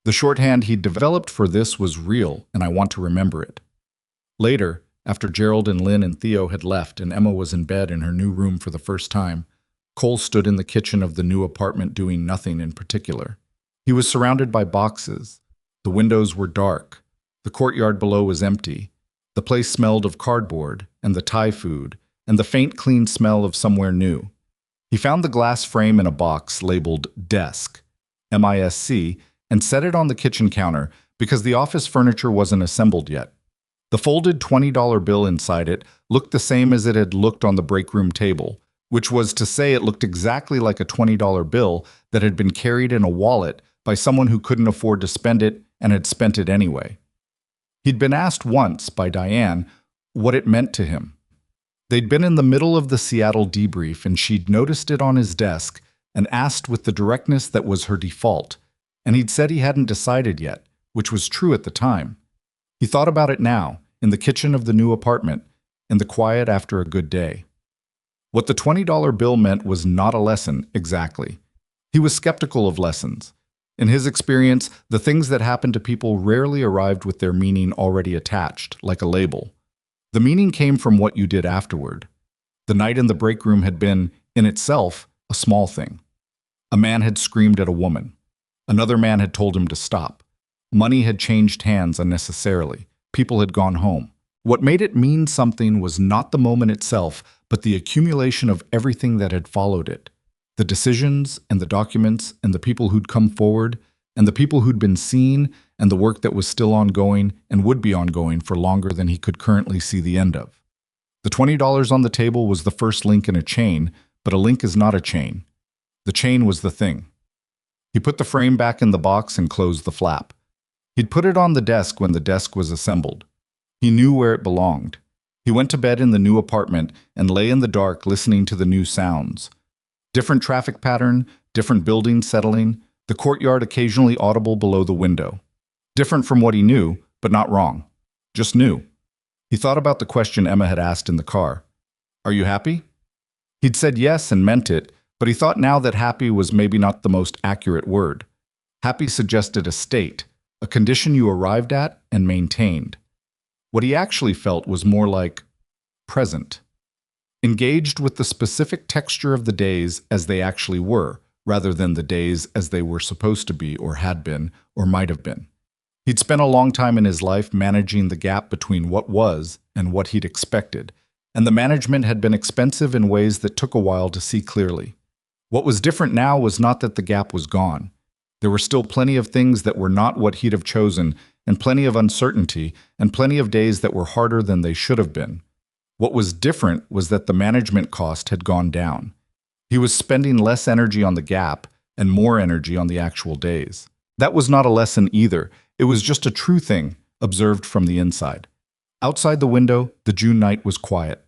The shorthand he'd developed for this was real, and I want to remember it. Later, after Gerald and Lynn and Theo had left and Emma was in bed in her new room for the first time, Cole stood in the kitchen of the new apartment doing nothing in particular. He was surrounded by boxes. The windows were dark. The courtyard below was empty. The place smelled of cardboard and the Thai food and the faint clean smell of somewhere new. He found the glass frame in a box labeled Desk, MISC, and set it on the kitchen counter because the office furniture wasn't assembled yet. The folded $20 bill inside it looked the same as it had looked on the break room table, which was to say it looked exactly like a $20 bill that had been carried in a wallet by someone who couldn't afford to spend it and had spent it anyway. He'd been asked once by Diane what it meant to him. They'd been in the middle of the Seattle debrief and she'd noticed it on his desk and asked with the directness that was her default, and he'd said he hadn't decided yet, which was true at the time. He thought about it now, in the kitchen of the new apartment, in the quiet after a good day. What the $20 bill meant was not a lesson, exactly. He was skeptical of lessons. In his experience, the things that happened to people rarely arrived with their meaning already attached, like a label. The meaning came from what you did afterward. The night in the break room had been, in itself, a small thing. A man had screamed at a woman. Another man had told him to stop. Money had changed hands unnecessarily. People had gone home. What made it mean something was not the moment itself, but the accumulation of everything that had followed it. The decisions and the documents and the people who'd come forward and the people who'd been seen and the work that was still ongoing and would be ongoing for longer than he could currently see the end of. The $20 on the table was the first link in a chain, but a link is not a chain. The chain was the thing. He put the frame back in the box and closed the flap. He'd put it on the desk when the desk was assembled. He knew where it belonged. He went to bed in the new apartment and lay in the dark listening to the new sounds. Different traffic pattern, different buildings settling, the courtyard occasionally audible below the window. Different from what he knew, but not wrong. Just new. He thought about the question Emma had asked in the car. "Are you happy?" He'd said yes and meant it, but he thought now that happy was maybe not the most accurate word. Happy suggested a state, a condition you arrived at and maintained. What he actually felt was more like present. Engaged with the specific texture of the days as they actually were, rather than the days as they were supposed to be or had been or might have been. He'd spent a long time in his life managing the gap between what was and what he'd expected, and the management had been expensive in ways that took a while to see clearly. What was different now was not that the gap was gone. There were still plenty of things that were not what he'd have chosen, and plenty of uncertainty, and plenty of days that were harder than they should have been. What was different was that the management cost had gone down. He was spending less energy on the gap and more energy on the actual days. That was not a lesson either. It was just a true thing, observed from the inside. Outside the window, the June night was quiet.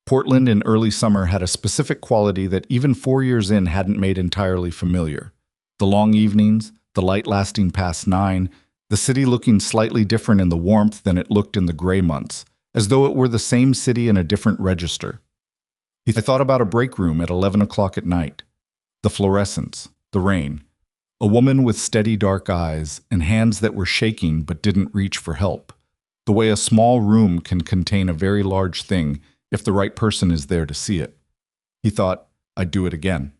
Portland in early summer had a specific quality that even 4 years in hadn't made entirely familiar. The long evenings, the light lasting past 9, the city looking slightly different in the warmth than it looked in the gray months, as though it were the same city in a different register. He thought about a break room at 11 o'clock at night. The fluorescence, the rain, a woman with steady dark eyes and hands that were shaking but didn't reach for help. The way a small room can contain a very large thing if the right person is there to see it. He thought, I'd do it again.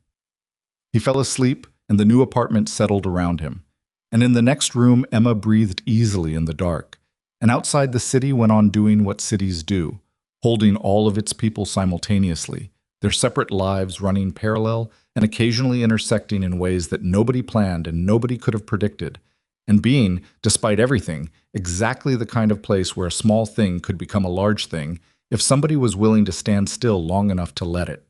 He fell asleep and the new apartment settled around him. And in the next room, Emma breathed easily in the dark. And outside the city went on doing what cities do, holding all of its people simultaneously, their separate lives running parallel and occasionally intersecting in ways that nobody planned and nobody could have predicted, and being, despite everything, exactly the kind of place where a small thing could become a large thing if somebody was willing to stand still long enough to let it.